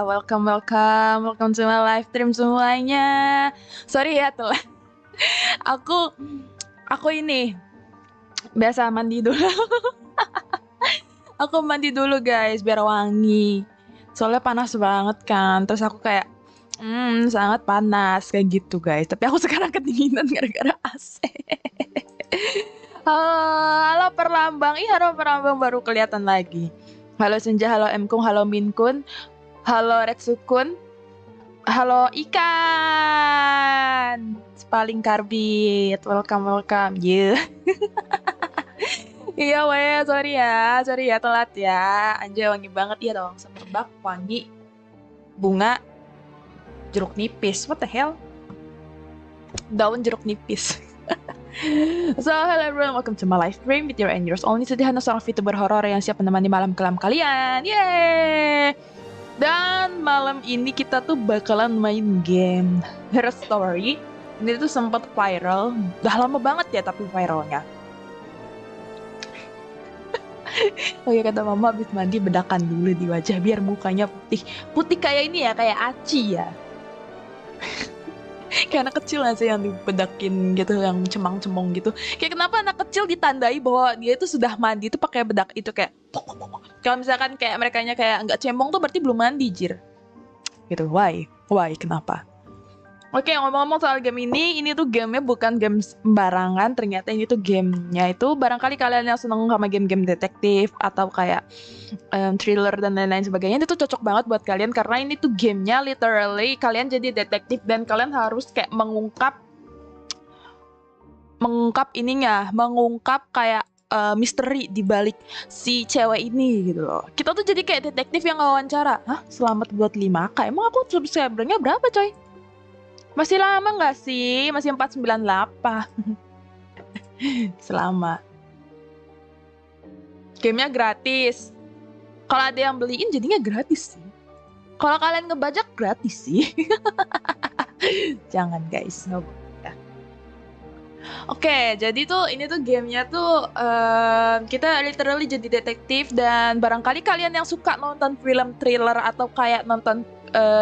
welcome to my live stream semuanya. Sorry ya telat. Aku ini biasa mandi dulu. Aku mandi dulu guys biar wangi. Soalnya panas banget kan. Terus aku kayak sangat panas kayak gitu guys. Tapi aku sekarang kedinginan gara-gara AC. Halo Perlambang, halo Perlambang baru kelihatan lagi. Halo Senja, halo Mkung, halo Minkun, halo Red Sukun, halo Ikan, Paling Karbit, welcome, yeah. Iya weh, sorry ya telat ya. Anjay wangi banget ya dong, semerbak, wangi, bunga, jeruk nipis, what the hell? Daun jeruk nipis. So hello everyone, welcome to my live stream with your and yours only. Jadi Hanna seorang VTuber horor yang siap menemani malam kelam kalian. Yeay! Dan malam ini kita tuh bakalan main game Her Story. Ini tuh sempat viral, udah lama banget ya tapi viralnya. Oh ya kata mama abis mandi bedakan dulu di wajah biar mukanya putih kayak ini ya, kayak aci ya. Kayak anak kecil gak sih yang dibedakin gitu, yang cemang-cemong gitu. Kayak kenapa anak kecil ditandai bahwa dia itu sudah mandi itu pakai bedak itu kayak kalau misalkan kayak merekanya kayak nggak cemong tuh berarti belum mandi jir. Gitu, why kenapa? Oke, ngomong-ngomong soal game ini tuh gamenya bukan game sembarangan. Ternyata ini tuh gamenya itu barangkali kalian yang seneng sama game-game detektif atau kayak thriller dan lain-lain sebagainya, itu tuh cocok banget buat kalian karena ini tuh gamenya literally kalian jadi detektif dan kalian harus kayak mengungkap kayak misteri di balik si cewek ini gitu loh. Kita tuh jadi kayak detektif yang wawancara. Hah? Selamat buat 5K. Emang aku subscribernya berapa coy? Masih lama nggak sih? Masih 498. Selama. Gamenya gratis. Kalau ada yang beliin jadinya gratis sih. Kalau kalian ngebajak gratis sih. Jangan guys, nggak boleh. Oke, jadi tuh ini tuh gamenya tuh kita literally jadi detektif dan barangkali kalian yang suka nonton film thriller atau kayak nonton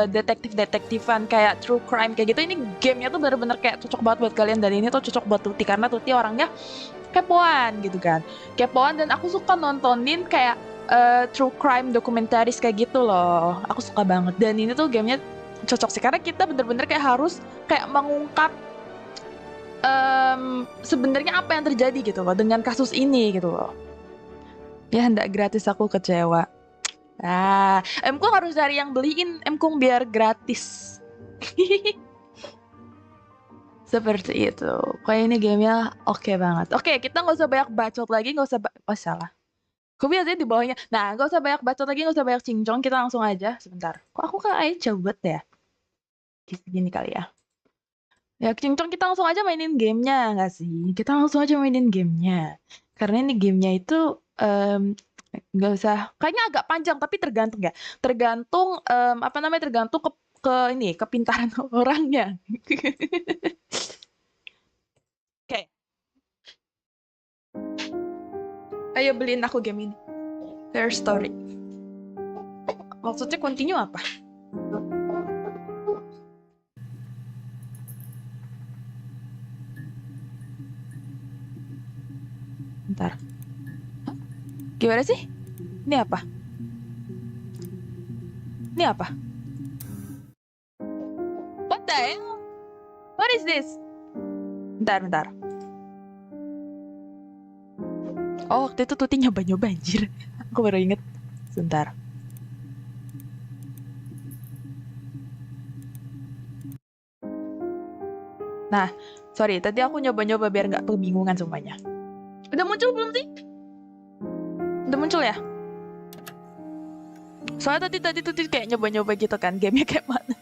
detektif-detektifan kayak true crime kayak gitu, ini gamenya tuh bener-bener kayak cocok banget buat kalian. Dan ini tuh cocok buat Tuti karena Tuti orangnya kepoan gitu kan, kepoan, dan aku suka nontonin kayak true crime dokumentaris kayak gitu loh. Aku suka banget dan ini tuh gamenya cocok sih karena kita bener-bener kayak harus kayak mengungkap sebenarnya apa yang terjadi gitu loh dengan kasus ini gitu loh. Ya ndak gratis aku kecewa. Mkung harus cari yang beliin Mkung biar gratis. Seperti itu. Kayak ini gamenya oke banget. Oke, kita nggak usah banyak bacot lagi, nggak usah salah. Kok biasanya di bawahnya. Nah, nggak usah banyak bacot lagi, nggak usah banyak cincong. Kita langsung aja. Sebentar. Kok aku kayak coba ya? Gini kali ya. Ya cincong, kita langsung aja mainin gamenya nggak sih? Kita langsung aja mainin gamenya. Karena ini gamenya itu nggak usah, kayaknya agak panjang tapi tergantung ya, tergantung tergantung ke ini kepintaran orangnya. Oke. Ayo beliin aku game ini, Her Story. Maksudnya continue apa? Bentar. Gimana sih? Ini apa? Ini apa? What the hell? What is this? Bentar. Oh, waktu itu Tuti nyoba-nyoba anjir. Aku baru inget. Sebentar. Nah, sorry. Tadi aku nyoba-nyoba biar nggak kebingungan semuanya. Udah muncul belum sih? Udah muncul ya? Soalnya tadi tuh kayak nyoba-nyoba gitu kan, gamenya kayak mana?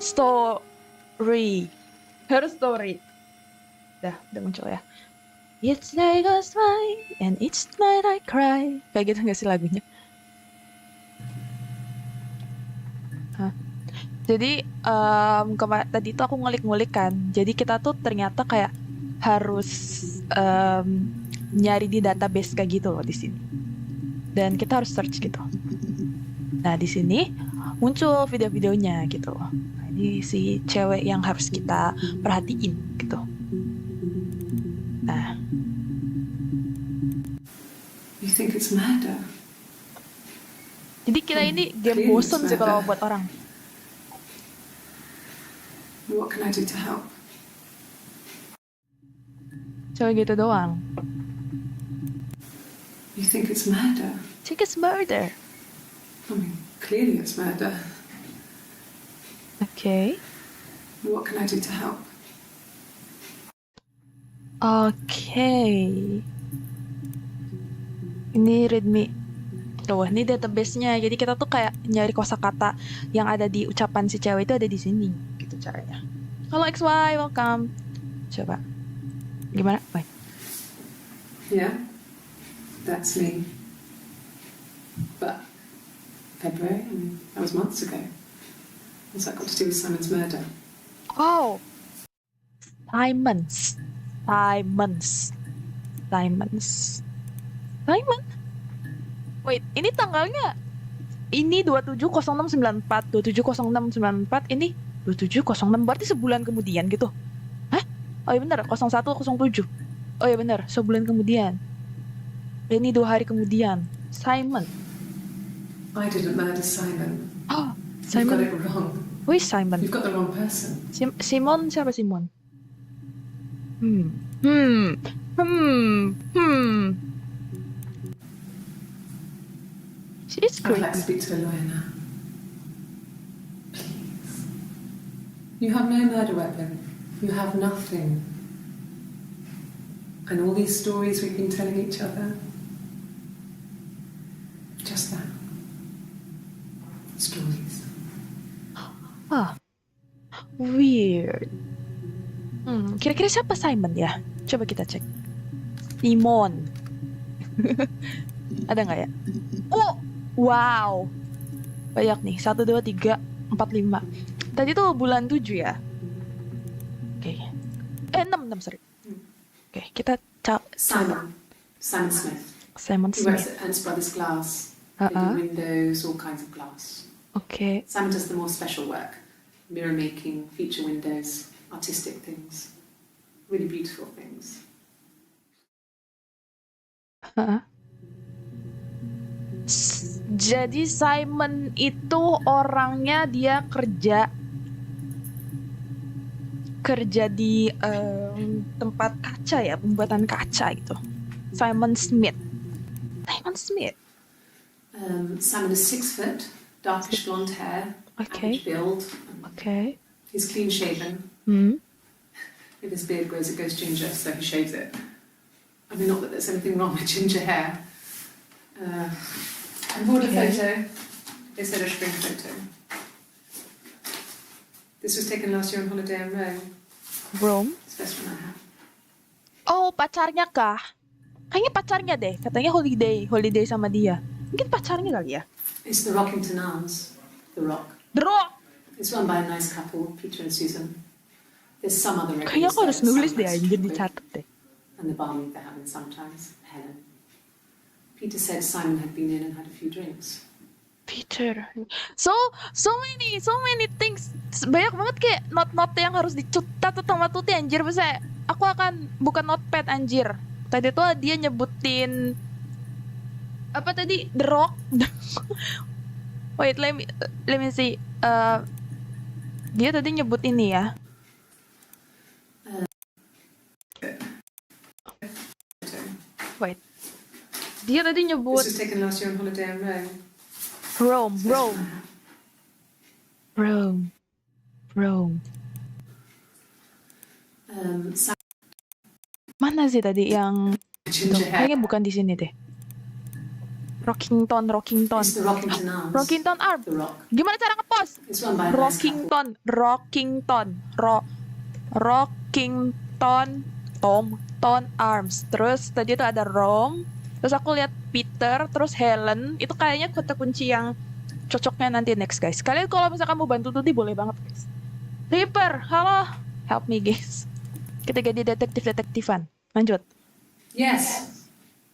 Story. Her Story. Udah muncul ya. Each day goes by and each night I cry. Kayak gitu gak sih lagunya? Jadi tadi tuh aku ngulik-ngulik kan. Jadi kita tuh ternyata kayak harus nyari di database kayak gitu loh di sini. Dan kita harus search gitu. Nah, di sini muncul video-videonya gitu. Nah, ini si cewek yang harus kita perhatiin gitu. Nah, You think it's murder? jadi kita ini game Clearly it's bosen sih kalau murder. buat orang. What can I do to help? Cuma gitu doang. You think it's murder? Think it's murder. I mean, clearly it's murder. Oke. What can I do to help? Oke. Ini readme. Tuh, ini database-nya. Jadi kita tuh kayak nyari kosakata yang ada di ucapan si cewek itu ada di sini. Gitu caranya. Halo XY, welcome. Coba. Gimana? Baik. Yeah, that's me. But February, I mean, that was months ago. What's that got to do with Simon's murder? Oh. Simons. Simon? Wait, ini tanggalnya ini 270694, 270694, ini 2706 berarti sebulan kemudian gitu. Hah? Oh iya benar, 0107. Oh iya benar, sebulan kemudian. Ini 2 hari kemudian. Simon. I didn't murder Simon. Oh, You've got Simon. it wrong. Who is Simon? You've got the wrong person. Simon, siapa Simon? She is I'd like to creepy. speak to a lawyer now. Please. You have no murder weapon. You have nothing. And all these stories we've been telling each other. Just that. Stories. Ah, weird. Kira-kira siapa Simon ya? Coba kita cek. Simon. Ada nggak ya? Oh, wow. Banyak nih. 1, 2, 3, 4, 5. Tadi tuh bulan 7 ya? Oke. 6, sorry. Oke, kita Simon Smith. Simon He works Smith. at Ernst Brothers Glass. They do windows, all kinds of glass. Oke. Simon does the more special work. Mirror making, feature windows, artistic things. Really beautiful things. Jadi Simon itu orangnya dia kerja di tempat kaca ya, pembuatan kaca gitu. Simon Smith. Simon is 6 foot, darkish blonde hair, Okay. average build. Okay. He's clean shaven. If his beard grows, it goes ginger, so he shaves it. I mean, not that there's anything wrong with ginger hair. I bought a photo. They said I should bring a photo. This was taken last year on holiday in Rome. Rome. It's the best one I have. Oh, pacarnya kah? Kayaknya pacarnya deh. Katanya holiday sama dia. Mungkin pacarnya kali ya. It's the Rockington Arms. The Rock. The Rock. It's run by a nice couple, Peter and Susan. There's some other Kayaknya regulars aku harus there, nulis some deh, nice anjir people. dicatat deh. And the barmaid they're having sometimes, Helen. Peter said Simon had been in and had a few drinks. Peter. So many things. Banyak banget kayak not yang harus dicatat sama Tuti anjir. Bisa aku akan buka notepad anjir. Tadi tuh dia nyebutin apa tadi? The Rock. Wait, let me see. Dia tadi nyebut ini ya. Wait. Dia tadi nyebut This was taken last year on holiday in Rome. Rome. Simon Mana sih tadi yang ginger hair. kayaknya bukan di sini deh. Rockington. It's the Rockington Arms. Rockington Arms. The Rock. Gimana cara ngepost? It's run by a nice couple. Rockington Arms. Terus tadi itu ada Rome. Terus aku lihat Peter, terus Helen. Itu kayaknya kata kunci yang cocoknya nanti next guys. Kalian kalau misalkan mau bantu Tuti boleh banget guys. Reaper, halo. Help me guys. Ketika dia detektifan. Lanjut. Yes.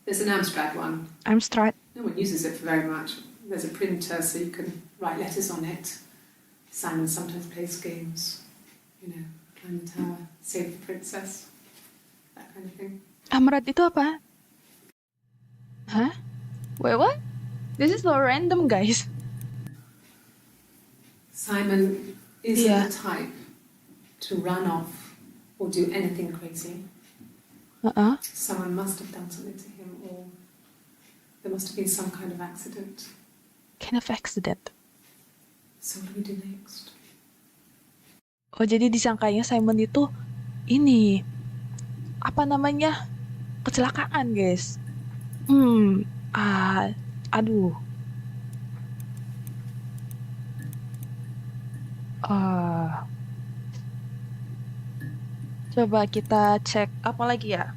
There's an Amstrad one. Amstrad. No one uses it for very much. There's a printer so you can write letters on it. Simon sometimes plays games, climb the tower, save the princess, that kind of thing. Amrat itu apa? Hah? Wait, what? This is so random, guys. Simon isn't Yeah. the type to run off or do anything crazy. Someone must have done something to him, or there must have been some kind of accident. Kind of accident. So what do we do next? Oh, jadi disangkanya Simon itu ini apa namanya? Kecelakaan, guys. Aduh. Coba kita cek apa lagi ya?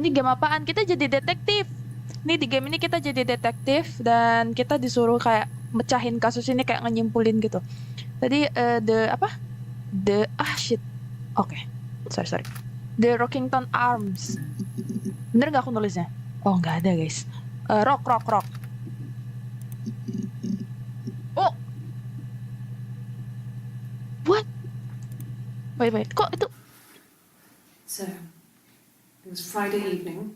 Ini game apaan? Kita jadi detektif. Nih di game ini kita jadi detektif dan kita disuruh kayak mecahin kasus ini, kayak nyimpulin gitu. Tadi shit. Oke. Sorry. The Rockington Arms. Bener nggak aku nulisnya? Oh, nggak ada, guys. Rock. Oh. What? Wait. Kok itu? So, it was Friday evening.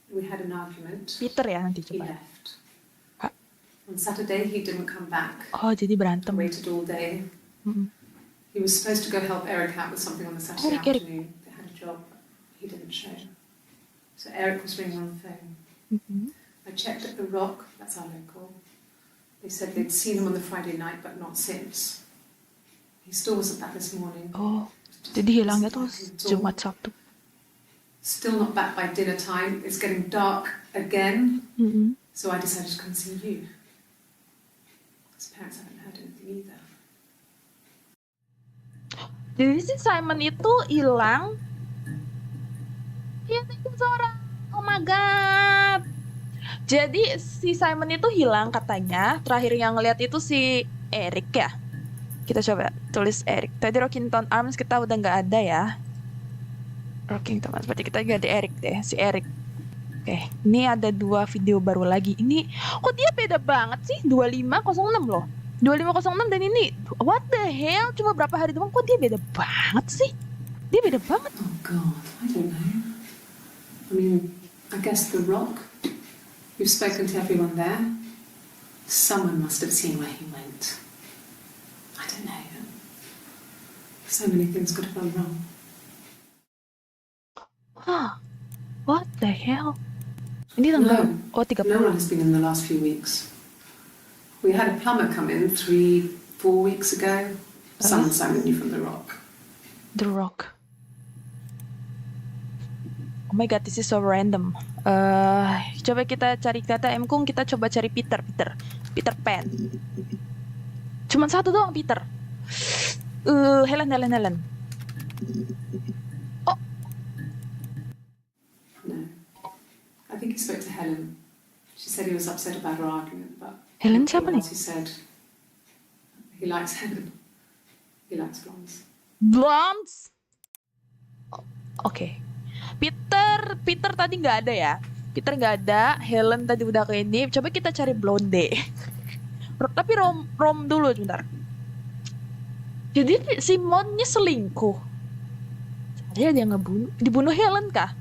We had an argument. Peter ya nanti He coba. left. On Saturday, he didn't come back. Oh, jadi I berantem. waited all day. He was supposed to go help Eric out with something on the Saturday Eric. afternoon. They had a job, but he didn't show. So Eric was ringing on the phone. I checked at the Rock, that's our local. They said they'd seen him on the Friday night, but not since. He still wasn't back this morning. Oh, jadi hilangnya tuh Jumat Sabtu. Still not back by dinner time. It's getting dark again. So I decided to come see you. His parents haven't heard anything either. Jadi si Simon itu hilang. Iya, itu seorang. Oh my god. Jadi si Simon itu hilang katanya. Terakhir yang ngeliat itu si Eric ya. Kita coba tulis Eric. Tadi Rockington Arms kita udah nggak ada ya. Rockington Arms, berarti kita ganti Eric deh, si Eric. Oke, ini ada 2 video baru lagi. Ini kok dia beda banget sih? 2506 loh. 2506 dan ini what the hell? Cuma berapa hari doang kok dia beda banget sih? Dia beda banget. Oh God, I don't know. I mean, I guess the Rock. You've spoken to everyone there. Someone must have seen where he went. I don't know. So many things could have gone wrong. What the hell? Ini tanggal 30. No one has been in the last few weeks. We had a plumber come in 3-4 weeks ago. Someone knew from the Rock. The Rock. Oh my god, this is so random. Coba kita cari kata Kung, kita coba cari Peter Pan. Cuman satu doang Peter. Helen. Oh. No. I think he spoke to Helen. She said he was upset about her argument, but Helen siapa nih? he said he likes Helen. He likes blondes. Blondes? Oke. Peter tadi nggak ada ya. Peter nggak ada. Helen tadi udah ke ini. Coba kita cari blonde. Tapi rom dulu sebentar. Jadi si Monnya selingkuh. Saya dia dibunuh Helen kah?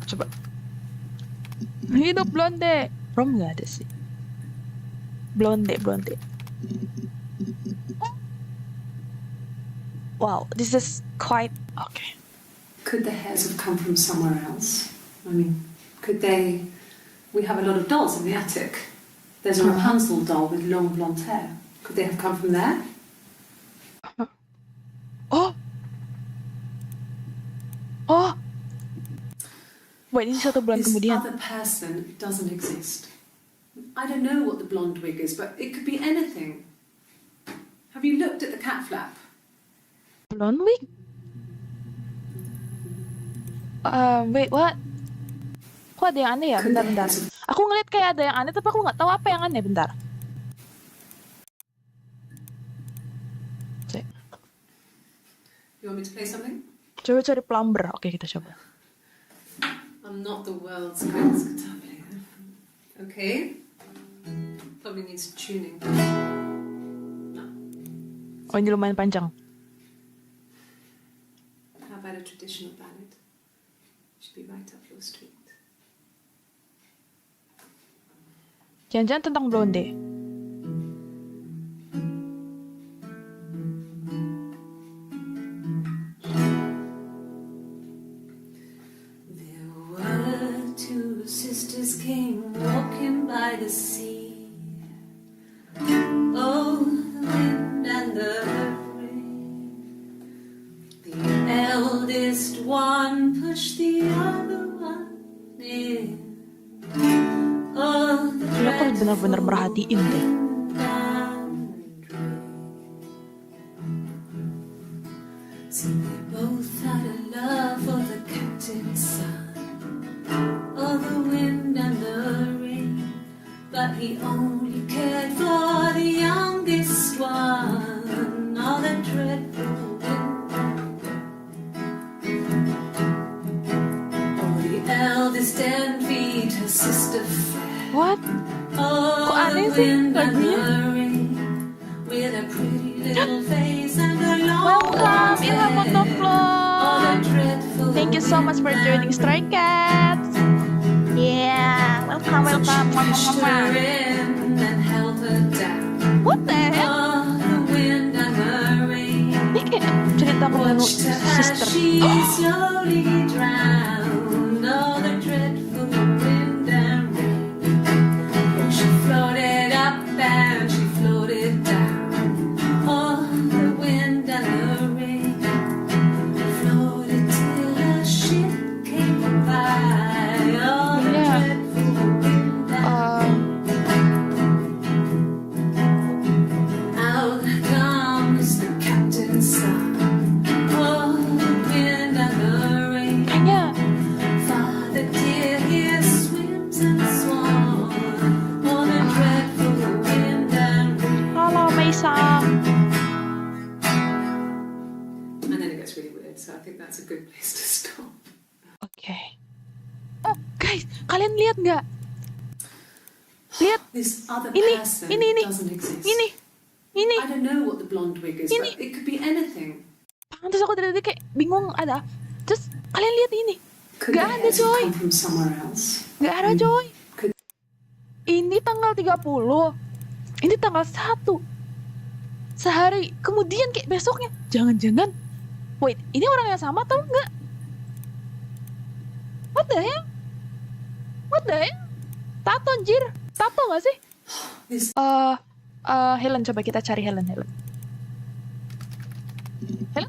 Coba. Hidup blonde. Rom nggak ada sih. Blonde. Wow, this is quite okay. Could the hairs have come from somewhere else? I mean, could they? We have a lot of dolls in the attic. There's a Rapunzel doll with long blonde hair. Could they have come from there? Oh. Wait, ini 1 bulan kemudian. This other person doesn't exist. I don't know what the blonde wig is, but it could be anything. Have you looked at the cat flap? Blonde wig? Wait, what? Kok ada yang aneh ya? Bentar. Aku ngeliat kayak ada yang aneh, tapi aku nggak tahu apa yang aneh. Bentar. You want me to play something? Coba cari plumber. Oke, kita coba. I'm not the world's greatest guitar player. Okay. Probably needs tuning. No. Oh, ini lumayan panjang. How about a traditional ballad? Should be right up your street. Jangan-jangan tentang blonde. There were two sisters came walking by the sea. Oh, the wind and the rain. The eldest one pushed the other one in. Oh, the Ini aku benar-benar merhatiin deh. See, they both had a love for the captain's son. Oh, the wind and the rain. But he only cared for the youngest one. Oh, the dreadful wind. Oh, the eldest envied her sister fair. What? Oh, Kok aneh the sih wind and lagunya? the rain. With a pretty little face and a long Welcome, Ilham hair. Motovlog. Oh, the dreadful Thank you so much for joining Stray Cats. Yeah, welcome. Pushed her in and held her down. What the hell? Oh, the wind and the rain. Ini kayak cerita mengenai Watched her as sister. she slowly drowned. Oh, the dreadful wind and rain. She floated up and she floated down. Oh, the wind and the rain. Floated till a ship came by. Oh, the Yeah. dreadful wind and out comes the captain's son. Oh, the wind and the rain. Kayaknya Father dear, here swims and swans. Oh, the dreadful wind and rain. halo Maisang. And then it gets really weird, so I think that's a good place to stop. Oke. Oh guys, kalian lihat nggak? Lihat This other ini, person ini, doesn't exist. ini. I don't know what the blonde wig is, Ini. but it could be anything. Pantes aku dari tadi kayak bingung ada. Terus kalian lihat ini. Could Nggak the ada hairs have coy. come from somewhere else? Nggak ada coy. Could- Ini tanggal 30. Ini tanggal 1. Sehari kemudian kayak besoknya. Jangan-jangan. Wait, ini orang yang sama atau enggak? What the hell? What the hell? Tato anjir. Tato gak sih? This Helen, coba kita cari Helen. Helen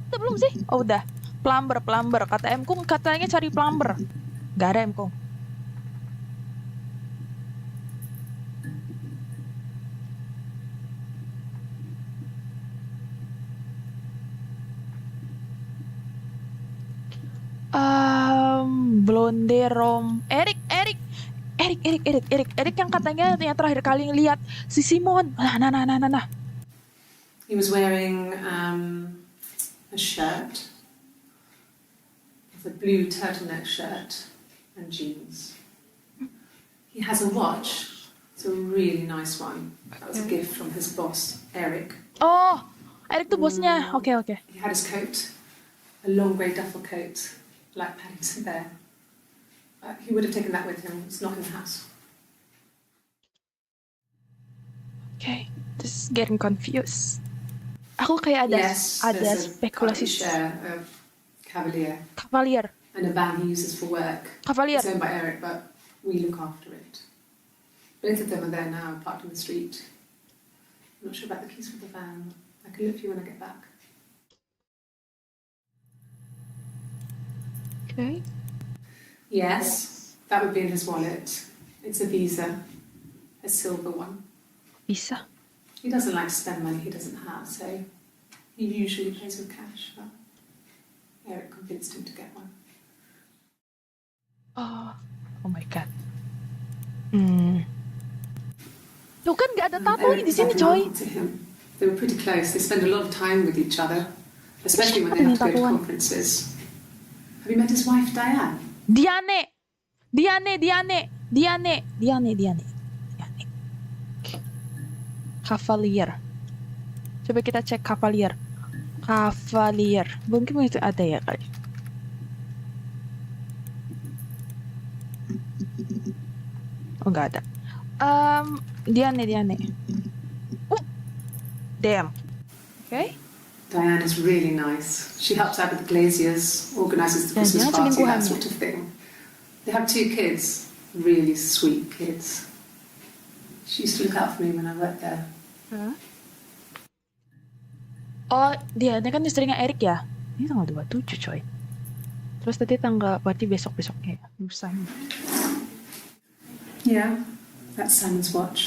udah belum sih? Oh udah. Plumber. Kata M Kung katanya cari plumber. Gak ada M Kung. Blonde Rom Erik yang katanya yang terakhir kali ngeliat si Simon. Nah. he was wearing a shirt, a blue turtleneck shirt and jeans. He has a watch. It's a really nice one. That was a gift from his boss, Eric. Oh, Erik tuh bosnya. Oke. He had his coat, a long grey duffel coat, like Paddington Bear. He would have taken that with him. It's not in the house. Okay, this is getting confused. Aku kayak ada Yes, ada there's a spekulasi. share of Cavalier Cavalier. and a van he uses for work. Cavalier. It's owned by Eric, but we look after it. Both of them are there now, parked in the street. I'm not sure about the keys for the van. I can look for you when I get back. Okay. Yes, that would be in his wallet. It's a Visa, a silver one. Bisa. He doesn't like to spend money he doesn't have, so he usually plays with cash, but Eric convinced him to get one. Oh my god. Tuh kan nggak ada tato Eric di was sini like an coy. uncle to him. They were pretty close. They spend a lot of time with each other, especially when they have to go to Tatuan. conferences. Have you met his wife, Diane? Diane. Cavalier. Coba kita cek Cavalier. Mungkin itu ada ya kali. Oh, nggak ada. Diane. Oh, damn. Okay. Diane is really nice. She helps out with the glaziers, organises the Christmas party, that sort of thing. They have 2 kids, really sweet kids. She used to look out for me when I worked there. Huh? Oh, Diane kan istrinya Eric ya? Ini tanggal 27 coy. Terus tadi berarti besok-besoknya ya? Lusan. Yeah, that's Simon's watch.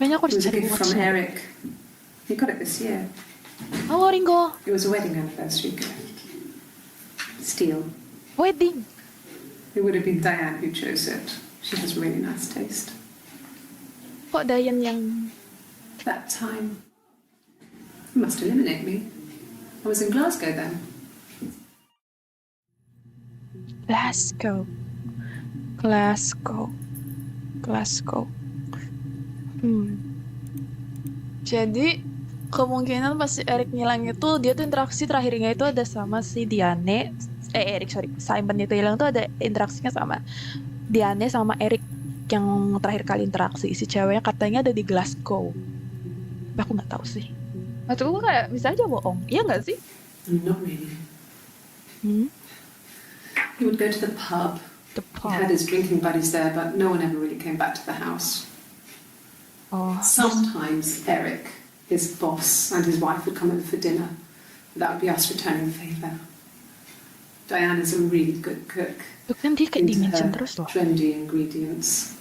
Kayaknya aku It was a cari gift from watchnya. Eric. He got it this year. Halo Ringo. It was a wedding anniversary gift. Steel. Wedding. It would have been Diane who chose it. She has really nice taste. Kok Diane yang... That time, you must eliminate me. I was in Glasgow then. Glasgow. Jadi kemungkinan pas si Eric ngilang itu dia tuh interaksi terakhirnya itu ada sama si Diane. Simon itu hilang tuh ada interaksinya sama Diane sama Eric yang terakhir kali interaksi. Si ceweknya katanya ada di Glasgow. Tapi aku nggak tahu sih. Atau gue kayak bisa aja bohong. Iya nggak sih? Not really. He would go to the pub. He had his drinking buddies there, but no one ever really came back to the house. Oh. Sometimes Eric, his boss, and his wife would come over for dinner. That would be us returning the favour. Diane is a really good cook. Kan dia kayak Into dimension her terus loh. trendy ingredients.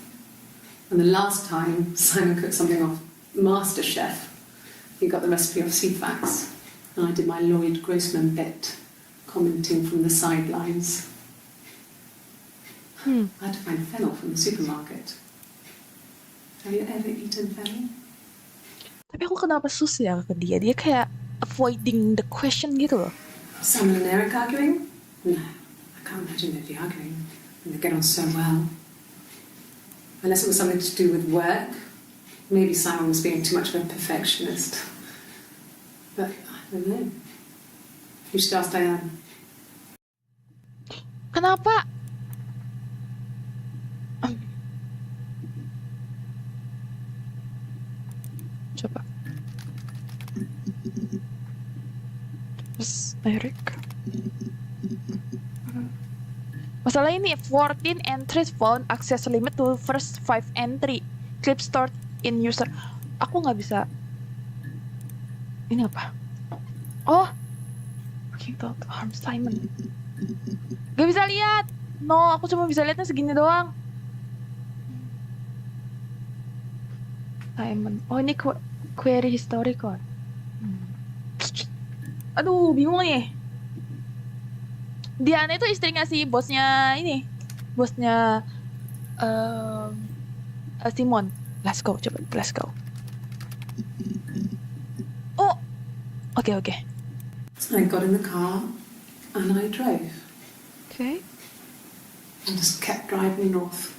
And the last time Simon cooked something off MasterChef, he got the recipe off Ceefax, and I did my Lloyd Grossman bit, commenting from the sidelines. I had to find fennel from the supermarket. Have you ever eaten fennel? Tapi aku kenapa susah ya ke dia? Dia kayak avoiding the question gitu loh. Simon and Eric arguing? No, I can't imagine they'd be arguing. And they get on so well. Unless it was something to do with work. Maybe Simon was being too much of a perfectionist. But I don't know. You should ask Diane. Kenapa? Coba. Terus Eric. Masalah ini 14 entries found, access limit to first 5 entry. Clip stored in user. Aku nggak bisa. Ini apa? Oh, working to harm Simon. Gak bisa lihat. No, aku cuma bisa lihatnya segini doang. Simon. Oh, ini query historical. Aduh, bingung nih. Diana itu istrinya si bosnya ini. Bosnya Simon. Let's go, coba let's go. Oh, oke. So I got in the car and I drove. Okay. I just kept driving north.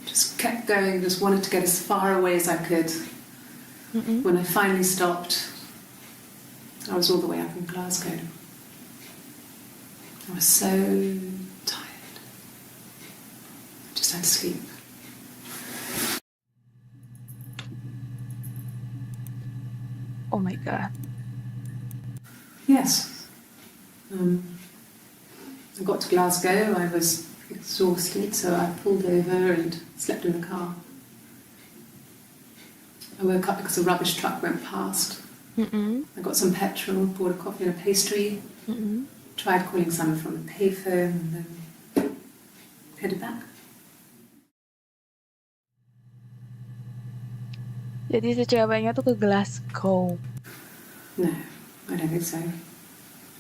Just kept going, just wanted to get as far away as I could. When I finally stopped, I was all the way up in Glasgow. I was so tired. I just had to sleep. Oh my god. Yes. I got to Glasgow, I was exhausted, so I pulled over and slept in the car. I woke up because a rubbish truck went past. I got some petrol, bought a coffee and a pastry, tried calling someone from the payphone, and then headed back. Jadi si ceweknya tuh ke Glasgow. No, I don't think so.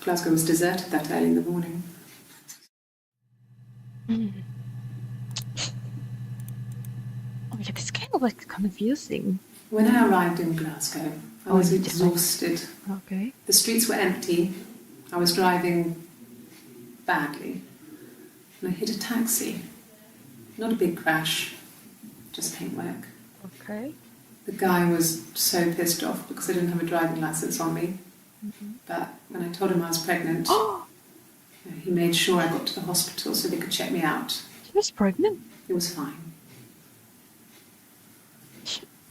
Glasgow was deserted that early in the morning. Oh my god, this kind of like confusing. When I arrived in Glasgow, I was exhausted. Okay. The streets were empty. I was driving badly. And I hit a taxi. Not a big crash, just paintwork. Okay. The guy was so pissed off because I didn't have a driving license on me. But when I told him I was pregnant, he made sure I got to the hospital so they could check me out. She was pregnant? It was fine.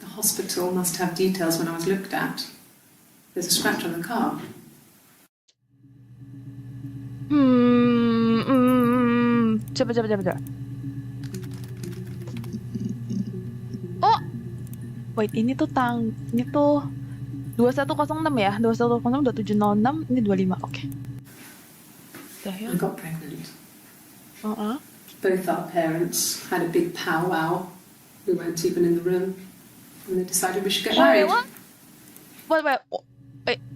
The hospital must have details when I was looked at. There's a scratch on the car. Coba. Oh, wait, ini tuh 2106 ya, 2106, 2706, ini 25, oke. I got pregnant. Uh-uh. Both our parents had a big powwow. We weren't even in the room. And they decided we should get married. What? Wait. Oh,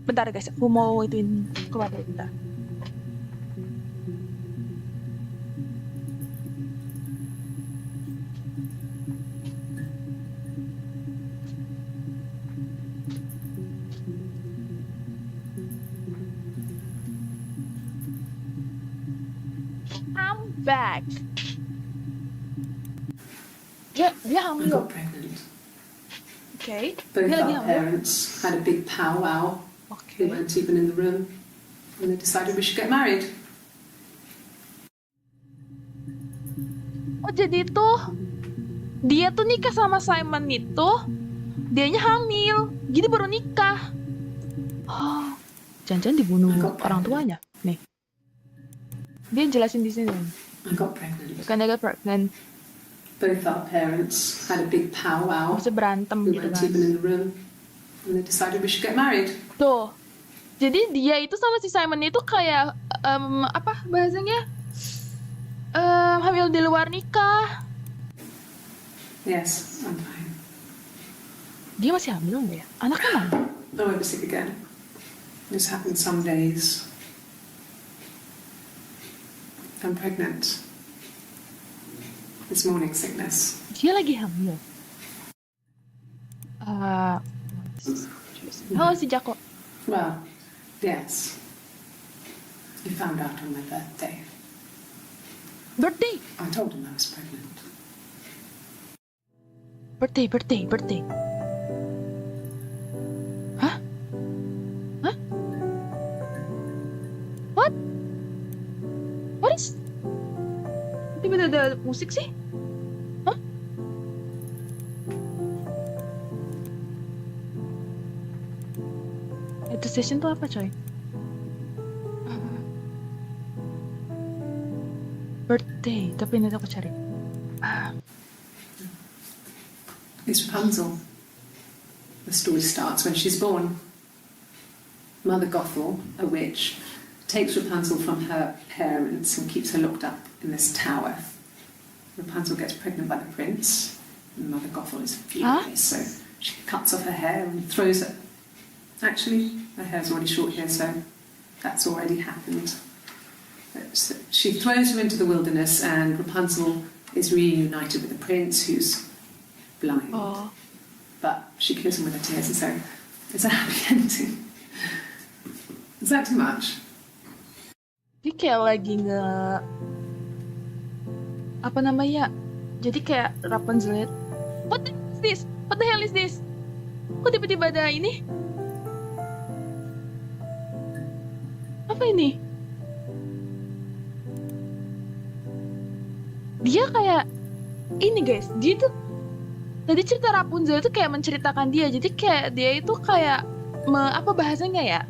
bentar guys, aku mau ituin keluar dulu bentar. I'm back. Dia I hamil. got pregnant. Okay. Both Dia lagi our hamil. parents had a big powwow. We Okay. weren't even in the room. And they decided we should get married. Oh, jadi tuh dia tuh nikah sama Simon itu, dianya hamil, jadi baru nikah. Oh, jangan-jangan dibunuh orang tuanya. Nih, dia jelasin di sini. I got pregnant. Kan dia pregnant, Both our parents had a big powwow. bisa berantem We gitu weren't kan. even in the room. And they decided we should get married. Tuh, jadi dia itu sama si Simon itu kayak apa bahasanya? Hamil di luar nikah. Yes, I'm fine. Dia masih hamil nggak ya? Anaknya mana? Oh, I was sick again. This happens some days. I'm pregnant. It's morning sickness. Dia lagi hamil. Halo si Jako. Well, yes. He found out on my birthday. Birthday. I told him I was pregnant. Birthday. Hah? What? What is? Tiba-tiba ada musik sih? Hah? Itu session tuh apa coy? Birthday, tapi ini aku cari. It's Rapunzel. The story starts when she's born. Mother Gothel, a witch, takes Rapunzel from her parents and keeps her locked up in this tower. Rapunzel gets pregnant by the prince, and Mother Gothel is furious, so she cuts off her hair and throws it. Actually, her hair's already short here, so that's already happened. So she throws her into the wilderness, and Rapunzel is reunited with the prince, who's blind. Oh. But she kills him with her tears, and so it's a happy ending. Is that too much? Dia kayak lagi apa namanya? Jadi kayak Rapunzel. What the hell is this? What the hell is this? Kok tiba-tiba ada ini? Apa ini? Dia kayak ini guys, dia tuh tadi cerita Rapunzel itu kayak menceritakan dia, jadi kayak dia itu kayak apa bahasanya ya,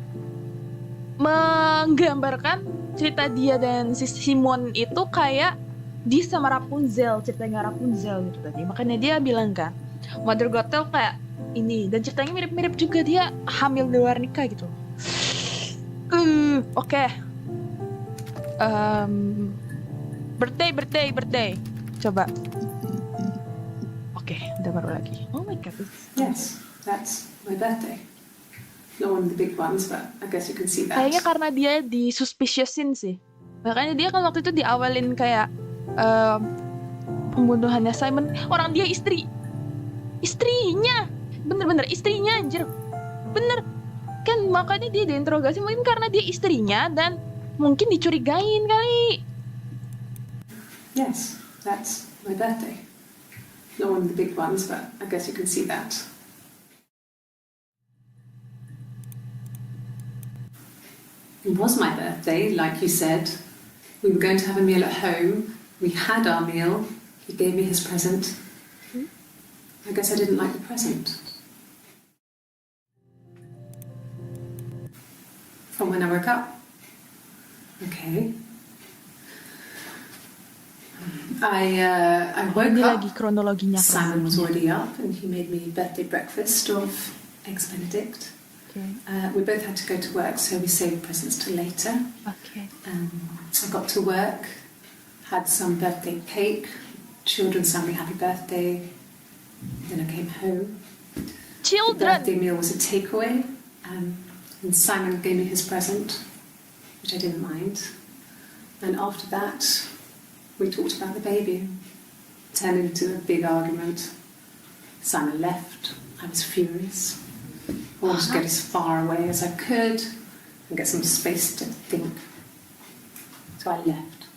menggambarkan cerita dia dan si Simon itu kayak dia sama Rapunzel, ceritanya Rapunzel gitu tadi. Makanya dia bilang kan, Mother Gothel kayak ini, dan ceritanya mirip-mirip juga, dia hamil di luar nikah gitu. Oke. Birthday. Coba. Oke, udah baru lagi. Oh my god. Yes, that's my birthday. Not one of the big ones, but I guess you can see that. Kayaknya karena dia disuspiciousin sih. Makanya dia kan waktu itu diawalin kayak pembunuhannya Simon. Orang dia istrinya. Bener-bener istrinya anjir. Bener. Kan makanya dia diinterogasi mungkin karena dia istrinya dan mungkin dicurigain kali. Yes, that's my birthday. Not one of the big ones, but I guess you can see that. It was my birthday, like you said. We were going to have a meal at home. We had our meal. He gave me his present. I guess I didn't like the present. From when I woke up. Okay. I woke Ini up. lagi kronologinya. Simon was already up and he made me birthday breakfast of Eggs Benedict. Okay. We both had to go to work, so we saved presents till later. Okay. I got to work, had some birthday cake, children sang me happy birthday. Then I came home. The birthday Children. meal was a takeaway, and Simon gave me his present, which I didn't mind. And after that, we talked about the baby. Turned into a big argument. Simon left. I was furious. I wanted to get as far away as I could and get some space to think. So I left.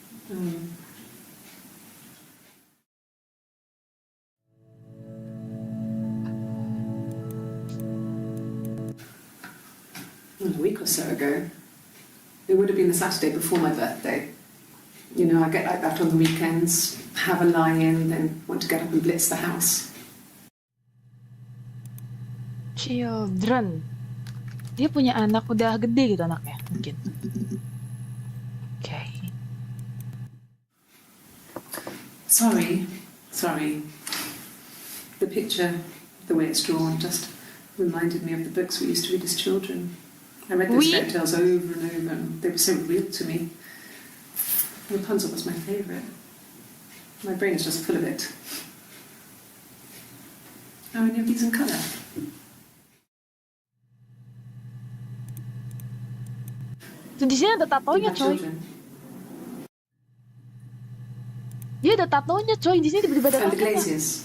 A week or so ago, it would have been the Saturday before my birthday. You know, I get like that on the weekends, have a lie-in, then want to get up and blitz the house. Children. Dia punya anak udah gede gitu anaknya mungkin. Okay. Sorry. The picture, the way it's drawn, just reminded me of the books we used to read as children. I read those fairy tales over and over, and they were so real to me. Rapunzel was my favourite. My brain is just full of it. Are any of these in colour? So, di sini ada tatonya, coy. Dia ada tatonya, coy. Di sini tiba-tiba ada And the tatonya. Glaziers.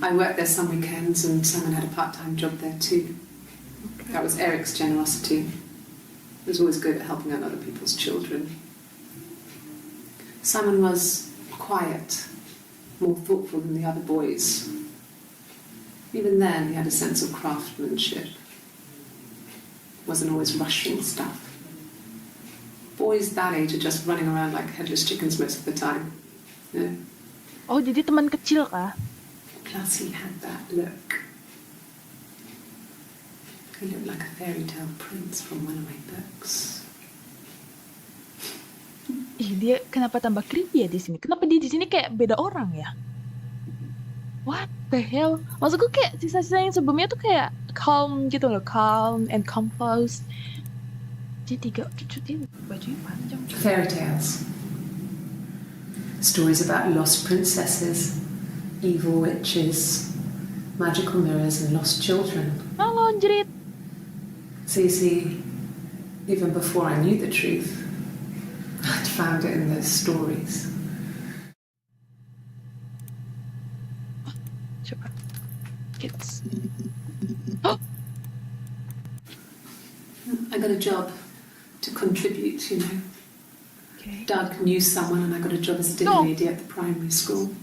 I worked there some weekends, and Simon had a part-time job there too. That was Eric's generosity. He was always good at helping out other people's children. Simon was quiet, more thoughtful than the other boys. Even then, he had a sense of craftsmanship. Wasn't always rushing stuff. Boys that age are just running around like headless chickens most of the time. Yeah. Oh, jadi teman kecil kah? Plus, he had that look. He looked like a fairy tale prince from one of my books. Ih, dia kenapa tambah creepy ya di sini? Kenapa dia di sini kayak beda orang ya? What the hell? Maksudku kayak sisa-sisa yang sebelumnya tuh kayak calm gitu loh, calm and composed. Dia bajunya panjang. Fairy tales. Stories about lost princesses, evil witches, magical mirrors and lost children. Halo, jerit. So you see, even before I knew the truth, I'd found it in those stories. Coba. Kids. I got a job to contribute, you know. Okay. Doug knew someone and I got a job as a dinner lady at the primary school.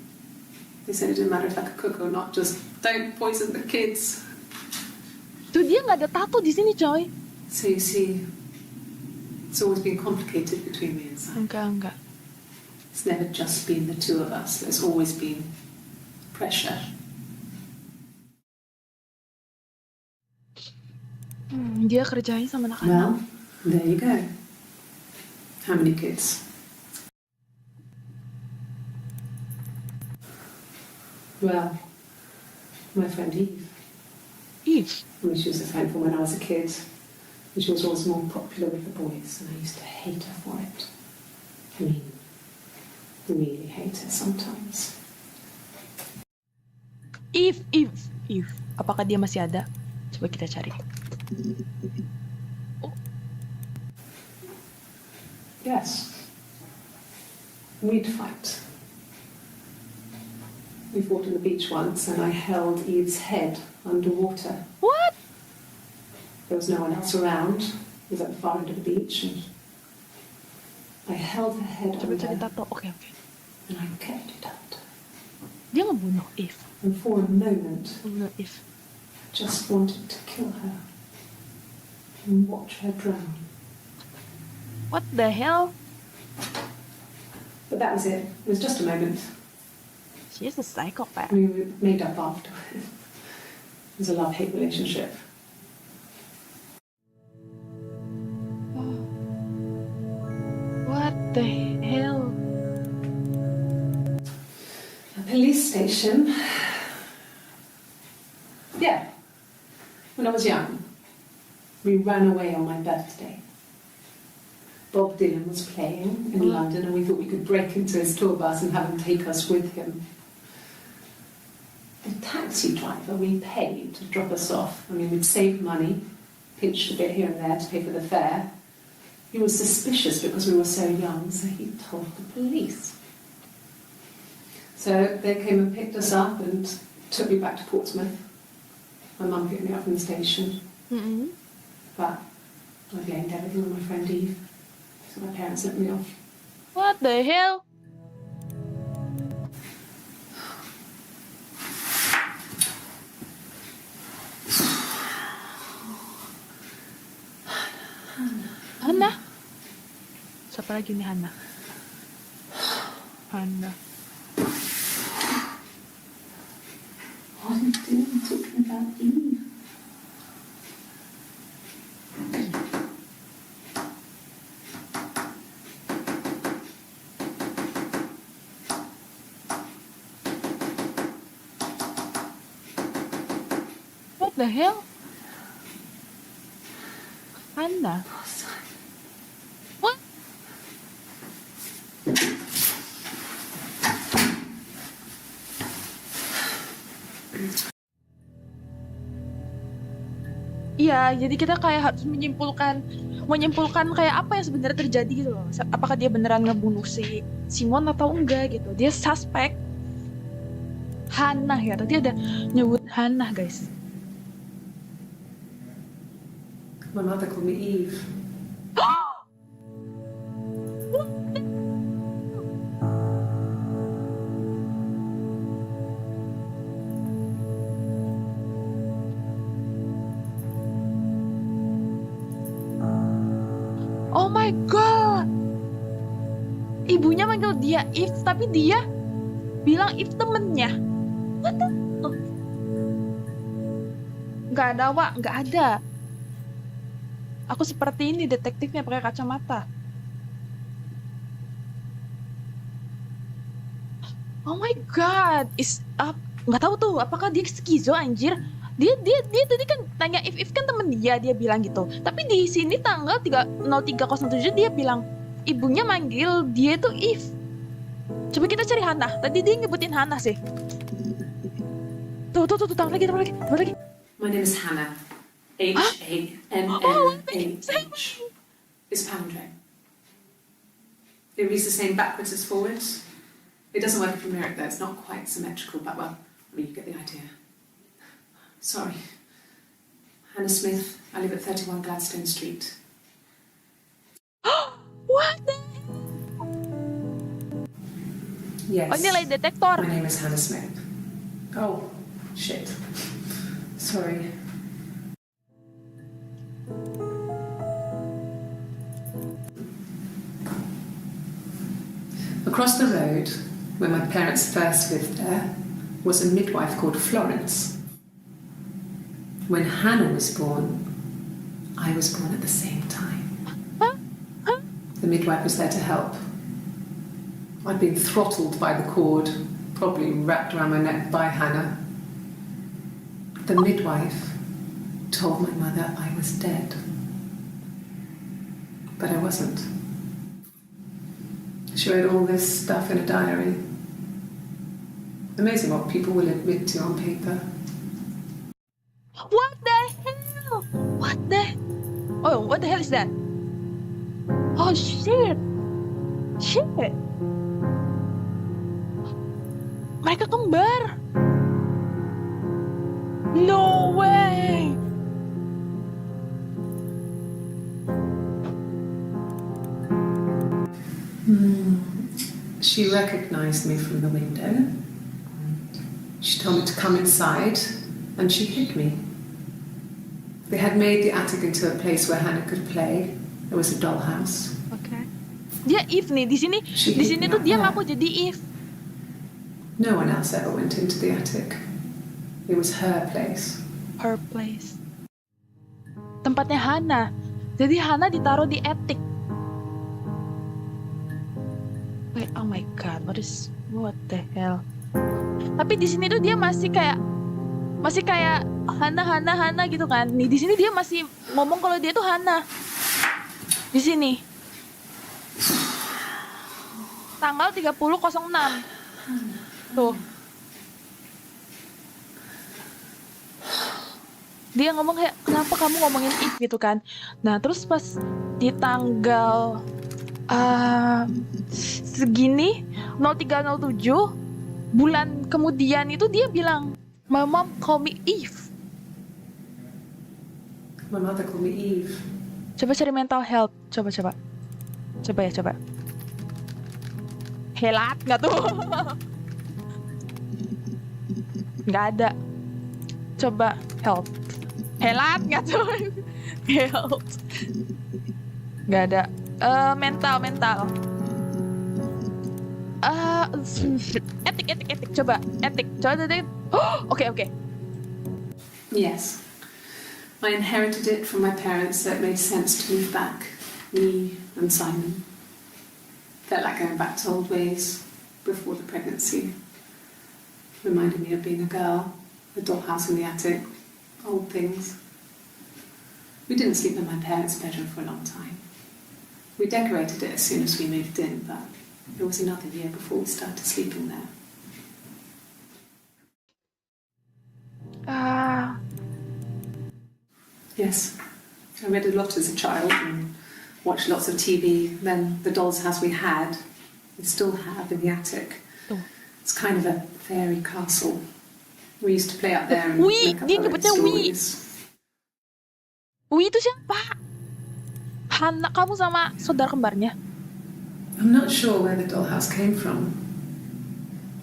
They said it didn't matter if I could cook or not, just don't poison the kids. Tuh dia nggak ada tato di sini, coy. So you see, it's always been complicated between me and Simon. Enggak. It's never just been the two of us. There's always been pressure. Dia kerjain sama anak-anak. Well, there you go. How many kids? Well, my friend Eve. Eve? I mean, she was a friend from when I was a kid. And she was always more popular with the boys, and I used to hate her for it. I mean, really hate her sometimes. Eve. Apakah dia masih ada? Coba kita cari. Oh. Yes. We'd fight. We fought on the beach once, and I held Eve's head underwater. What? There was no one else around. It was at the far end of the beach, and I held her head Coba cari under, tato. Oke. and I kept it under. Dia ngebunuh Eve. And for a moment, Ngebunuh Eve. I just wanted to kill her and watch her drown. What the hell? But that was it. It was just a moment. She's a psychopath. We made up afterwards. It was a love-hate relationship. What the hell? A police station. Yeah. When I was young, we ran away on my birthday. Bob Dylan was playing in London and we thought we could break into his tour bus and have him take us with him. The taxi driver we paid to drop us off, I mean, we'd saved money, pinched a bit here and there to pay for the fare. He was suspicious because we were so young, so he told the police. So they came and picked us up and took me back to Portsmouth. My mum picked me up from the station. Mm-hmm. But I blamed everything on my friend Eve. So my parents let me off. What the hell? Hanna? Siapa lagi nih Hanna? Hanna. What are you doing talking about Eve? What the hell? Hanna? What? Iya, jadi kita kayak harus menyimpulkan kayak apa yang sebenarnya terjadi gitu loh. Apakah dia beneran ngebunuh si Simon atau enggak gitu. Dia suspek. Hanna ya, tadi ada nyebut Hanna guys. My mother called me Eve. Oh my god. Ibunya manggil dia Eve, tapi dia bilang Eve temennya. What the? Oh. Nggak ada, Wak. Nggak ada. Aku seperti ini detektifnya pakai kacamata. Oh my god. Nggak tahu tuh apakah dia skizo anjir. Dia tadi kan tanya if kan temen dia bilang gitu. Tapi di sini tanggal 0307 dia bilang ibunya manggil dia itu If. Coba kita cari Hanna. Tadi dia nyebutin Hanna sih. Tuh, tambah lagi. My name is Hanna. H-A-N-N-A-H. It's palindrome. It reads the same backwards as forwards. It doesn't work in numeric though. It's not quite symmetrical, but well, I mean, you get the idea. Sorry. Hannah Smith. I live at 31 Gladstone Street. What the? Yes. Oh, ini lie detector. My name is Hannah Smith. Oh, shit. Sorry. Across the road, where my parents first lived there, was a midwife called Florence. When Hanna was born, I was born at the same time. The midwife was there to help. I'd been throttled by the cord, probably wrapped around my neck by Hanna. The midwife told my mother I was dead. But I wasn't. She wrote all this stuff in a diary. Amazing what people will admit to on paper. What the hell? What the? Oh, what the hell is that? Oh shit! Shit! Mereka kembar. No way! She recognized me from the window. She told me to come inside, and she hid me. They had made the attic into a place where Hanna could play. There was a dollhouse. Okay. Dia Eve nih di sini tuh dia ngaku jadi Eve. No one else ever went into the attic. It was her place. Her place. Tempatnya Hanna. Jadi Hanna ditaruh di attic. Wait, oh my god, what the hell? Tapi di sini tuh dia masih kayak Hanna gitu kan. Nih di sini dia masih ngomong kalau dia tuh Hanna. Di sini. Tanggal 30.06. Tuh. Dia ngomong kayak, kenapa kamu ngomongin Eve gitu kan. Nah terus pas di tanggal segini 0307 bulan kemudian itu dia bilang, my mom call me Eve. My mother called me Eve. Coba cari mental health. Coba ya. Helat nggak tuh? Nggak ada. Coba health. Helat nggak tuh? Health. Nggak ada. Mental. Etik. Coba etik. Coba deh. Oke. Yes. I inherited it from my parents, so it made sense to move back. Me and Simon. Felt like going back to old ways before the pregnancy. Reminded me of being a girl, a dollhouse in the attic, old things. We didn't sleep in my parents' bedroom for a long time. We decorated it as soon as we moved in, but it was another year before we started sleeping there. Yes, I read a lot as a child and watched lots of TV. Then the doll's house we still have in the attic. Oh. It's kind of a fairy castle. We used to play up there and make up our own stories. Wi itu siapa? Hanna, kamu sama saudara kembarnya? I'm not sure where the dollhouse came from.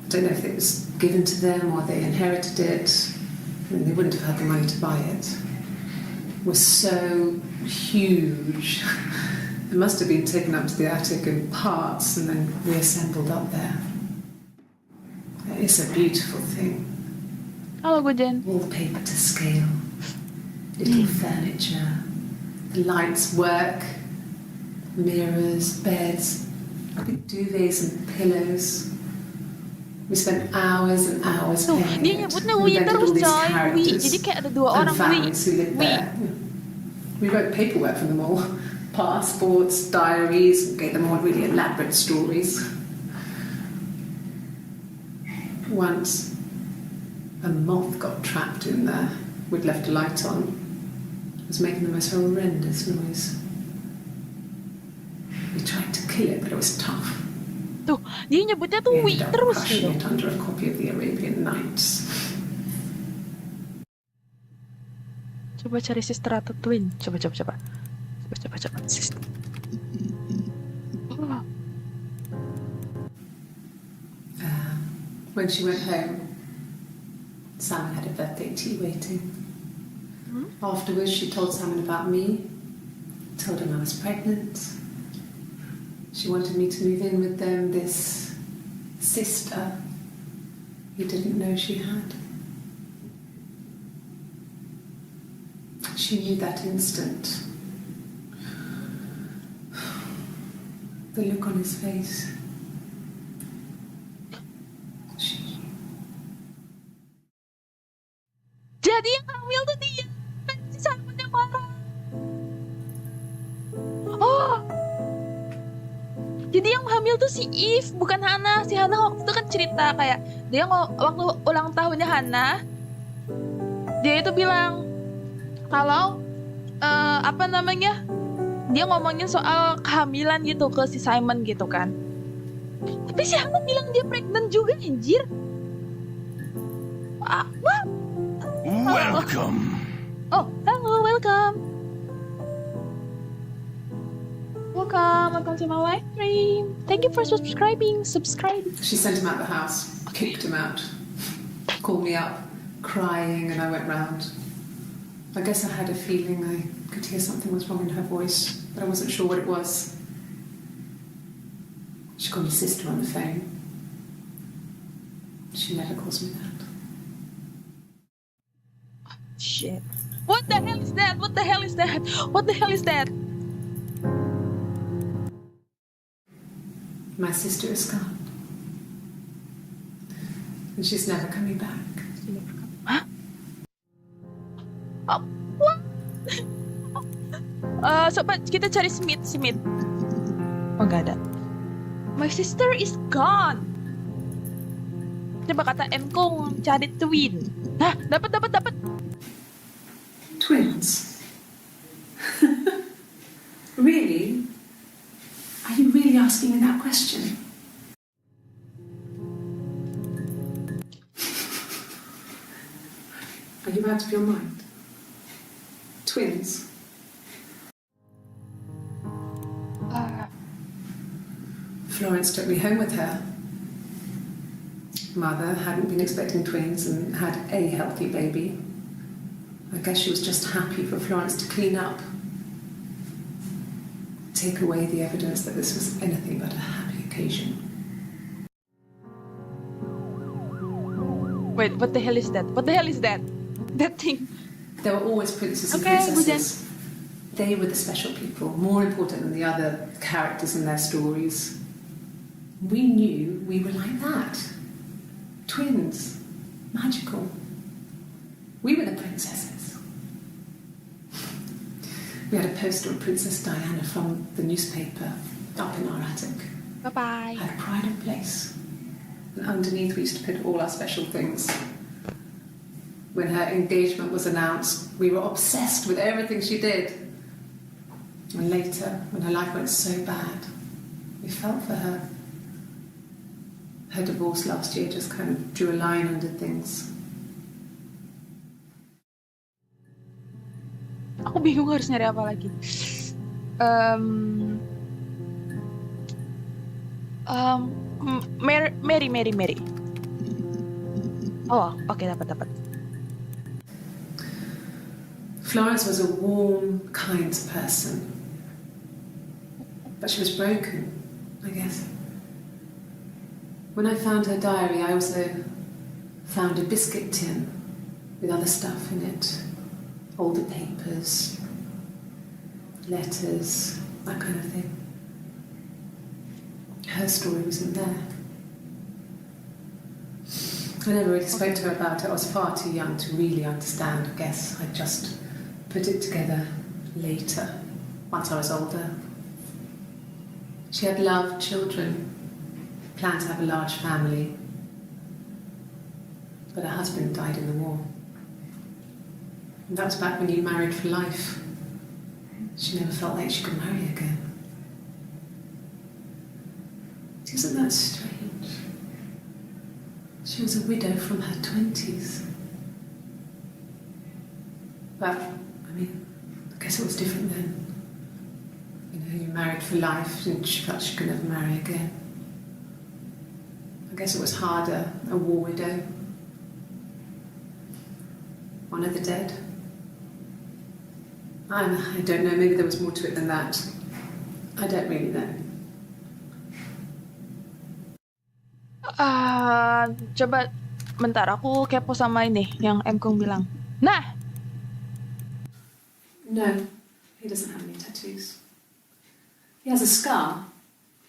I don't know if it was given to them or they inherited it. I mean, they wouldn't have had the money to buy it. It was so huge. It must have been taken up to the attic in parts and then reassembled up there. It's a beautiful thing. Halo Jen. Wallpaper to scale. Little furniture. The lights work. Mirrors, beds, big duvets and pillows. We spent hours and hours playing dia nyebutnya Wi terus coy. Wi, jadi kayak ada dua orang Wi. We wrote paperwork for them all. Passports, diaries, gave them all really elaborate stories. Once, a moth got trapped in there. We'd left a light on. It was making the most horrendous noise. We tried to kill it, but it was tough. Tuh, dia nyebutnya tuh Wi terus gitu. It under a copy of the Arabian Nights. Coba cari Sister atau Twin. Coba. Sister. When she went home, Simon had a birthday tea waiting. Afterwards, she told Simon about me, told him I was pregnant. She wanted me to move in with them, this sister he didn't know she had. She knew that instant. The look on his face. Jadi yang hamil tuh dia. Si Simon yang marah. Oh. Jadi yang hamil tuh si Eve, bukan Hanna. Si Hanna waktu itu kan cerita kayak dia waktu ulang tahunnya Hanna, dia itu bilang kalau dia ngomongin soal kehamilan gitu ke si Simon gitu kan. Tapi si Hanna bilang dia pregnant juga, anjir. What? Welcome. Oh, hello, welcome. Welcome to my live stream. Thank you for subscribing. She sent him out the house, kicked him out, called me up, crying, and I went round. I guess I had a feeling I could hear something was wrong in her voice, but I wasn't sure what it was. She called my sister on the phone. She never calls me that. Shit. What the hell is that? What the hell is that? What the hell is that? My sister is gone. And she's never coming back. Hah? Oh, what? Sobat, kita cari Smith. Oh, nggak ada. My sister is gone. Coba kata M Kong cari twin. Hah, dapat. Twins? Really? Are you really asking me that question? Are you out of your mind? Twins? Florence took me home with her. Mother hadn't been expecting twins and had a healthy baby. I guess she was just happy for Florence to clean up. Take away the evidence that this was anything but a happy occasion. Wait, what the hell is that? What the hell is that? That thing. There were always princes and Okay, princesses. They were the special people, more important than the other characters in their stories. We knew we were like that. Twins. Magical. We were the princesses. We had a poster of Princess Diana from the newspaper up in our attic. Bye-bye. Had a pride of place. And underneath we used to put all our special things. When her engagement was announced, we were obsessed with everything she did. And later, when her life went so bad, we felt for her. Her divorce last year just kind of drew a line under things. Aku bingung harus nyari apa lagi. Mary. Oh, oke, dapat. Florence was a warm, kind person. But she was broken, I guess. When I found her diary, I also found a biscuit tin with other stuff in it. Older papers, letters, that kind of thing. Her story wasn't there. I never really spoke to her about it. I was far too young to really understand, I guess. I just put it together later, once I was older. She had loved children, planned to have a large family, but her husband died in the war. And that was back when you married for life. She never felt like she could marry again. Isn't that strange? She was a widow from her 20s. But, I mean, I guess it was different then. You know, you married for life and she felt she could never marry again. I guess it was harder, a war widow. One of the dead. I don't know, maybe there was more to it than that. I don't really know. Coba bentar, aku kepo sama ini yang M Kong bilang. Nah! No, he doesn't have any tattoos. He has a scar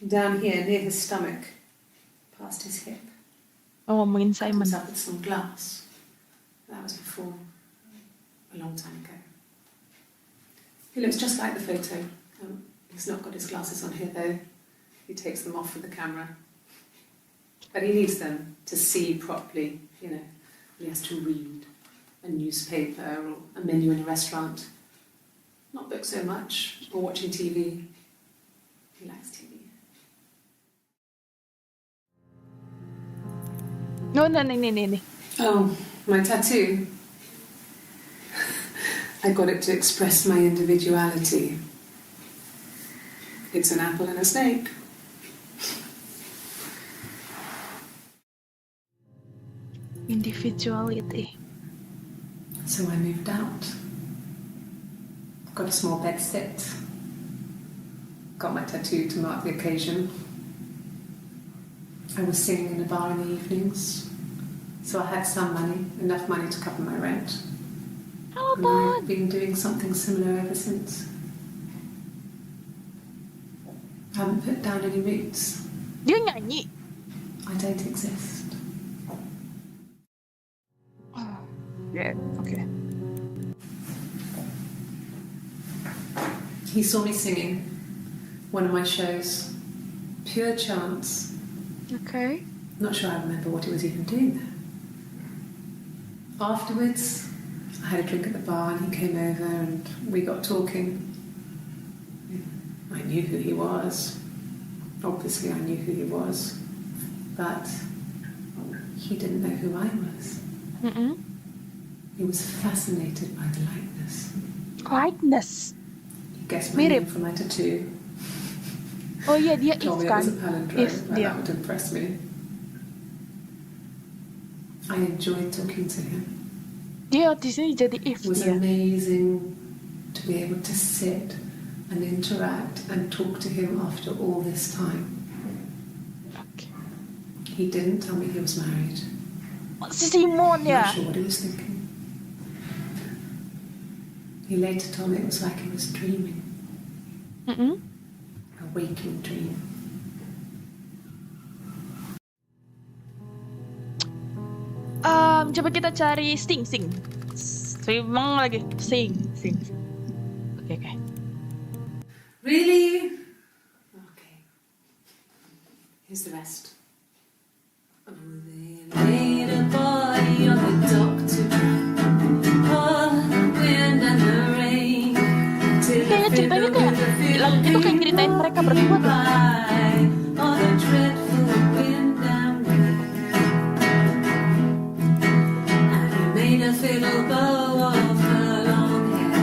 down here near his stomach, past his hip. Oh, ngomongin Simon. Comes up with some glass. That was before, a long time ago. He looks just like the photo. He's not got his glasses on here though. He takes them off with the camera. But he needs them to see properly, you know. He has to read a newspaper or a menu in a restaurant. Not book so much, or watching TV. He likes TV. No. Oh, my tattoo. I got it to express my individuality. It's an apple and a snake. Individuality. So I moved out. Got a small bed sit. Got my tattoo to mark the occasion. I was singing in a bar in the evenings, so I had some money, enough money to cover my rent. Halo, And Ton. I've been doing something similar ever since. I haven't put down any roots. Dia nyanyi. I don't exist. Yeah, okay. He saw me singing one of my shows. Pure chance. Okay. Not sure I remember what he was even doing there. Afterwards, I had a drink at the bar and he came over and we got talking. I knew who he was. Obviously I knew who he was. But he didn't know who I was. Mm-mm. He was fascinated by the likeness. Likeness. He guessed my Mirip. name from my tattoo. Oh iya, dia if Told me it kan. was a palindrome. If Like, dia. that would impress me. I enjoyed talking to him. Dia di sini jadi if It was dia. amazing to be able to sit and interact and talk to him after all this time. Okay. He didn't tell me he was married. Si Simon ya. Not sure what he was thinking. He later told me it was like he was dreaming, Mm-mm. a waking dream. Coba kita cari sing. Simon lagi sing. Oke. Really? Okay. Here's the rest. Oh, they laid a body on the dock tonight. Oh, the wind and the rain. Till Kayaknya ceritanya kayak lagu itu kayak ceritain mereka berdua tuh. Oh, the dreadful wind and rain. And he made a fiddle bow of her long hair.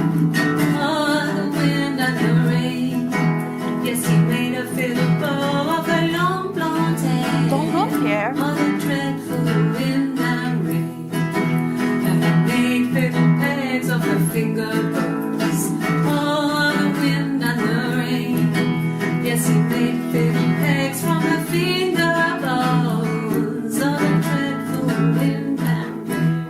Oh, the wind and the rain. Yes, he made a fiddle bow of her long blonde hair. Don't care. Oh, the dreadful wind and rain. And he made fiddle pegs of her finger bows. Oh, the wind and the rain. Yes, he made fiddle pegs from her finger bows. Oh, the dreadful wind and rain.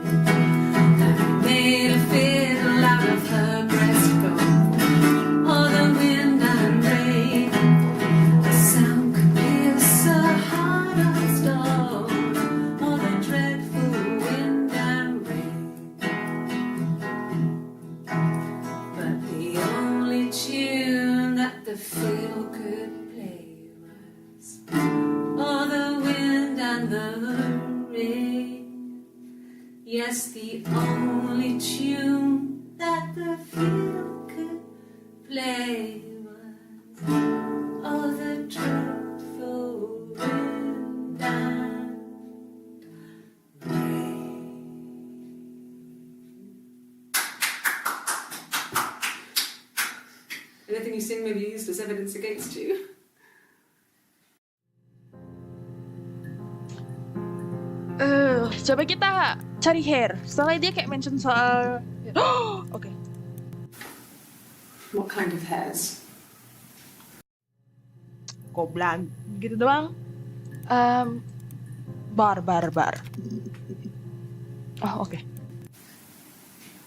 And he made a fiddle out of her breastbone. Oh, the wind and rain. The sound could pierce a heart of stone. Oh, the dreadful wind and rain. But the only tune that the fiddle could play was oh, the wind and the rain. Yes, the only tune that the fiddle could play was oh, the dreadful wind and rain. Anything you sing may be used as evidence against you. Coba kita cari hair. Soalnya dia kayak mention soal. Oke. What kind of hairs? Goblan. Gitu doang. Bar. Oh, oke.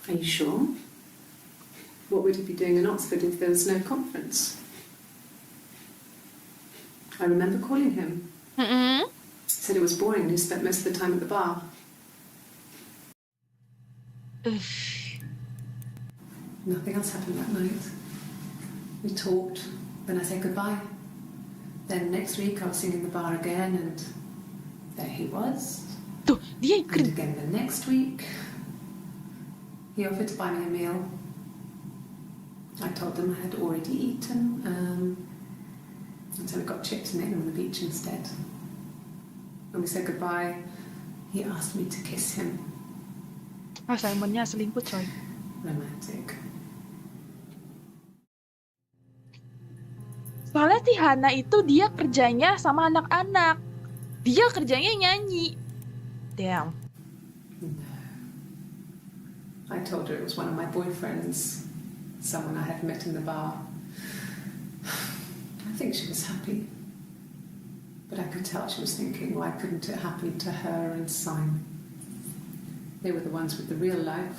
Are you sure? What would he be doing in Oxford if there was no conference? I remember calling him. Mm-mm. Said it was boring and he spent most of the time at the bar. Nothing else happened that night. We talked, then I said goodbye. Then next week I was singing the bar again and there he was. Tuh, dia And again the next week. He offered to buy me a meal. I told them I had already eaten, and so we got chips and ate them on the beach instead. When we said goodbye, he asked me to kiss him. Simonnya selingkuh coy. Romantic. Soalnya si Hanna itu dia kerjanya sama anak-anak. Dia kerjanya nyanyi. Damn. No. I told her it was one of my boyfriends, someone I had met in the bar. I think she was happy. But I could tell she was thinking, why couldn't it happen to her and Simon? They were the ones with the real life.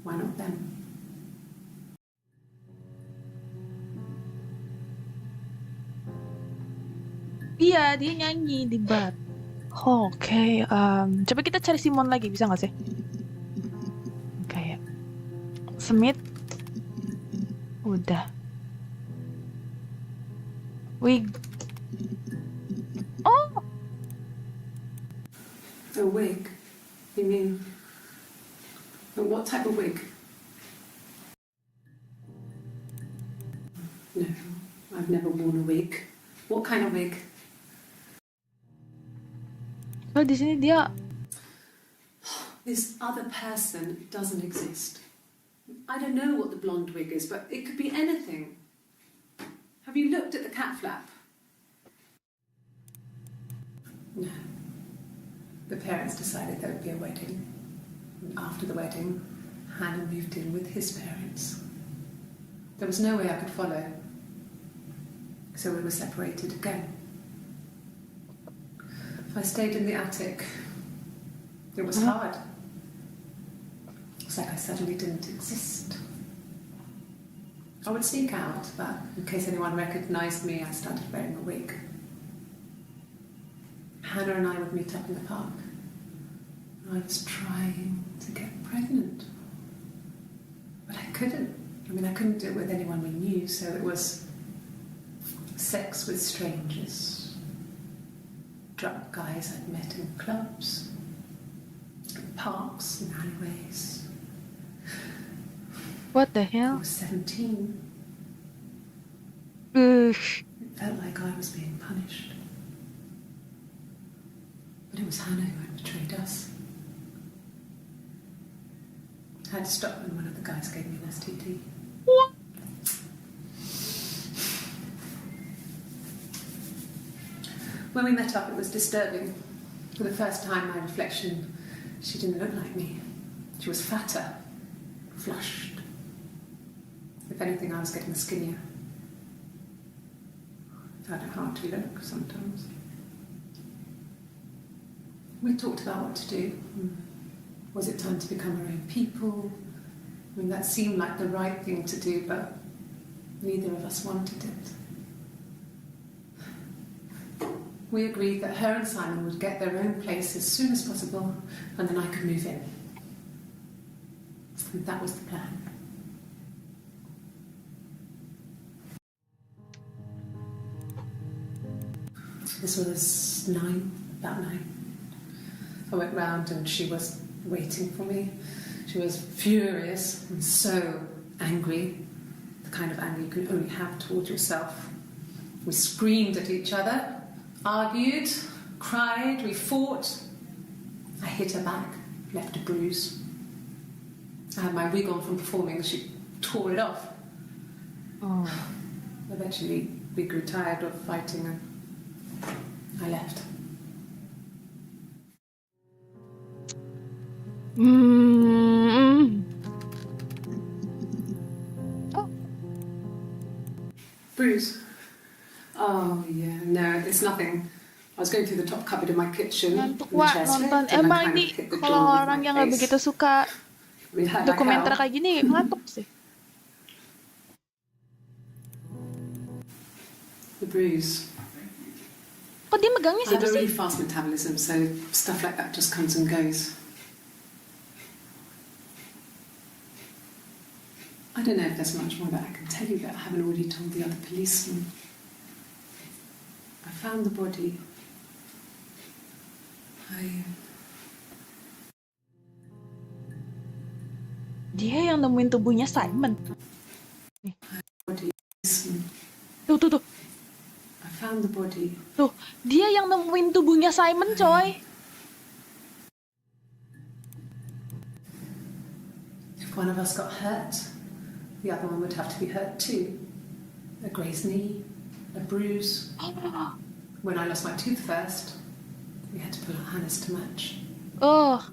Why not them? Iya, dia nyanyi di bar. Oke, coba kita cari Simon lagi, bisa nggak sih? Kayak Smith, udah. Wig. Oh, A wig? You mean... What type of wig? No, I've never worn a wig. What kind of wig? oh di sini dia. This other person doesn't exist. I don't know what the blonde wig is, but it could be anything. Have you looked at the cat flap? No. The parents decided there would be a wedding. And after the wedding, Hanna moved in with his parents. There was no way I could follow. So we were separated again. I stayed in the attic. It was hard. It's like I suddenly didn't exist. I would sneak out, but in case anyone recognized me, I started wearing a wig. Hanna and I would meet up in the park. I was trying to get pregnant. But I couldn't. I mean, I couldn't do it with anyone we knew, so it was sex with strangers. Drunk guys I'd met in clubs, in parks and alleyways. What the I hell? was 17. Ugh. It felt like I was being punished. But it was Hanna who had betrayed us. I had to stop when one of the guys gave me an STD. What? When we met up, it was disturbing. For the first time, my reflection, she didn't look like me. She was fatter, flushed. If anything, I was getting skinnier. I found it hard to look sometimes. We talked about what to do. Was it time to become our own people? I mean, that seemed like the right thing to do, but neither of us wanted it. We agreed that her and Simon would get their own place as soon as possible, and then I could move in. And that was the plan. This was about 9. I went round and she was waiting for me. She was furious and so angry, the kind of anger you can only have towards yourself. We screamed at each other, argued, cried, we fought. I hit her back, left a bruise. I had my wig on from performing, she tore it off. Oh. Eventually, we grew tired of fighting and I left. Oh. Bruise? Oh, yeah, no, it's nothing. I was going through the top cupboard in my kitchen. Ngantuk and the Wak chair nonton. slipped and I Emang kind ini of hit the kalau door with orang my yang nggak face. begitu suka We had like dokumenter hell. kayak gini ngantuk sih. The bruise. Kok dia megangnya I have situ a sih? really fast metabolism, so stuff like that just comes and goes. I don't know if there's much more that I can tell you that I haven't already told the other policemen. I found the body. Dia yang nemuin tubuhnya Simon. Body. Tuh, tuh, tuh. I found the body. Tuh, dia yang nemuin tubuhnya Simon, coy. If one of us got hurt, the other one would have to be hurt too. A grazed knee, a bruise. When I lost my tooth first, we had to pull our Hanna's to match. Oh,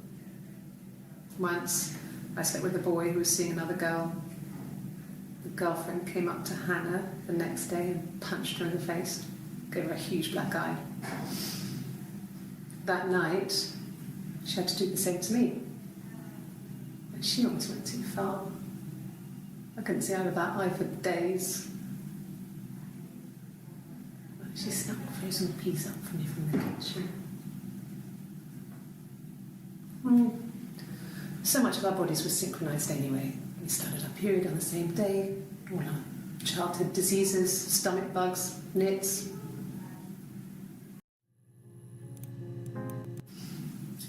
Once, I slept with a boy who was seeing another girl. The girlfriend came up to Hanna the next day and punched her in the face. gave her a huge black eye. That night, she had to do the same to me. And she always went too far. I couldn't see out of that eye for days. She snuck a frozen piece up for me from the kitchen. So much of our bodies were synchronised anyway. We started our period on the same day. All our childhood diseases, stomach bugs, nits.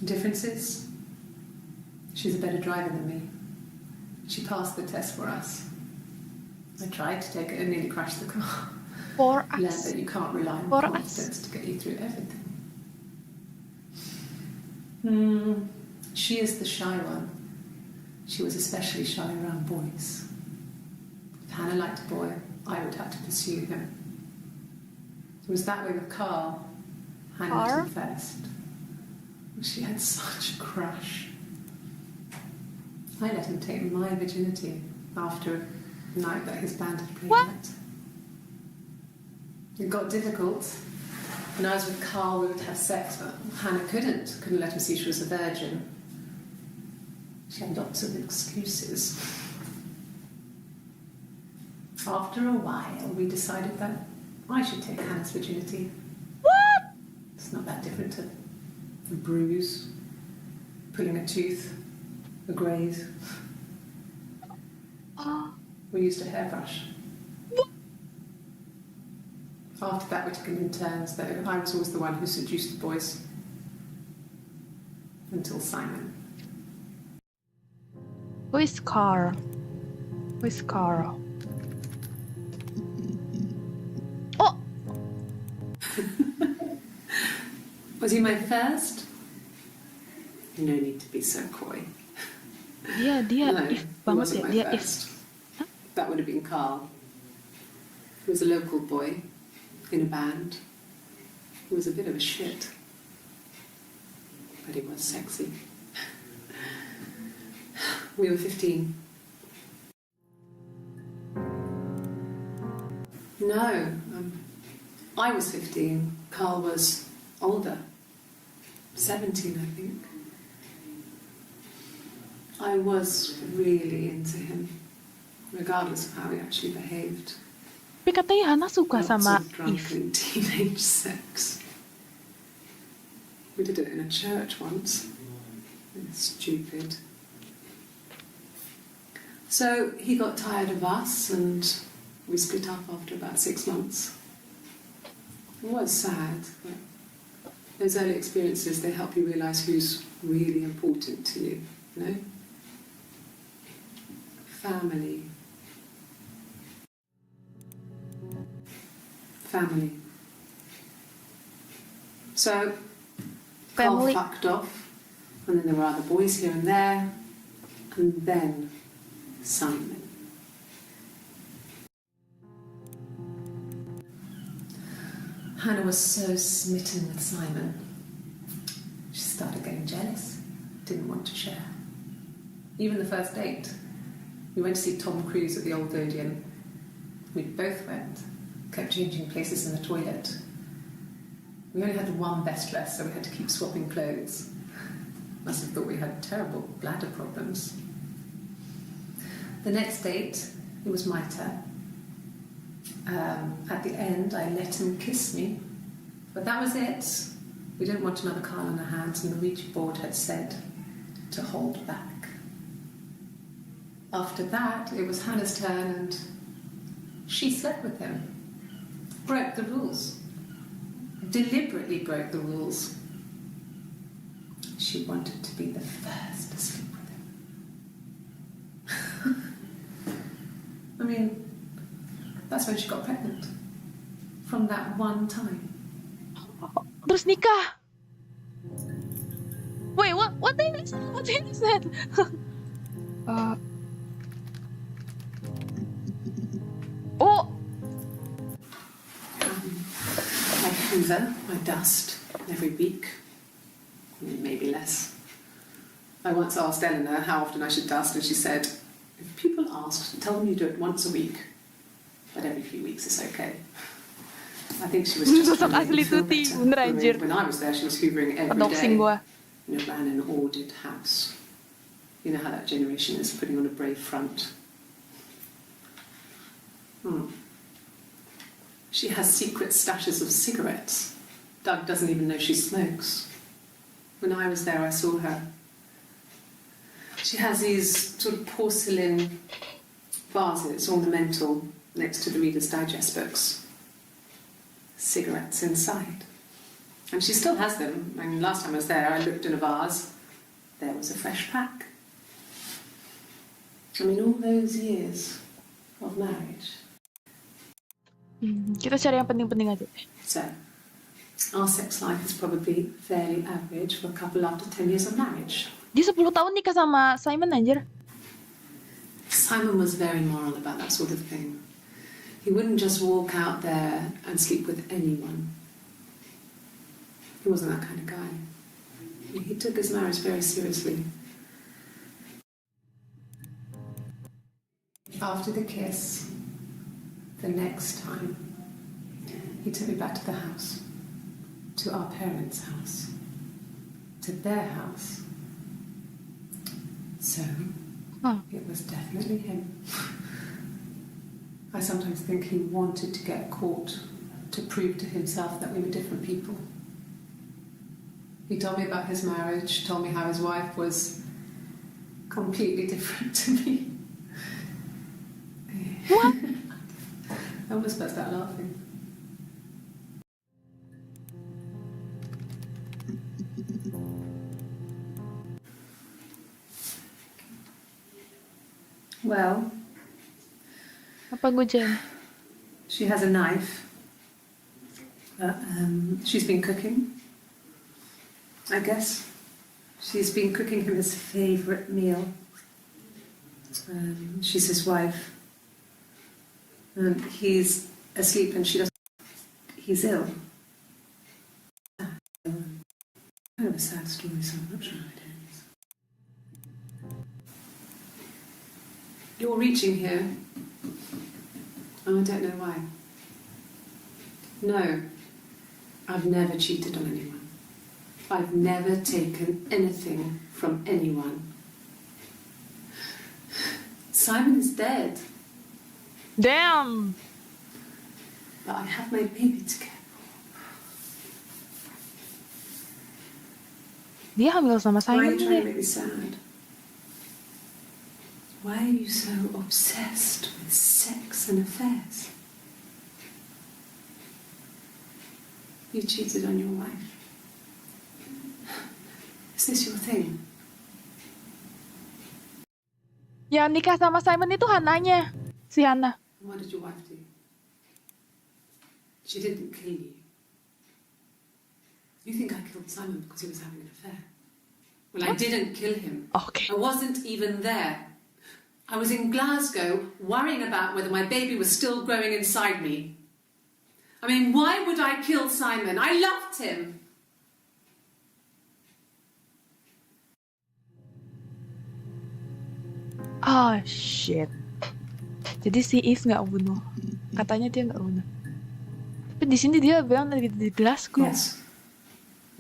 Differences? She's a better driver than me. She passed the test for us. I tried to take it and nearly crashed the car. For Learned us. that you can't rely on For confidence to get you through everything. She is the shy one. She was especially shy around boys. If Hanna liked a boy, I would have to pursue him. It was that way with Carl. Hanna confessed. She had such a crush. I let him take my virginity after a night that his band had played at. It got difficult. When I was with Carl, we would have sex, but Hanna couldn't let him see she was a virgin. She had lots of excuses. After a while, we decided that I should take Hanna's virginity. What? It's not that different to a bruise, pulling a tooth, a graze. We used a hairbrush. After that, we took it in turns, though. I was always the one who seduced the boys. Until Simon. Who is Carl? Who is Carl? Oh! Was he my first? No need to be so coy. Dia No, if he banget wasn't ya. my Dia if. first. That would have been Carl. He was a local boy in a band. He was a bit of a shit. But he was sexy. We were 15. No, I was 15. Carl was older. 17, I think. I was really into him, regardless of how he actually behaved. Tapi katanya Hanna suka Lots sama of drunken teenage sex. We did it in a church once. It's stupid. So he got tired of us and we split up after about 6 months. It was sad, but those early experiences, they help you realise who's really important to you, you know? Family. Family. So, Carl Family. fucked off, and then there were other boys here and there, and then Simon. Hanna was so smitten with Simon. She started getting jealous, didn't want to share. Even the first date, we went to see Tom Cruise at the Old Odeon. We both went, kept changing places in the toilet. We only had one best dress, so we had to keep swapping clothes. Must have thought we had terrible bladder problems. The next date, it was my turn. At the end, I let him kiss me, but that was it. We didn't want another Carl on our hands, and the Ouija board had said to hold back. After that, it was Hannah's turn, and she slept with him. Broke the rules. Deliberately broke the rules. She wanted to be the first to sleep with him. I mean, that's when she got pregnant. From that one time. Terus nikah. Wait, what did I say? What did I say? Oh, I hoover, I dust every week. Maybe less. I once asked Eleanor how often I should dust, and she said, if people ask, tell them you do it once a week. But every few weeks is okay. I think she was just Sosok trying to asli make me feel Tuti, better. bener I mean, anjir. when I was there, she was hoovering every Pedoksing day gua. in an ordered house. You know how that generation is, putting on a brave front. She has secret stashes of cigarettes. Doug doesn't even know she smokes. When I was there, I saw her. She has these sort of porcelain vases, ornamental, next to the Reader's Digest books. Cigarettes inside. And she still has them. I mean, last time I was there, I looked in a vase. There was a fresh pack. I mean, all those years of marriage. Kita cari yang penting-penting aja. So, our sex life is probably fairly average for a couple after 10 years of marriage. Dia 10 tahun nikah sama Simon anjir. Simon was very moral about that sort of thing. He wouldn't just walk out there and sleep with anyone. He wasn't that kind of guy. He took his marriage very seriously. After the kiss, the next time, he took me back to the house, to our parents' house, to their house. So, it was definitely him. I sometimes think he wanted to get caught to prove to himself that we were different people. He told me about his marriage, told me how his wife was completely different to me. What? I almost burst out laughing. Well, Apa gue Jen? she has a knife. She's been cooking, I guess. She's been cooking him his favourite meal. She's his wife. He's asleep and she doesn't. He's ill. Kind of a sad story, so I'm not sure how it ends. You're reaching here. And I don't know why. No, I've never cheated on anyone. I've never taken anything from anyone. Simon is dead. Damn! But I have my baby to care for. Dia hamil sama Why are Simon you trying to nih. make me sad? Why are you so obsessed with sex and affairs? You cheated on your wife. Is this your thing? Yang nikah sama Simon itu Hannanya. Si Hanna. What did your wife do? She didn't kill you. You think I killed Simon because he was having an affair? Well, I didn't kill him. Okay. I wasn't even there. I was in Glasgow worrying about whether my baby was still growing inside me. I mean, why would I kill Simon? I loved him. Oh shit. Jadi si Eve nggak bunuh. Katanya dia nggak bunuh. Tapi di sini dia bilang di Glasgow. Yes.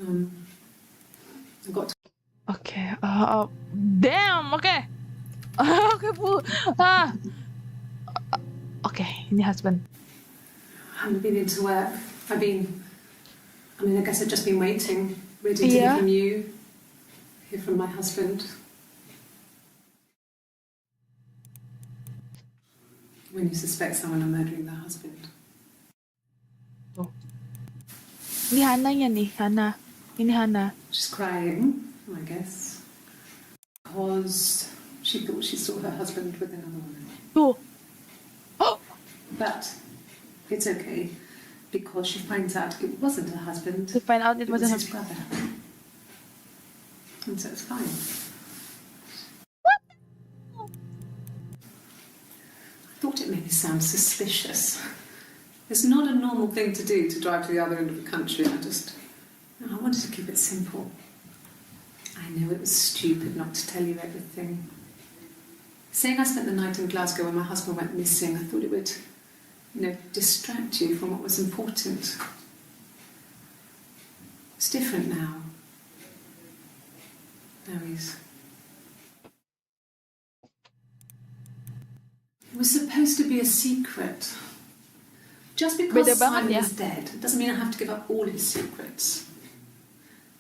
I got to... Okay. Damn. Okay. Okay bu. Okay. Ini husband. I haven't been into work. I guess I've just been waiting, ready to hear from you, hear from my husband. When you suspect someone of murdering their husband. Oh. Ini Hannanya nih, Hanna. Ini Hanna. She's crying, I guess, because she thought she saw her husband with another woman. Tuh. Oh. But it's okay, because she finds out it wasn't her husband. To find out it was wasn't his brother. And so it's fine. I thought it made me sound suspicious. It's not a normal thing to do, to drive to the other end of the country. I wanted to keep it simple. I know it was stupid not to tell you everything. Saying I spent the night in Glasgow when my husband went missing, I thought it would distract you from what was important. It's different now. Now he's... It was supposed to be a secret. Just because Beda banget Simon ya. is dead doesn't mean I have to give up all his secrets.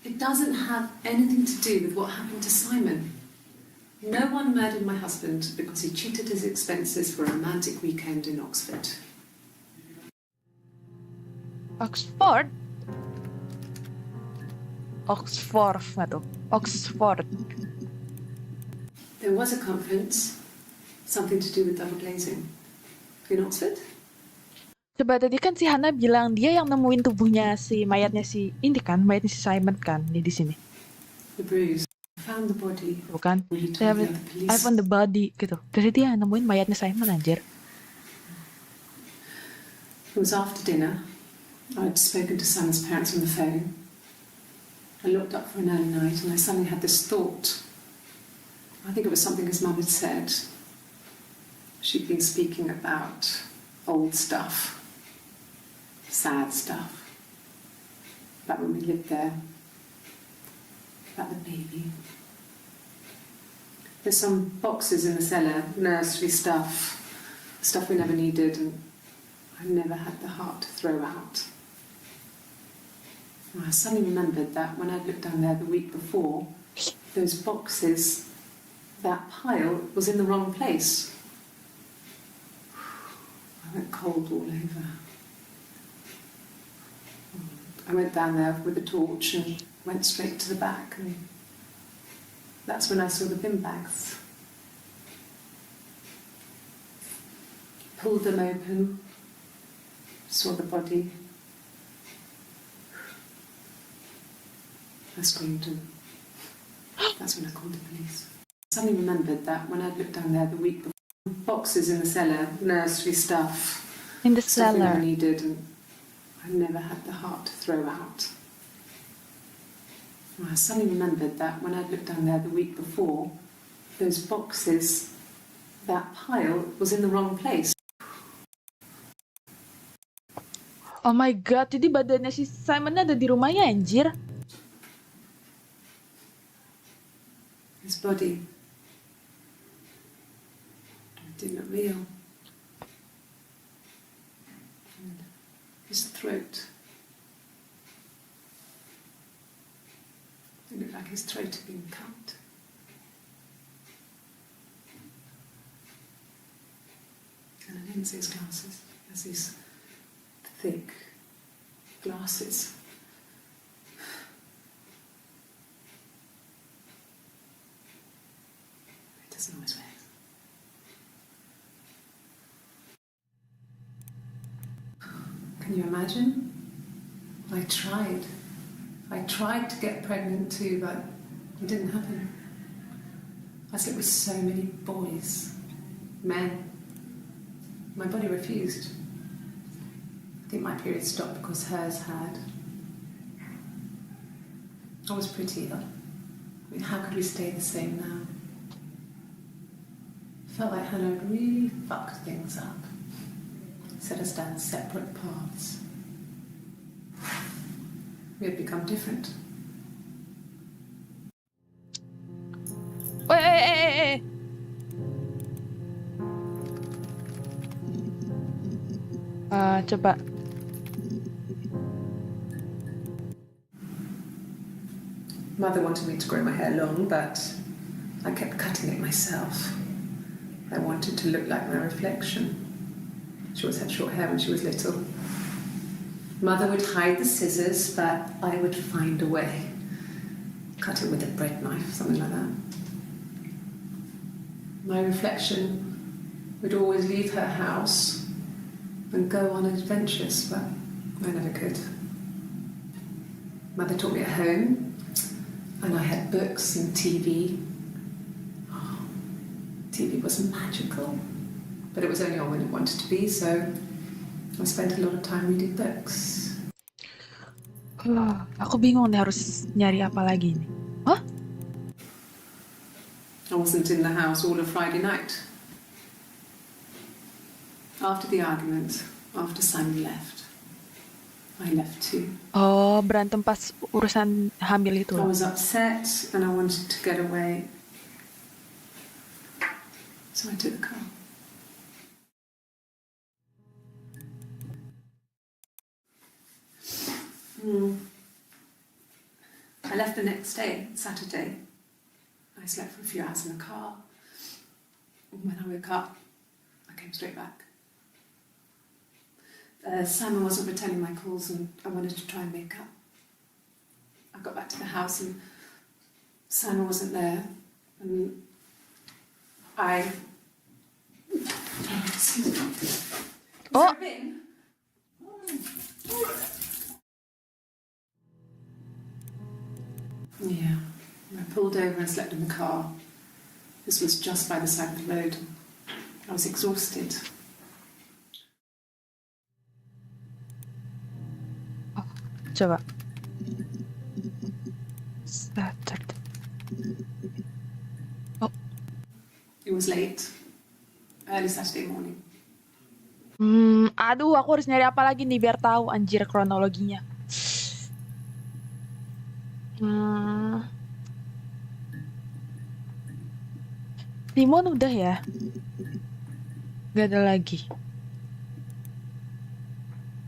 It doesn't have anything to do with what happened to Simon. No one murdered my husband because he cheated his expenses for a romantic weekend in Oxford. Oxford? Oxford nggak tuh? Oxford. There was a conference, something to do with double glazing. In Oxford? Coba tadi kan si Hanna bilang dia yang nemuin tubuhnya si mayatnya si ini kan, mayatnya si Simon kan di sini. The bruise. Found the body. Bukan? When he Saya told the other police. I found the body gitu. Terus dia nemuin mayatnya Simon anjir. It was after dinner. I'd spoken to Simon's parents on the phone. I looked up for an early night and I suddenly had this thought. I think it was something his mum had said. She'd been speaking about old stuff, sad stuff, about when we lived there, about the baby. There's some boxes in the cellar, nursery stuff we never needed and I never had the heart to throw out. And I suddenly remembered that when I'd looked down there the week before, those boxes, that pile was in the wrong place. I went cold all over. I went down there with a torch and went straight to the back, and that's when I saw the bin bags. Pulled them open, saw the body. I screamed and that's when I called the police. I suddenly remembered that when I'd looked down there the week before, boxes in the cellar, nursery stuff, In the stuff we never cellar. needed and I never had the heart to throw out. And I suddenly remembered that when I'd looked down there the week before, those boxes, that pile was in the wrong place. Oh my god, jadi badannya si Simon ada di rumahnya anjir. His body. It didn't look real. And his throat. It looked like his throat had been cut. And I didn't see his glasses. There's these thick glasses. It doesn't always wear. Can you imagine? I tried. I tried to get pregnant too, but it didn't happen. I slept with so many boys, men. My body refused. I think my period stopped because hers had. I was pretty ill. I mean, how could we stay the same now? Felt like Hanna had really fucked things up. Set us down separate paths. We had become different. Eh. Coba. Mother wanted me to grow my hair long, but I kept cutting it myself. I wanted to look like my reflection. She always had short hair when she was little. Mother would hide the scissors, but I would find a way. Cut it with a bread knife, something like that. My reflection would always leave her house and go on adventures, but I never could. Mother taught me at home, and I had books and TV. Oh, TV was magical, but it was only on when it wanted to be, so I spent a lot of time reading books. Aku bingung nih harus nyari apa lagi nih. Hah? I wasn't in the house all of Friday night. After the argument, after Simon left. I left too. Oh, berantem pas urusan hamil itu. I was upset and I wanted to get away. So I took the car. I left the next day, Saturday. I slept for a few hours in the car. When I woke up, I came straight back. Simon wasn't returning my calls and I wanted to try and make up. I got back to the house and Simon wasn't there. And I... Excuse me. Oh. Is there a bin? Yeah, I pulled over and slept in the car. This was just by the side of the road. I was exhausted. Coba. Saturday. Oh. It was late. Early Saturday morning. Aduh, aku harus nyari apa lagi nih biar tahu anjir kronologinya. Timon udah ya? Gak ada lagi.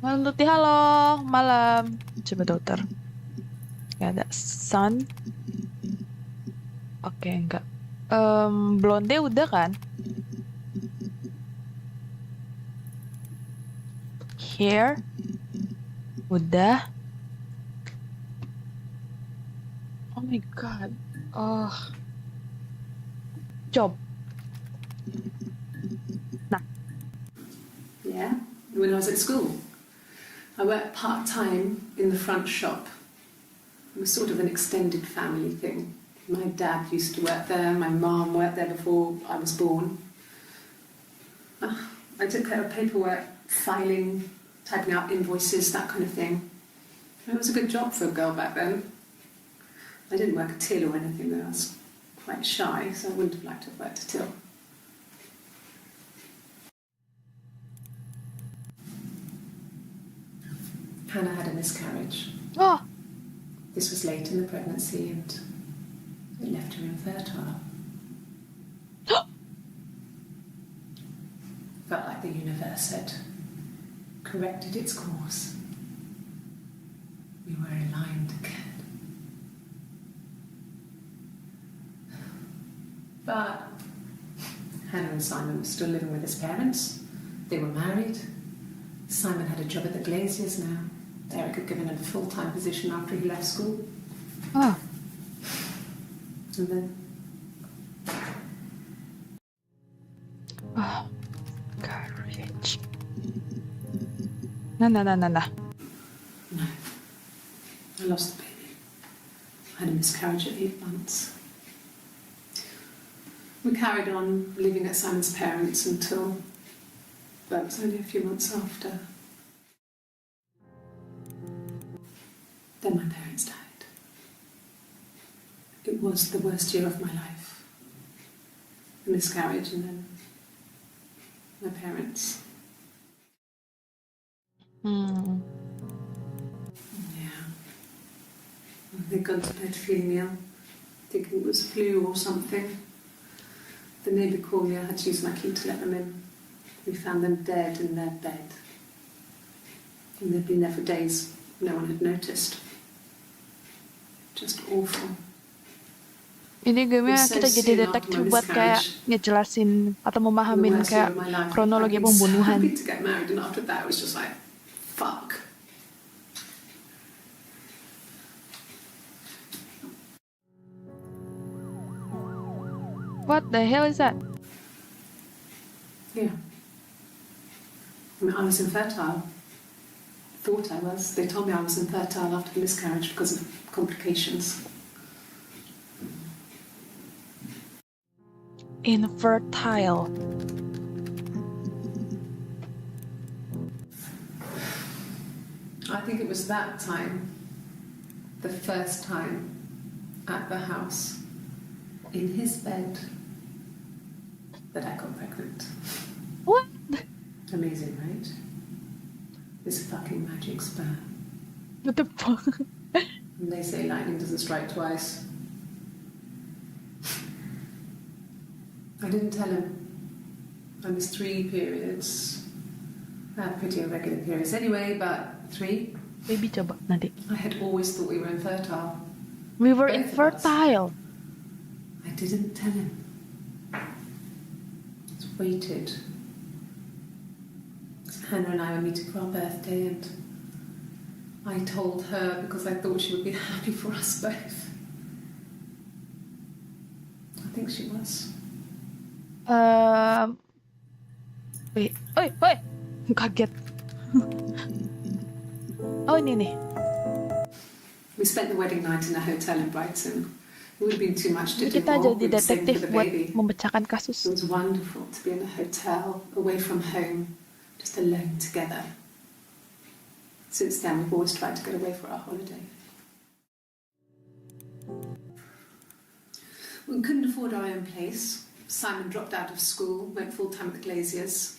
Malam Tuti, halo. Malam. Coba dokter. Gak ada. Sun. Oke, enggak. Blonde udah kan? Hair. Udah. Oh my god. Oh. Job. Nah. Yeah, when I was at school. I worked part-time in the front shop. It was sort of an extended family thing. My dad used to work there, my mum worked there before I was born. I took care of paperwork, filing, typing out invoices, that kind of thing. It was a good job for a girl back then. I didn't work a till or anything though, I was quite shy, so I wouldn't have liked to have worked a till. Hanna had a miscarriage. Oh. This was late in the pregnancy and it left her infertile. Felt like the universe had corrected its course. We were aligned again. But Hanna and Simon were still living with his parents. They were married. Simon had a job at the Glaziers now. Eric had given him a full-time position after he left school. Oh. And then... Oh. Courage. Nah. No. I lost the baby. I had a miscarriage at 8 months. We carried on living at Simon's parents until... That was only a few months after. Then my parents died. It was the worst year of my life. A miscarriage and then my parents. Yeah. They'd gone to bed feeling ill, thinking it was flu or something. The neighbour called me, I had to use my key to let them in. We found them dead in their bed. And they'd been there for days. No one had noticed. Just awful. Ini game-nya kita jadi detektif buat kayak ngejelasin atau memahamin kayak kronologi pembunuhan. Happy to get married and after that it was just like, fuck. What the hell is that? Yeah. I mean, I was infertile. Thought I was. They told me I was infertile after the miscarriage because of complications. Infertile. I think it was that time, the first time, at the house, in his bed, that I got pregnant. What? Amazing, right? is a fucking magic spell. What the fuck? And they say lightning doesn't strike twice. I didn't tell him. I missed 3 periods. I had pretty irregular periods anyway, but 3. Baby, coba nanti. I had always thought we were infertile. We were Both of us. infertile. I didn't tell him. Just waited. Hanna and I were meeting for our birthday, and I told her because I thought she would be happy for us both. I think she was. Wait, oi, kaget. Oh, ini nih. We spent the wedding night in a hotel in Brighton. It would have been too much to do Kita more. jadi We were saving detektif for the buat baby. memecahkan kasus. It was wonderful to be in a hotel, away from home, just alone together. Since then, we've always tried to get away for our holiday. We couldn't afford our own place. Simon dropped out of school, went full-time at the Glaziers.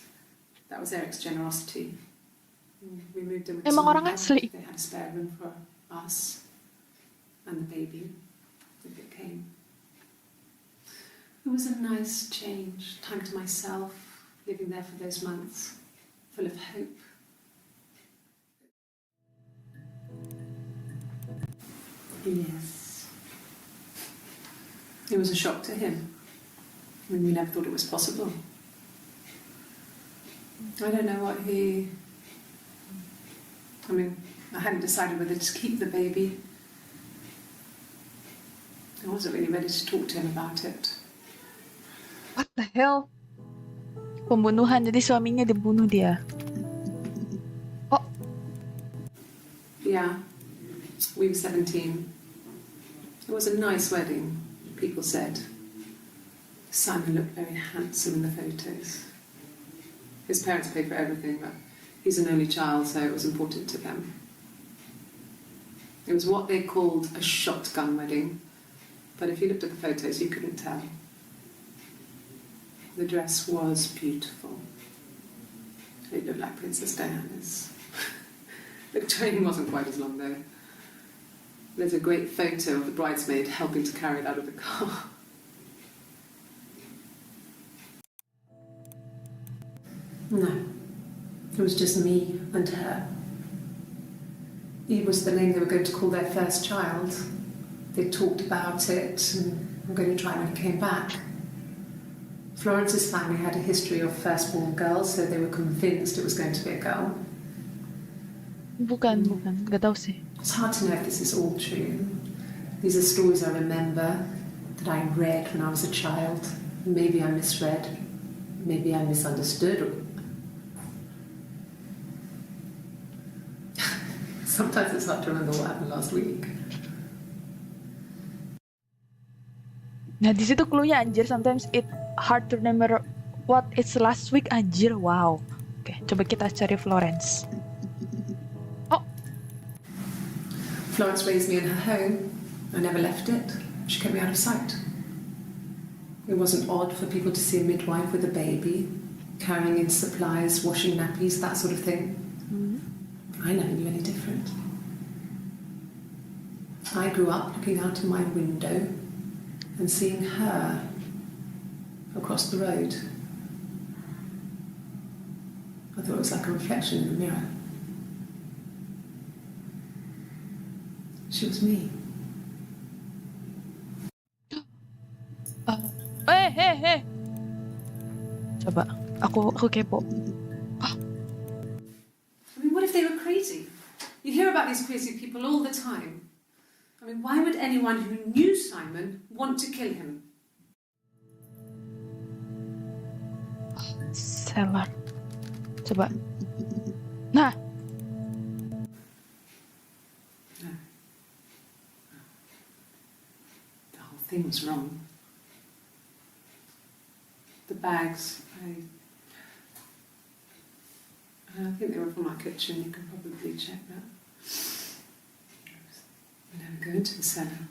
That was Eric's generosity. We moved in with Emang someone orang else. asli. They had a spare room for us and the baby, if it came. It was a nice change, time to myself, living there for those months, full of hope. Yes. It was a shock to him. I mean, we never thought it was possible. I don't know what he... I mean, I hadn't decided whether to keep the baby. I wasn't really ready to talk to him about it. What the hell? Pembunuhan, jadi suaminya dibunuh dia. Oh, Yeah, we were 17. It was a nice wedding, people said. Simon looked very handsome in the photos. His parents paid for everything, but he's an only child, so it was important to them. It was what they called a shotgun wedding, but if you looked at the photos, you couldn't tell. The dress was beautiful. It looked like Princess Diana's. The train wasn't quite as long, though. There's a great photo of the bridesmaid helping to carry it out of the car. No, it was just me and her. Eve was the name they were going to call their first child. They talked about it and were going to try when it came back. Florence's family had a history of firstborn girls, so they were convinced it was going to be a girl. bukan. Gak tahu sih. It's hard to know if this is all true. These are stories I remember that I read when I was a child. Maybe I misread. Maybe I misunderstood. Sometimes it's hard to remember what happened last week. Nah, di situ cluenya anjir. Sometimes it hard to remember what it's last week anjir. Wow. Oke, coba kita cari Florence. Oh, Florence raised me in her home. I never left it. She kept me out of sight. It wasn't odd for people to see a midwife with a baby, carrying in supplies, washing nappies, that sort of thing. I never knew any different. I grew up looking out of my window and seeing her across the road. I thought it was like a reflection in the mirror. She was me. Hey. Coba, aku kepo. I mean, what if they were crazy? You hear about these crazy people all the time. I mean, why would anyone who knew Simon want to kill him? Seller. Coba. Nah, No. The whole thing was wrong. The bags, I think they were from our kitchen. You can probably check that. We never go into the cellar.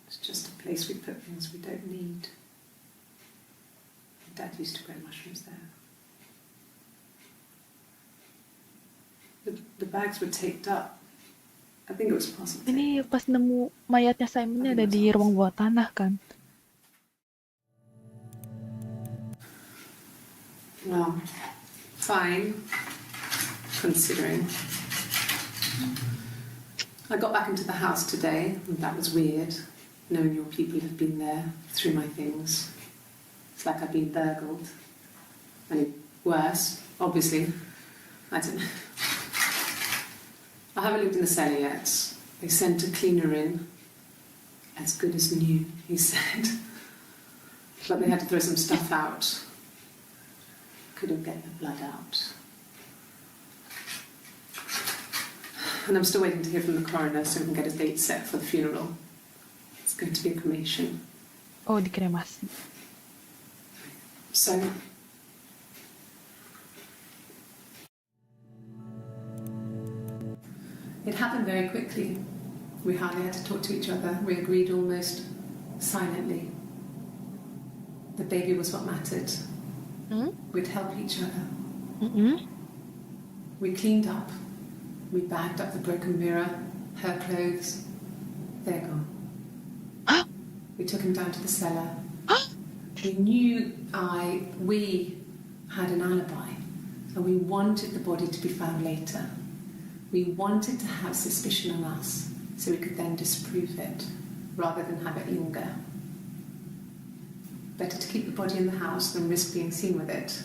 It's just a place we put things we don't need. Dad used to grow mushrooms there. The bags were taped up. I think it was parcel tape. Ini pas nemu mayatnya Simon ada di ruang bawah tanah kan. Well, fine, considering. I got back into the house today, and that was weird, knowing your people have been there through my things. It's like I've been burgled. I mean, worse, obviously. I don't know. I haven't lived in the cellar yet. They sent a cleaner in. As good as new, he said. But they had to throw some stuff out. Couldn't get the blood out. And I'm still waiting to hear from the coroner so we can get a date set for the funeral. It's going to be a cremation. Oh, dikremasi. So, it happened very quickly. We hardly had to talk to each other. We agreed almost silently. The baby was what mattered. We'd help each other. We cleaned up. We bagged up the broken mirror, her clothes. They're gone. We took him down to the cellar. We knew we had an alibi, and we wanted the body to be found later. We wanted to have suspicion on us, so we could then disprove it, rather than have it linger. Better to keep the body in the house than risk being seen with it.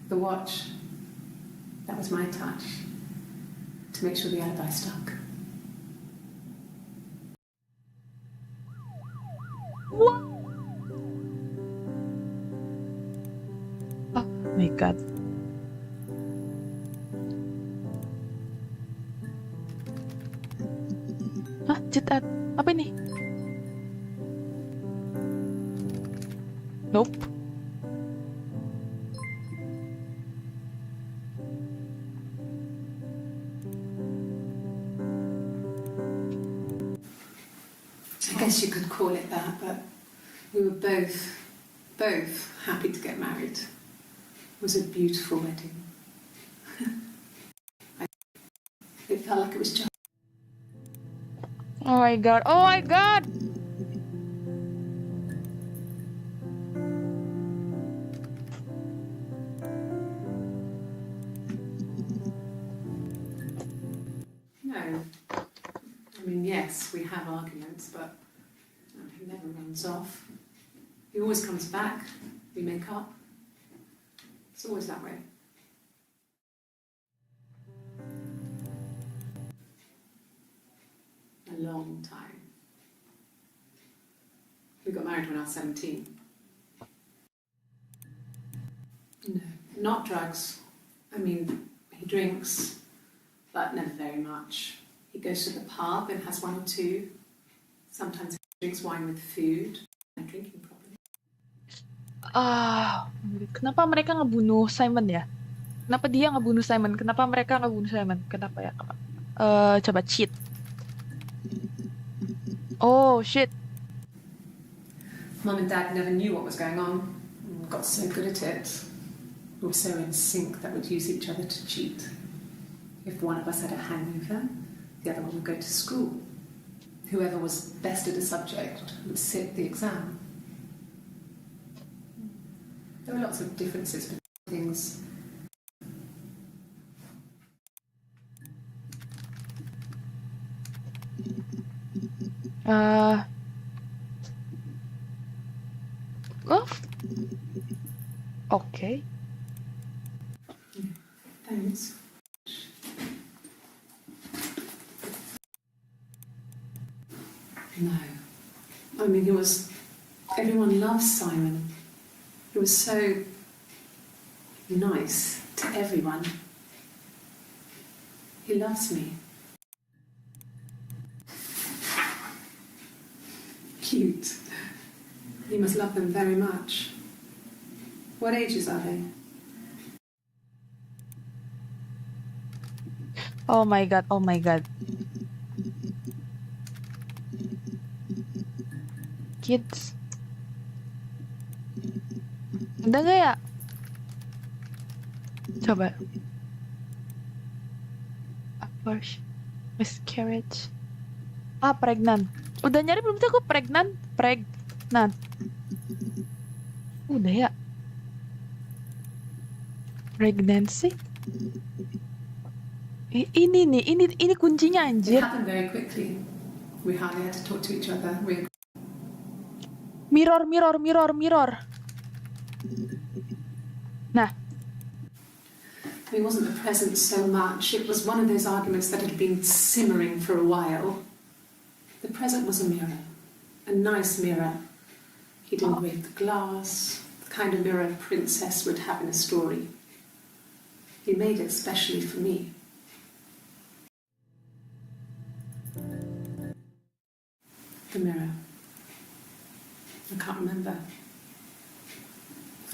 The watch, that was my touch, to make sure the alibi stuck. What? Oh my god. Hah? Citat? Apa ini? Nope. I guess you could call it that, but we were both happy to get married. It was a beautiful wedding. It felt like it was just... Oh my god. Oh my god. No. I mean, yes, we have arguments, but he never runs off. He always comes back. We make up. It's always that way. A long time. We got married when I was 17. No, not drugs. I mean, he drinks, but never very much. He goes to the pub and has one or two. Sometimes he drinks wine with food and drinking properly. Kenapa mereka ngebunuh Simon ya? Kenapa dia ngebunuh Simon? Kenapa mereka ngebunuh Simon? Kenapa ya? Coba cheat. Oh shit. Mum and Dad never knew what was going on. Got so good at it. We were so in sync that we'd use each other to cheat. If one of us had a hangover, the other one would go to school. Whoever was best at a subject would sit the exam. There were lots of differences between things. Oh. Okay. Thanks. No. I mean, everyone loves Simon. He was so nice to everyone. He loves me. Cute. He must love them very much. What ages are they? Oh my god, oh my god. Kids. Ada gak ya? Coba. Birth. Miscarriage. Pregnant. Udah nyari belum sih aku pregnant? Pregnant. Udah ya. Pregnancy. Ini nih, ini kuncinya It anjir. happened very quickly. We hardly had to talk to each other. Mirror. Nah, It wasn't the present so much. It was one of those arguments that had been simmering for a while. The present was a mirror. A nice mirror. He'd engraved the glass, the kind of mirror a princess would have in a story. He made it specially for me. The mirror. I can't remember.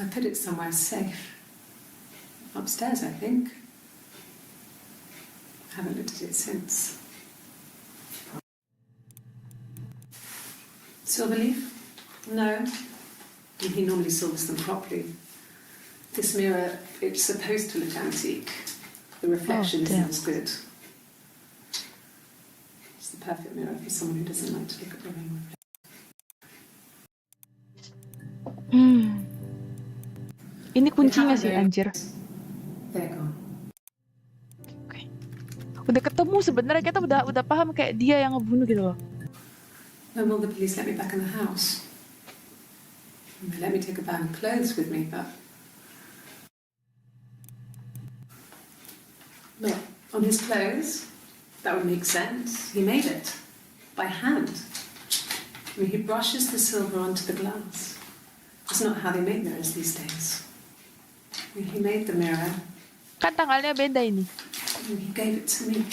I put it somewhere safe. Upstairs, I think. Haven't looked at it since. Silverleaf? No. He normally silvers them properly. This mirror, it's supposed to look antique. The reflection isn't as good. It's the perfect mirror for someone who doesn't like to look at their own reflection. Ini kuncinya sih anjir. They're gone. Oke. Udah ketemu sebenarnya, kita udah paham kayak dia yang ngebunuh gitu loh. When will the police let me back in the house? They let me take a bag of clothes with me, but look, on his clothes, that would make sense. He made it by hand. I mean, he brushes the silver onto the glass. It's not how they make mirrors these days. I mean, he made the mirror. Kan tanggalnya beda ini. And he gave it to me.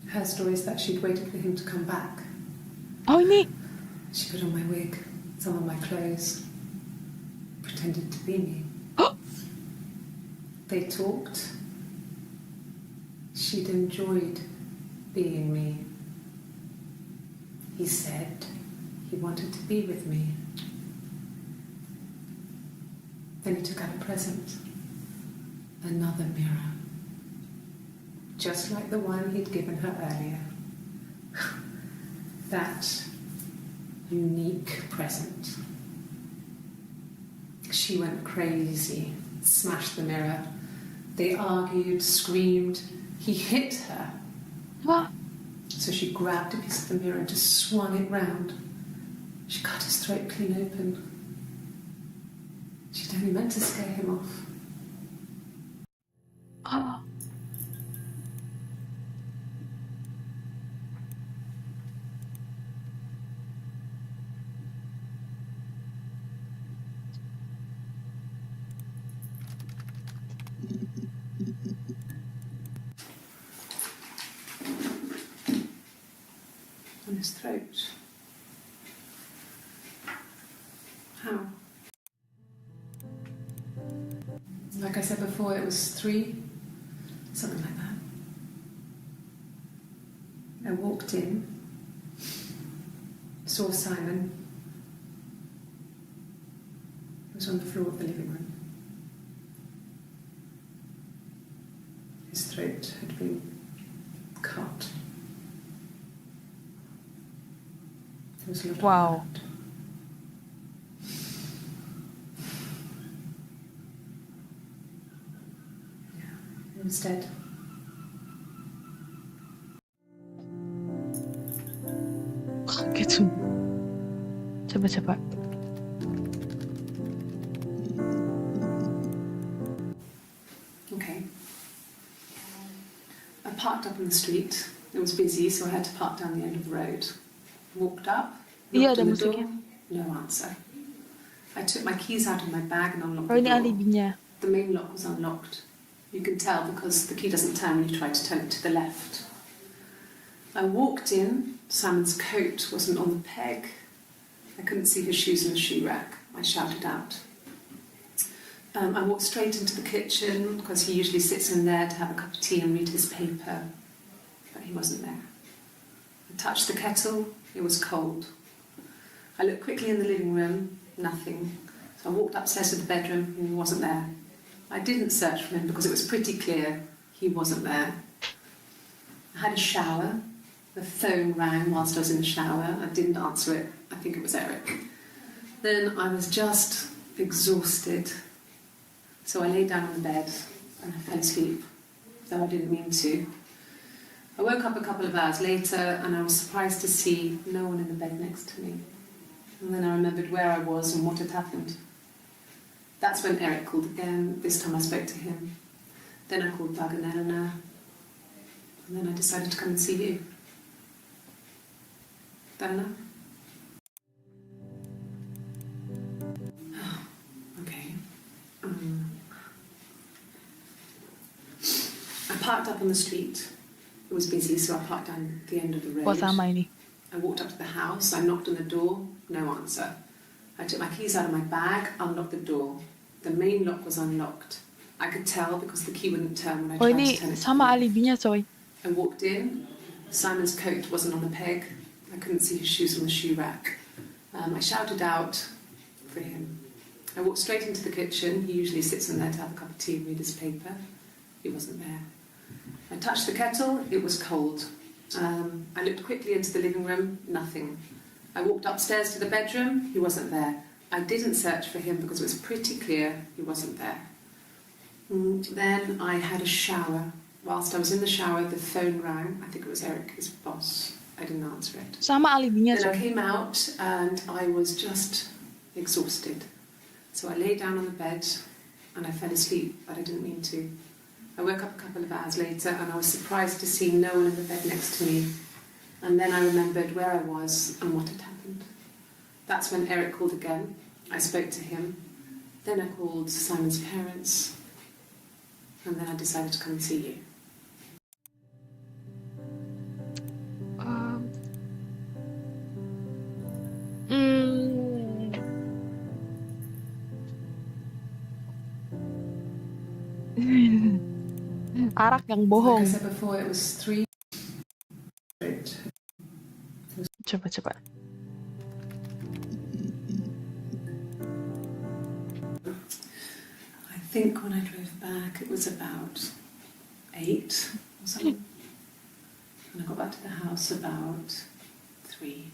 Her story is that she'd waited for him to come back. Oh ini. She put on my wig, some of my clothes, pretended to be me. They talked. She'd enjoyed being me. He said he wanted to be with me. Then he took out a present. Another mirror. Just like the one he'd given her earlier. That unique present. She went crazy, smashed the mirror. They argued, screamed. He hit her. What? So she grabbed a piece of the mirror and just swung it round. She cut his throat clean open. She'd only meant to scare him off. Oh. On his throat. How? Like I said before, it was 3, something like that. I walked in, saw Simon. He was on the floor of the living room. His throat had been cut. There was a lot of Wow. blood. Yeah, he was dead. Gitu. Coba. Okay. I parked up on the street. It was busy, so I had to park down the end of the road. Walked up, Iya, knocked ada on the door, musiknya. no answer. I took my keys out of my bag and unlocked Oh the ini door. alibinya. The main lock was unlocked. You can tell because the key doesn't turn when you try to turn it to the left. I walked in. Simon's coat wasn't on the peg. I couldn't see his shoes in the shoe rack. I shouted out. I walked straight into the kitchen because he usually sits in there to have a cup of tea and read his paper. But he wasn't there. I touched the kettle. It was cold. I looked quickly in the living room. Nothing. So I walked upstairs to the bedroom. He wasn't there. I didn't search for him because it was pretty clear he wasn't there. I had a shower. The phone rang whilst I was in the shower. I didn't answer it. I think it was Eric. Then I was just exhausted. So I lay down on the bed and I fell asleep, though I didn't mean to. I woke up a couple of hours later and I was surprised to see no one in the bed next to me. And then I remembered where I was and what had happened. That's when Eric called again. This time I spoke to him. Then I called Doug and Eleanor. And then I decided to come and see you. That enough? Oh, okay. I parked up on the street. It was busy, so I parked down the end of the road. Sama ini. I walked up to the house. I knocked on the door. No answer. I took my keys out of my bag, unlocked the door. The main lock was unlocked. I could tell because the key wouldn't turn when I Oh, tried ini to turn it. sama alibinya, coy. I walked in. Simon's coat wasn't on the peg. I couldn't see his shoes on the shoe rack. I shouted out for him. I walked straight into the kitchen. He usually sits in there to have a cup of tea and read his paper. He wasn't there. I touched the kettle. It was cold. I looked quickly into the living room. Nothing. I walked upstairs to the bedroom. He wasn't there. I didn't search for him because it was pretty clear he wasn't there. Then I had a shower. Whilst I was in the shower, the phone rang. I think it was Eric, his boss. I didn't answer it. Sama alibinya, Then I coy. came out and I was just exhausted. So I lay down on the bed and I fell asleep, but I didn't mean to. I woke up a couple of hours later and I was surprised to see no one in the bed next to me. And then I remembered where I was and what had happened. That's when Eric called again. I spoke to him. Then I called Simon's parents. And then I decided to come and see you. Arak yang Like I bohong. said before, it was 3. Coba. I think when I drove back, it was about 8 or something. And I got back to the house about 3.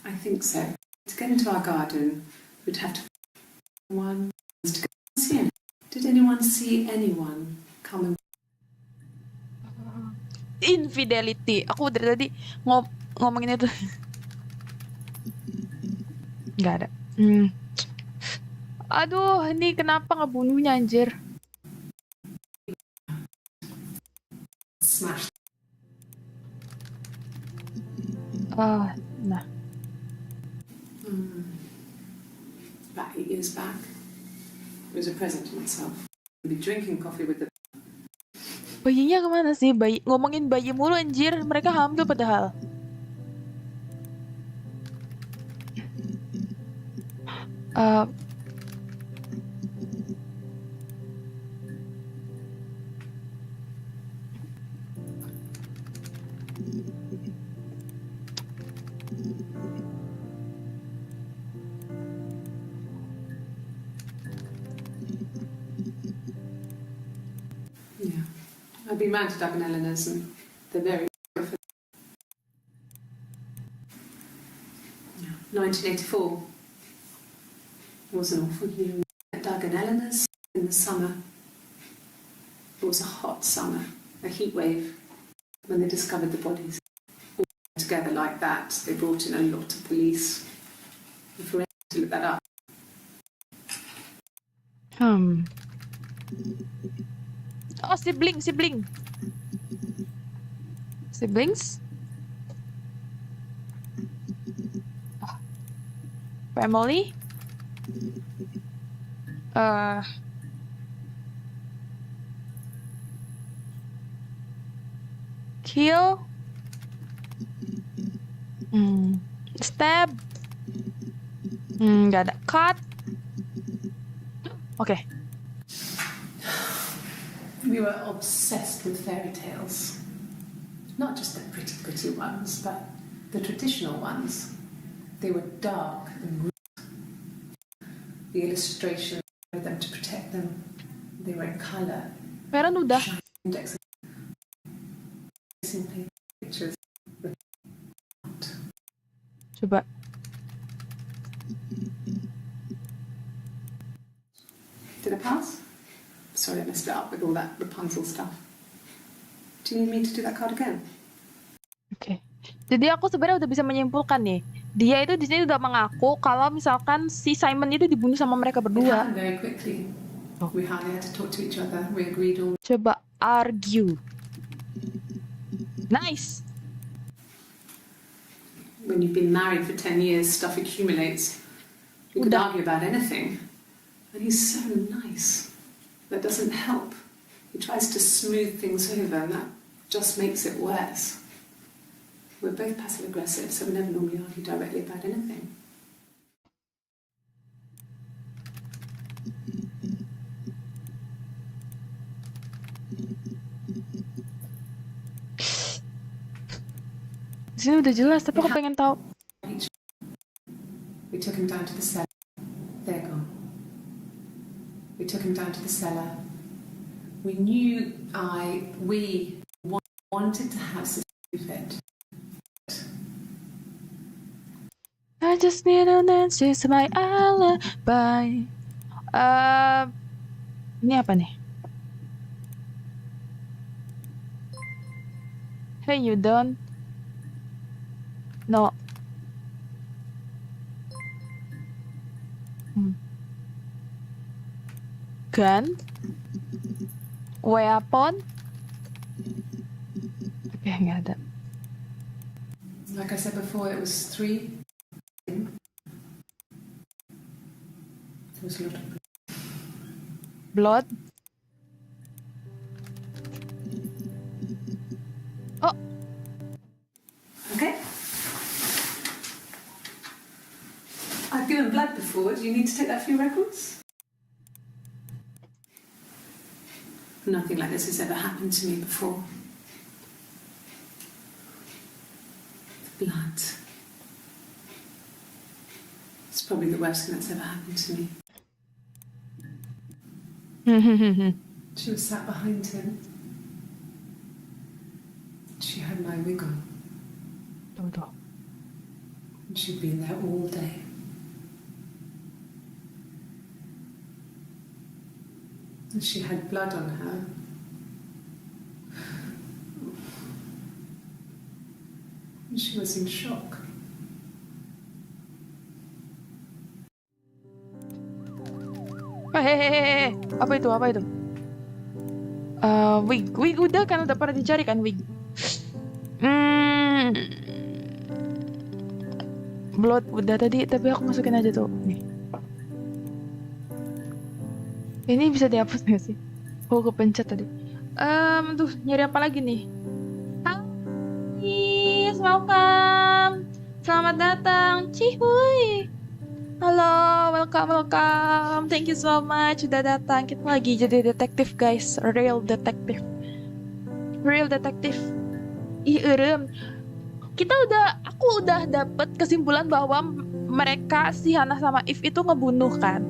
I think so. To get into our garden, we'd have to one to go and see anyone. Did anyone see anyone come and Infidelity. Aku dari tadi ngomongin itu. Nggak ada. Aduh, ini kenapa ngebunuhnya, anjir? smash? Nah. About 8 years back. It was a present to myself. I'd be drinking coffee with the Bayinya kemana sih? Ngomongin bayi mulu, anjir. Mereka hamil padahal. Yeah. I've been round to Doug and Eleanor's and they're very yeah. 1984 was an awful year at Doug and Eleanor's in the summer. It was a hot summer, a heat wave, when they discovered the bodies. All together like that, they brought in a lot of police. If we're able to look that up. Oh, sibling. Siblings? Family? Kill? Stab? Nggak ada. Cut? Okay. We were obsessed with fairy tales. Not just the pretty, pretty ones, but the traditional ones. They were dark and The illustration of them to protect them. They were in colour. Feren udah. Index simply pictures. Coba. Did I pass? Sorry, I messed it up with all that Rapunzel stuff. Do you need me to do that card again? Oke. Jadi aku sebenarnya udah bisa menyimpulkan nih. Dia itu di sini udah mengaku kalau misalkan si Simon itu dibunuh sama mereka It berdua. happened very quickly. We hardly had to talk to each other. We agreed on. Coba argue. Nice. When you've been married for 10 years, stuff accumulates. You could argue about anything. And he's so nice. That doesn't help. He tries to smooth things over, and that just makes it worse. We're both passive aggressive, so we never normally argue directly about anything. Di sini udah jelas, tapi aku pengen tahu. We took him down to the cellar. They're gone. We took him down to the cellar. We knew we wanted to have it. I just need an answer to my alibi. Ini apa nih? Hey, you don't. No. Gun. Weapon. Oke, nggak ada. Like I said before, it was 3. There was a lot of Blood. Oh, Okay. I've given blood before. Do you need to take that for your records? Nothing like this has ever happened to me before. Blood. It's probably the worst thing that's ever happened to me. She was sat behind him. She had my wig on. tuh. And she'd been there all day. And she had blood on her. And she was in shock. Hehehe, apa itu? Apa itu? Wig udah kan, udah pernah dicari kan wig. Blood udah tadi, tapi aku masukin aja tuh. Nih. Ini bisa dihapus nggak sih? Oh, kepencet tadi. Tuh nyari apa lagi nih? Hai, welcome. Selamat datang, Cihuy. Halo, welcome. Thank you so much udah datang. Kita lagi jadi detektif, guys. Real detektif. Ih, Irem. Aku udah dapet kesimpulan bahwa mereka, si Hanna sama If itu ngebunuh kan.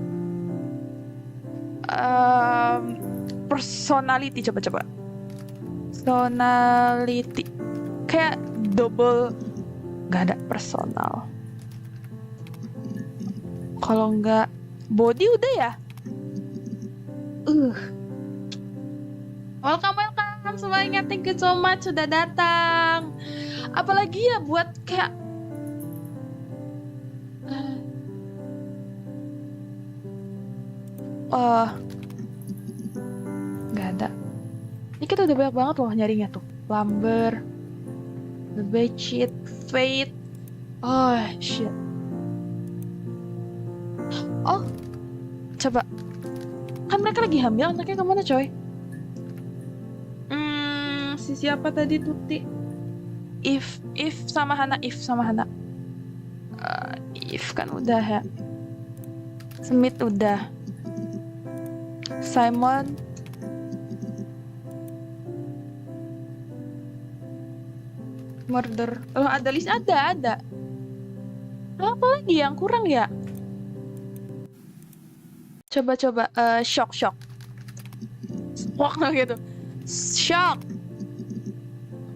Personality, coba. Personality. Kayak double, gak ada personal. Kalau nggak body udah ya. Welcome semuanya, thank you so much sudah datang. Apalagi ya buat kayak nggak ada. Ini kita udah banyak banget loh nyarinya tuh. Lumber, the bedsheet, fate. Oh shit. Oh, coba. Kan mereka lagi hamil, anaknya kemana coy? Si siapa tadi Tuti? If sama Hanna. If kan udah ya. Smith udah. Simon. Murder. Oh, ada list, ada. Apa lagi yang kurang ya? Coba shock. Shock gitu. Shock.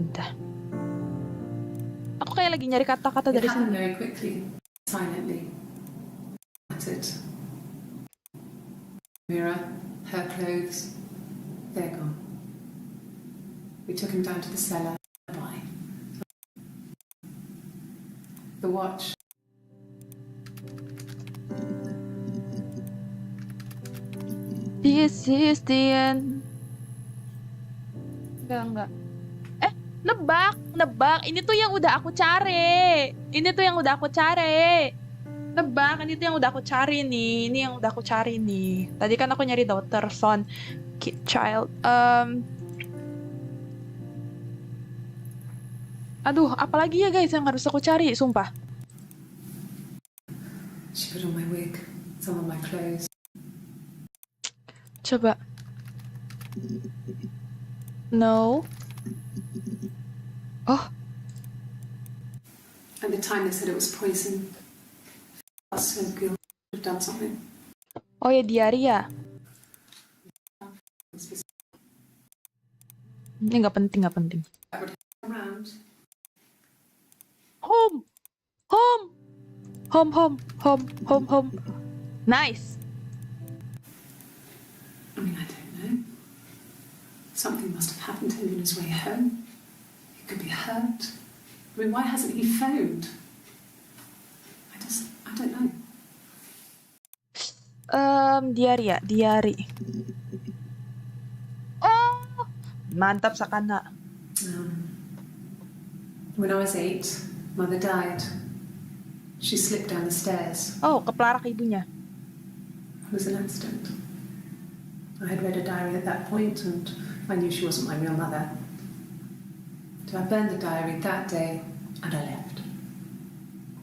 Udah. Aku kayak lagi nyari kata-kata It dari happened sini. very quickly, silently. Mattered. Mirror, her clothes, they're gone. We took him down to the cellar. Bye. The watch. This is the end. Enggak. Nebak. Ini tuh yang udah aku cari. Nebak, ini tuh yang udah aku cari nih. Ini yang udah aku cari nih. Tadi kan aku nyari daughter, son, kid, child. Aduh, apalagi ya guys yang harus aku cari, sumpah. She put on my wig, some of my clothes. Coba. No. Oh, At the time they said it was poison. I was so guilty. I've done something. oh ya diary ya. Ini nggak penting. Around. Home. Nice. I mean, I don't know. Something must have happened to him on his way home. He could be hurt. I mean, why hasn't he phoned? I don't know. Diary ya, diary. Oh, mantap Sakana. When I was 8, Mother died. She slipped down the stairs. Oh, kepelarak ibunya. It was an accident. I had read a diary at that point and I knew she wasn't my real mother. So I burned the diary that day and I left.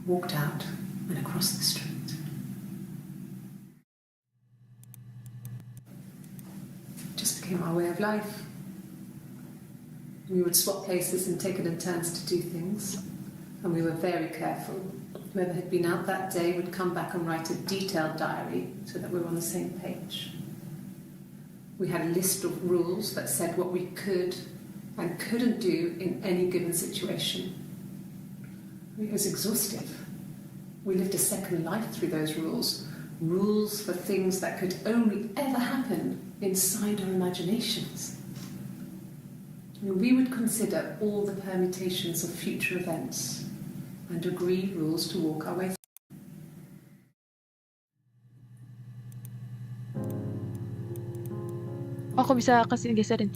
Walked out and across the street. It just became our way of life. We would swap places and take it in turns to do things. And we were very careful. Whoever had been out that day would come back and write a detailed diary so that we were on the same page. We had a list of rules that said what we could and couldn't do in any given situation. It was exhaustive. We lived a second life through those rules. Rules for things that could only ever happen inside our imaginations. We would consider all the permutations of future events and agree rules to walk our way through. Aku bisa kasih geserin.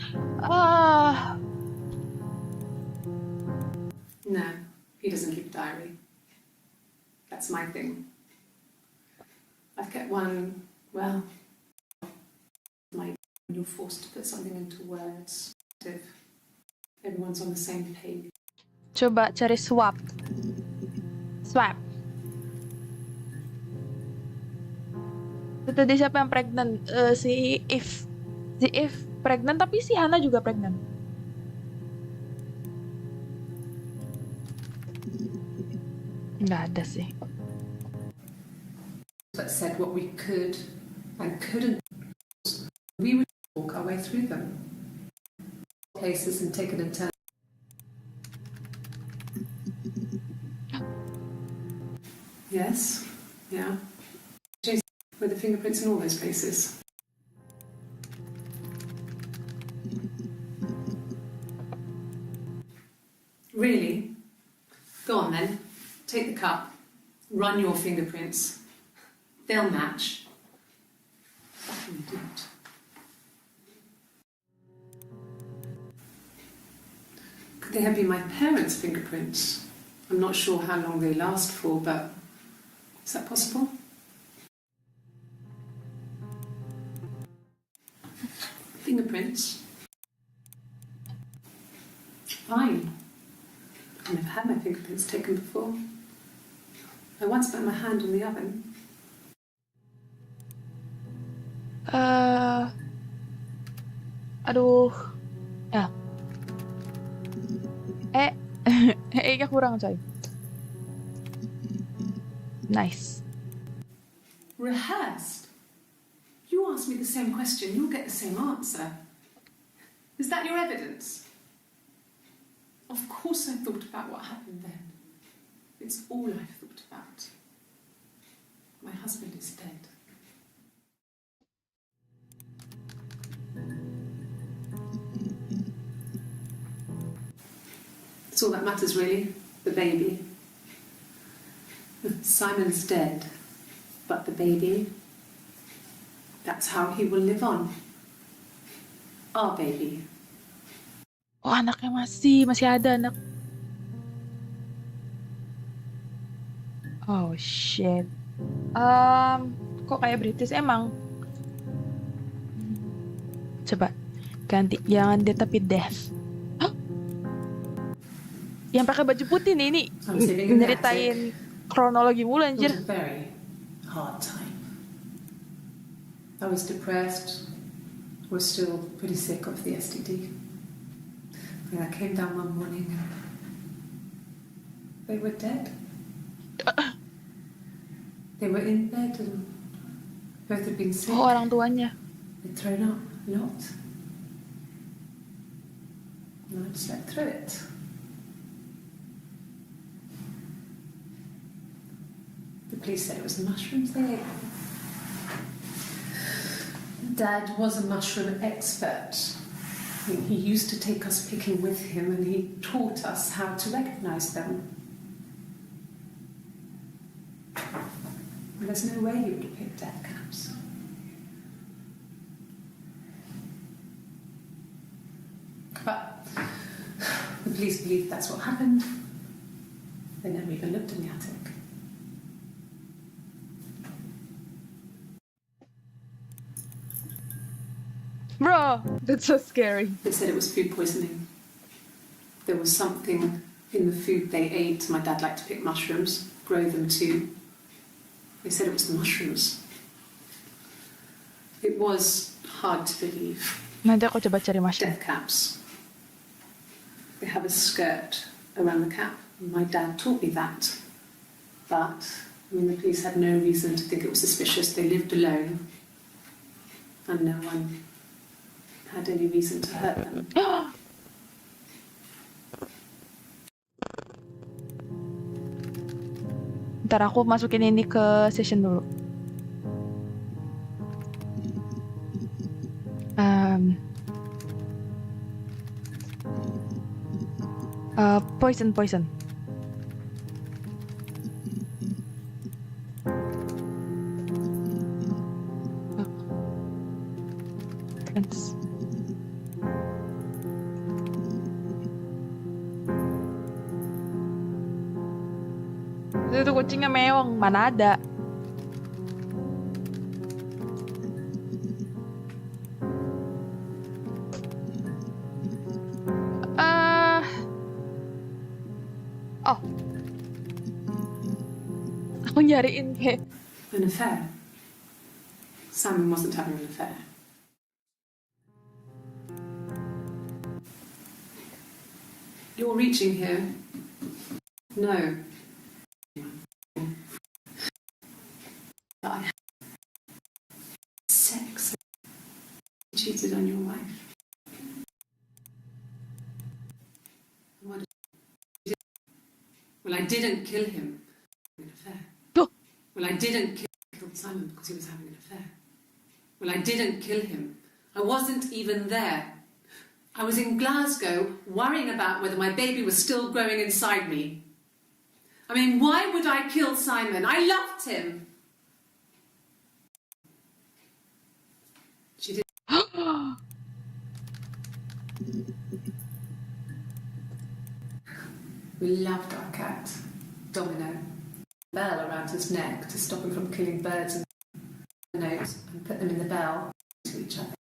No, he doesn't keep a diary. That's my thing. I've kept one, well, like when you're forced to put something into words. Everyone's on the same page. Coba cari swap. Itu tadi siapa yang pregnant? Si If pregnant, tapi si Hanna juga pregnant. Nggak ada sih. That said what we could and couldn't do. We would walk our way through them. Places and take it in turn. Yes, yeah. With the fingerprints in all those places. Really? Go on then. Take the cup. Run your fingerprints. They'll match. Fucking idiot. Could they have been my parents' fingerprints? I'm not sure how long they last for, but is that possible? Fingerprints? Fine. I've never had my fingerprints taken before. I once put my hand in the oven. Aduh. Ya. Kayaknya kurang coy. Nice. Rehearsed? ask me the same question, you'll get the same answer. Is that your evidence? Of course I thought about what happened then. It's all I've thought about. My husband is dead. It's all that matters, really. The baby. Simon's dead, but the baby, that's how he will live on. Our baby. Oh, anaknya masih ada anak. Oh shit. Kok kayak British emang? Coba ganti, jangan death tapi death. Hah? Yang pakai baju putih nih, ini nyeritain kronologi mulu anjir. It was a very hard time. I was depressed. Was still pretty sick of the STD. And I came down one morning and they were dead. They were in bed and both had been sick. Oh, orang tuanya. They'd thrown up a lot. And I'd slept through it. The police said it was the mushrooms they ate. Dad was a mushroom expert. He used to take us picking with him and he taught us how to recognise them. There's no way you would have picked death caps. But the police believe that's what happened. They never even looked in the attic. Bro, that's so scary. They said it was food poisoning. There was something in the food they ate. My dad liked to pick mushrooms, grow them too. They said it was the mushrooms. It was hard to believe. Nanti aku coba cari mushroom. Death caps. They have a skirt around the cap. My dad taught me that. But, the police had no reason to think it was suspicious. They lived alone. And no one had any reason to hurt them. Ntar aku masukin ini ke session dulu. Poison. Friends. Itu kucingnya meong, mana ada. Oh. Aku nyariin kayak An affair. Simon wasn't having an affair. You're reaching here. No. I had sex. You cheated on your wife. What did you do? Well, I didn't kill him. An affair. Oh. Well, I didn't kill Simon because he was having an affair. Well, I didn't kill him. I wasn't even there. I was in Glasgow worrying about whether my baby was still growing inside me. Why would I kill Simon? I loved him. She did. We loved our cat, Domino. Bell around his neck to stop him from killing birds and notes and put them in the bell to each other.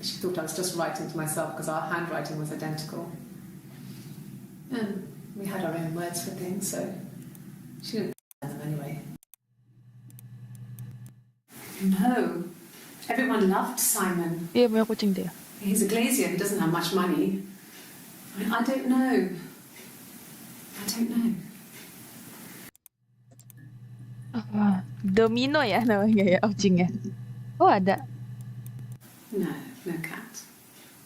She thought I was just writing to myself because our handwriting was identical. And we had our own words for things, so she didn't know them anyway. No. Everyone loved Simon. Iya, punya kucing dia. He's a glazier, he doesn't have much money. I don't know. Domino ya namanya ya kucingnya. Oh, ada. No, no cat.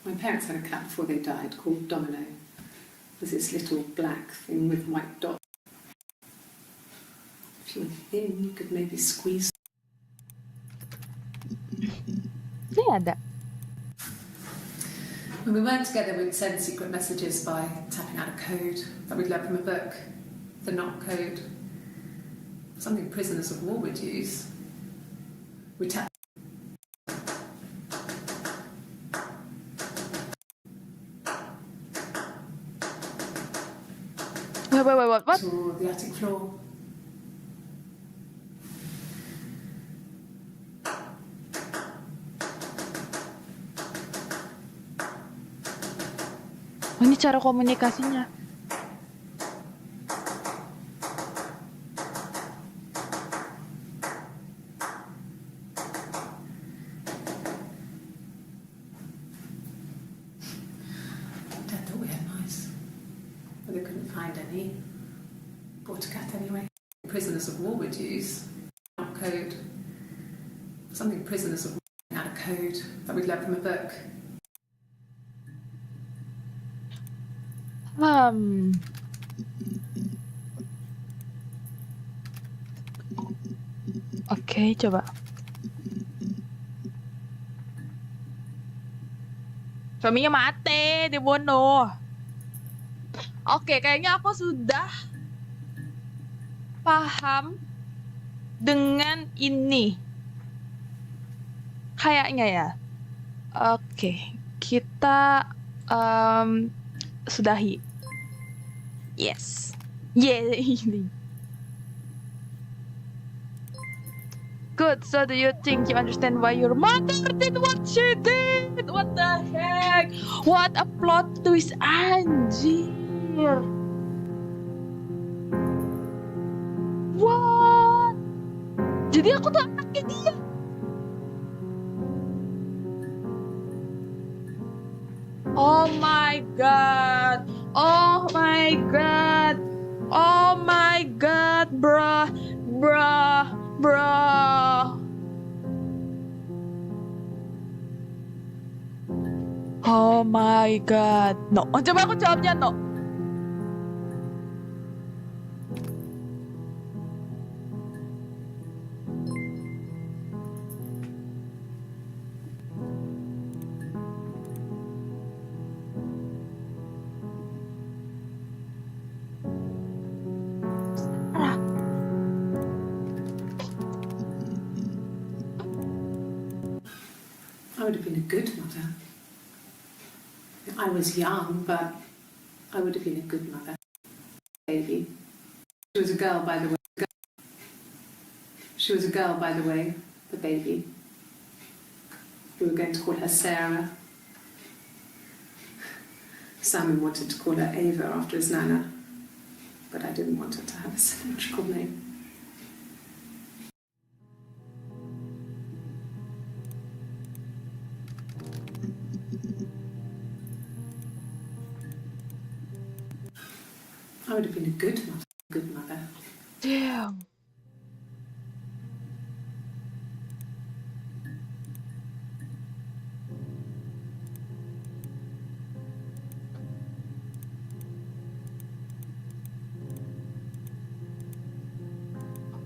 My parents had a cat before they died called Domino. It was this little black thing with white dots. If you were thin, you could maybe squeeze. Ini ada. When we weren't together, we'd send secret messages by tapping out a code that we'd learned from a book. The knock code. Something prisoners of war would use. We tap. Wait, what? To the attic floor. Oh, ini cara komunikasinya. Dad thought we had mice, but they couldn't find any. Bought a cat anyway. Prisoners of war would use. Knock code. Something prisoners of war out a code that we'd learned from a book. Oke, coba. Suaminya mati, dibunuh. Oke, kayaknya aku sudah paham dengan ini. Kayaknya ya. Oke, kita sudahi. Yes. Yay. Good. So do you think you understand why your mother did what she did? What the heck? What a plot twist, anjir. What? Jadi aku tuh anaknya dia. Oh my god. Oh my god. Oh my god, bruh. Oh my god. No. Coba aku jawabnya no. I would have been a good mother. I was young, but I would have been a good mother. Baby. She was a girl, by the way. She was a girl, by the way, the baby. We were going to call her Sarah. Simon wanted to call her Ava after his nana, but I didn't want her to have a symmetrical name. I would have been a good mother. Damn.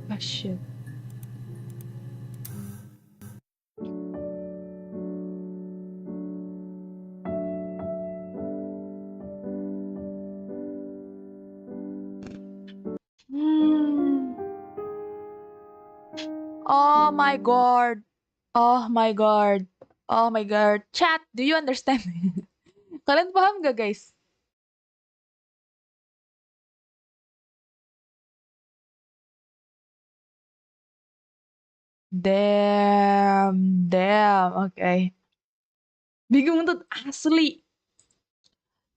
Oh shit. Oh my god. Oh my god. Oh my god. Chat, do you understand? Kalian paham gak, guys? Damn, okay. Bingung tuh asli.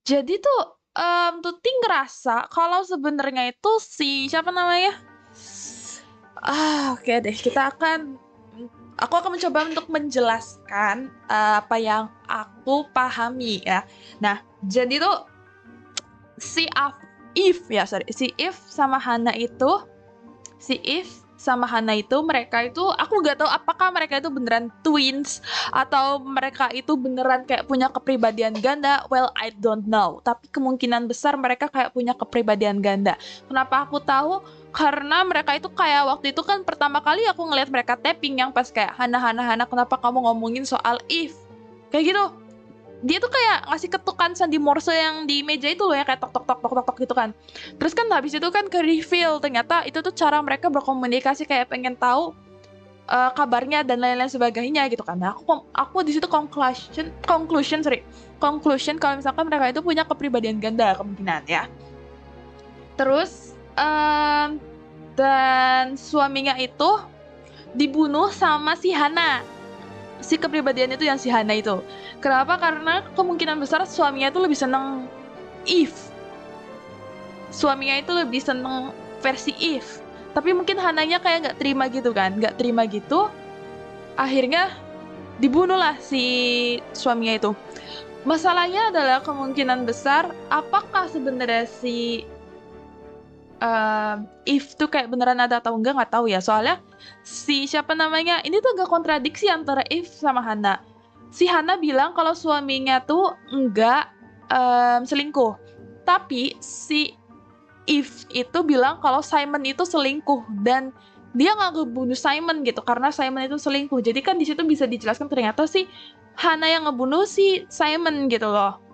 Jadi tuh Tuti ngerasa kalau sebenarnya itu si siapa namanya? Oke deh, aku akan mencoba untuk menjelaskan apa yang aku pahami ya. Nah, jadi tuh si If sama Hanna itu, si If sama Hanna itu, mereka itu, aku nggak tahu apakah mereka itu beneran twins atau mereka itu beneran kayak punya kepribadian ganda. Well, I don't know. Tapi kemungkinan besar mereka kayak punya kepribadian ganda. Kenapa aku tahu? Karena mereka itu kayak waktu itu kan pertama kali aku ngeliat mereka tapping yang pas kayak Hanna, kenapa kamu ngomongin soal if? Kayak gitu. Dia tuh kayak ngasih ketukan sandi Morse yang di meja itu loh, ya kayak tok tok tok tok tok tok gitu kan. Terus kan habis itu kan ke reveal ternyata itu tuh cara mereka berkomunikasi, kayak pengen tahu kabarnya dan lain-lain sebagainya gitu kan. Nah, aku di situ conclusion kalau misalkan mereka itu punya kepribadian ganda kemungkinan ya. Terus dan suaminya itu dibunuh sama si Hanna. Si kepribadian itu yang si Hanna itu. Kenapa? Karena kemungkinan besar suaminya itu lebih seneng if. Suaminya itu lebih seneng versi if. Tapi mungkin Hannanya kayak nggak terima gitu kan. Nggak terima gitu. Akhirnya dibunuhlah si suaminya itu. Masalahnya adalah kemungkinan besar apakah sebenarnya si if tuh kayak beneran ada atau enggak, nggak tahu ya. Soalnya si siapa namanya ini tuh agak kontradiksi antara if sama Hanna. Si Hanna bilang kalau suaminya tuh enggak selingkuh, tapi si if itu bilang kalau Simon itu selingkuh dan dia nggak ngebunuh Simon gitu karena Simon itu selingkuh. Jadi kan di situ bisa dijelaskan ternyata si Hanna yang ngebunuh si Simon gitu loh.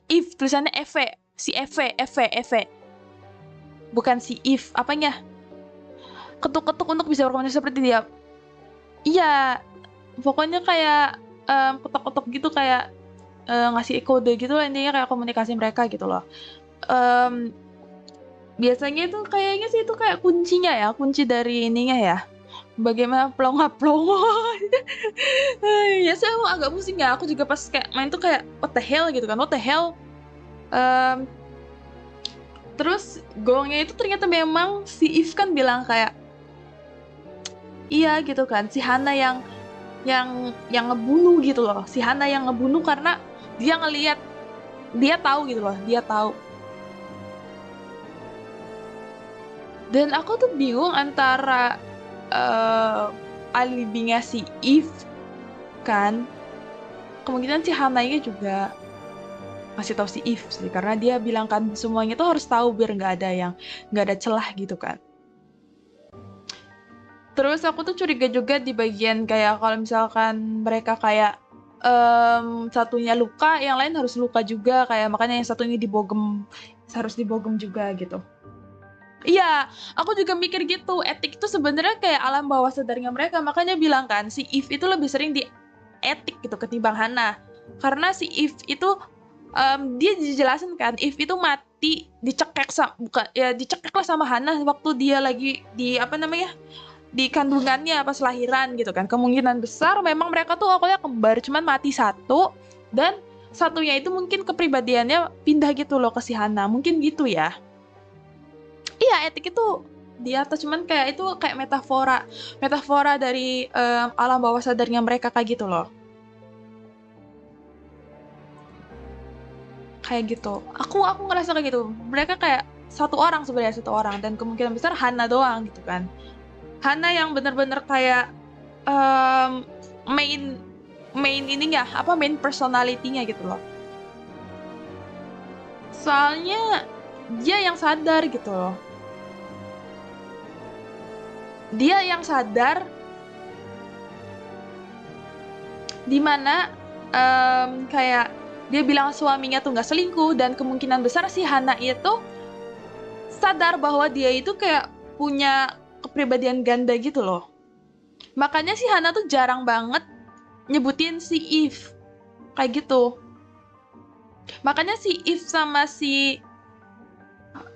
If tulisannya Eve, si Eve. Bukan si if, apanya? Ketuk-ketuk untuk bisa berkomunikasi seperti dia. Iya, pokoknya kayak ketuk-ketuk gitu, kayak ngasih kode gitu lah, intinya kayak komunikasi mereka gitu loh. Biasanya itu kayaknya sih itu kayak kuncinya ya, kunci dari ininya ya. Bagaimana plonga-plongo. Ya saya agak pusing ya, aku juga pas kayak main tuh kayak what the hell gitu kan, what the hell. Terus gongnya itu ternyata memang si If kan bilang kayak iya gitu kan, si Hanna yang ngebunuh gitu loh. Si Hanna yang ngebunuh karena dia ngelihat, dia tahu gitu loh, dia tahu. Dan aku tuh bingung antara alibinya si If kan, kemungkinan si Hannanya juga masih tahu si If sih, karena dia bilang kan semuanya tuh harus tahu biar nggak ada celah gitu kan. Terus aku tuh curiga juga di bagian kayak kalau misalkan mereka kayak satunya luka, yang lain harus luka juga, kayak makanya yang satunya harus dibogem juga gitu. Iya, aku juga mikir gitu. Etik itu sebenarnya kayak alam bawah sadarnya mereka, makanya bilang kan si If itu lebih sering di etik gitu ketimbang Hanna. Karena si If itu dia dijelasin kan, If itu mati dicekek dicekek lah sama Hanna waktu dia lagi di di kandungannya pas lahiran gitu kan. Kemungkinan besar memang mereka tuh awalnya kembar, cuman mati satu dan satunya itu mungkin kepribadiannya pindah gitu loh ke si Hanna, mungkin gitu ya. Iya, etik itu di atas, cuman kayak itu kayak metafora dari alam bawah sadarnya mereka kayak gitu loh. Kayak gitu. Aku ngerasa kayak gitu. Mereka kayak satu orang dan kemungkinan besar Hanna doang gitu kan. Hanna yang bener-bener kayak main main personality-nya gitu loh. Soalnya dia yang sadar gitu loh. Dia yang sadar dimana kayak dia bilang suaminya tuh nggak selingkuh, dan kemungkinan besar si Hanna itu sadar bahwa dia itu kayak punya kepribadian ganda gitu loh. Makanya si Hanna tuh jarang banget nyebutin si If kayak gitu. Makanya si If sama si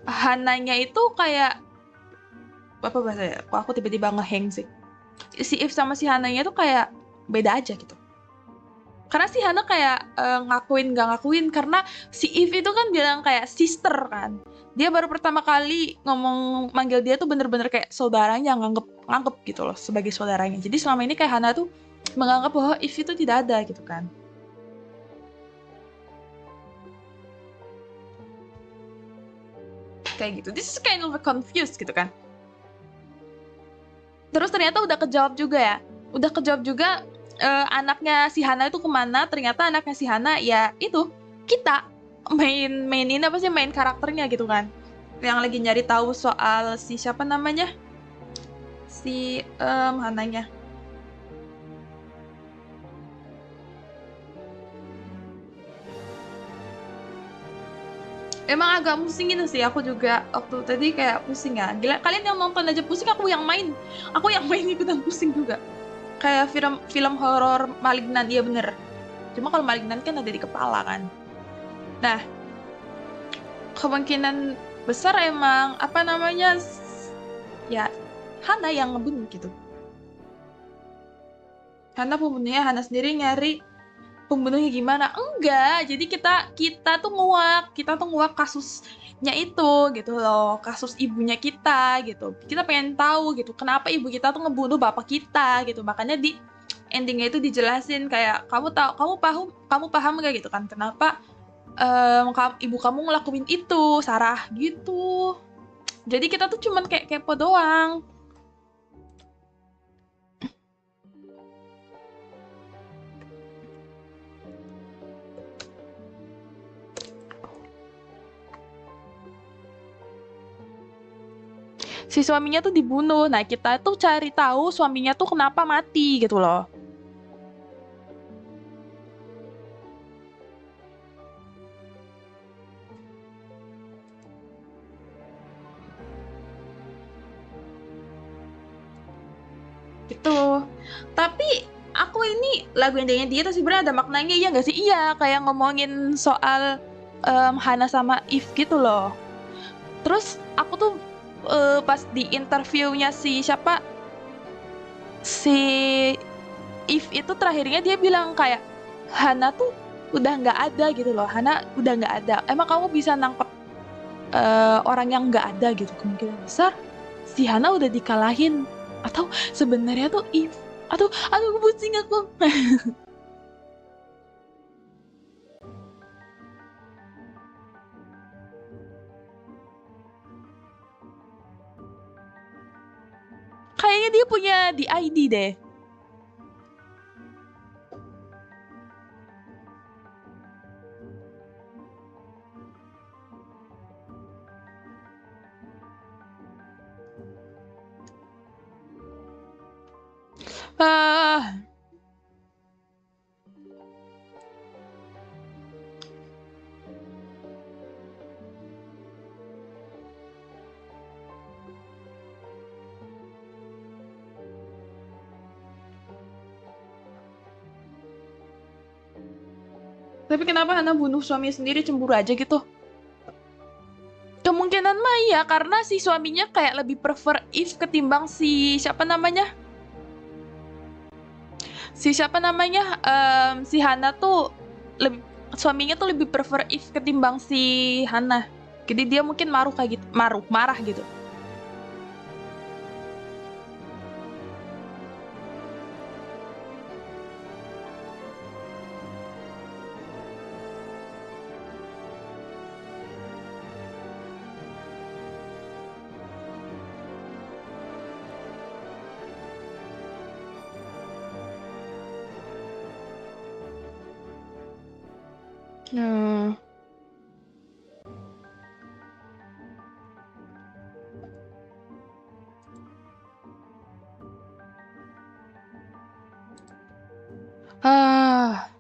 Hannanya itu kayak apa bahasanya? Kok aku tiba-tiba ngeheng sih. Si If sama si Hannanya tuh kayak beda aja gitu. Karena si Hanna kayak ngakuin gak ngakuin, karena si If itu kan bilang kayak sister kan. Dia baru pertama kali manggil dia tuh bener-bener kayak saudaranya, nganggep gitu loh sebagai saudaranya. Jadi selama ini kayak Hanna tuh menganggap bahwa If itu tidak ada gitu kan. kayak gitu. This is kind of confused gitu kan. Terus ternyata udah kejawab juga anaknya si Hanna itu kemana. Ternyata anaknya si Hanna ya itu kita main karakternya gitu kan, yang lagi nyari tahu soal si siapa namanya, si Hannanya. Emang agak pusing gitu sih, aku juga waktu tadi kayak pusing ya. Gila, kalian yang nonton aja pusing, aku yang main ikutan pusing juga. Kayak film horor Malignan, iya bener. Cuma kalau Malignan kan ada di kepala kan. Nah, kemungkinan besar emang apa namanya ya Hanna yang ngebunuh gitu. Hanna pembunuhnya, Hanna sendiri nyari pembunuhnya gimana? Enggak, jadi kita tuh nguak kasusnya itu gitu loh, kasus ibunya kita gitu. Kita pengen tahu gitu, kenapa ibu kita tuh ngebunuh bapak kita gitu. Makanya di endingnya itu dijelasin kayak kamu paham gak gitu kan, kenapa ibu kamu ngelakuin itu, Sarah gitu. Jadi kita tuh cuman kayak kepo doang. Si suaminya tuh dibunuh. Nah, kita tuh cari tahu suaminya tuh kenapa mati gitu loh. Gitu. Tapi aku ini lagu endingnya dia tuh sebenarnya ada maknanya, iya nggak sih? Iya, kayak ngomongin soal Hana sama Eve gitu loh. Terus aku tuh pas di interviewnya si Eve itu terakhirnya dia bilang kayak Hana tuh udah nggak ada gitu loh. Hana udah nggak ada. Emang kamu bisa nangkep orang yang nggak ada gitu? Kemungkinan besar si Hana udah dikalahin, atau sebenarnya tuh Eve. Aduh pusing aku. Kayaknya dia punya DID deh. Ah, tapi kenapa Hana bunuh suami sendiri, cemburu aja gitu? Kemungkinan mah iya, karena si suaminya kayak lebih prefer Eve ketimbang si siapa namanya? Si Hana tuh lebih, suaminya tuh lebih prefer Eve ketimbang si Hana. Jadi dia mungkin marah gitu. Hmm. Ah.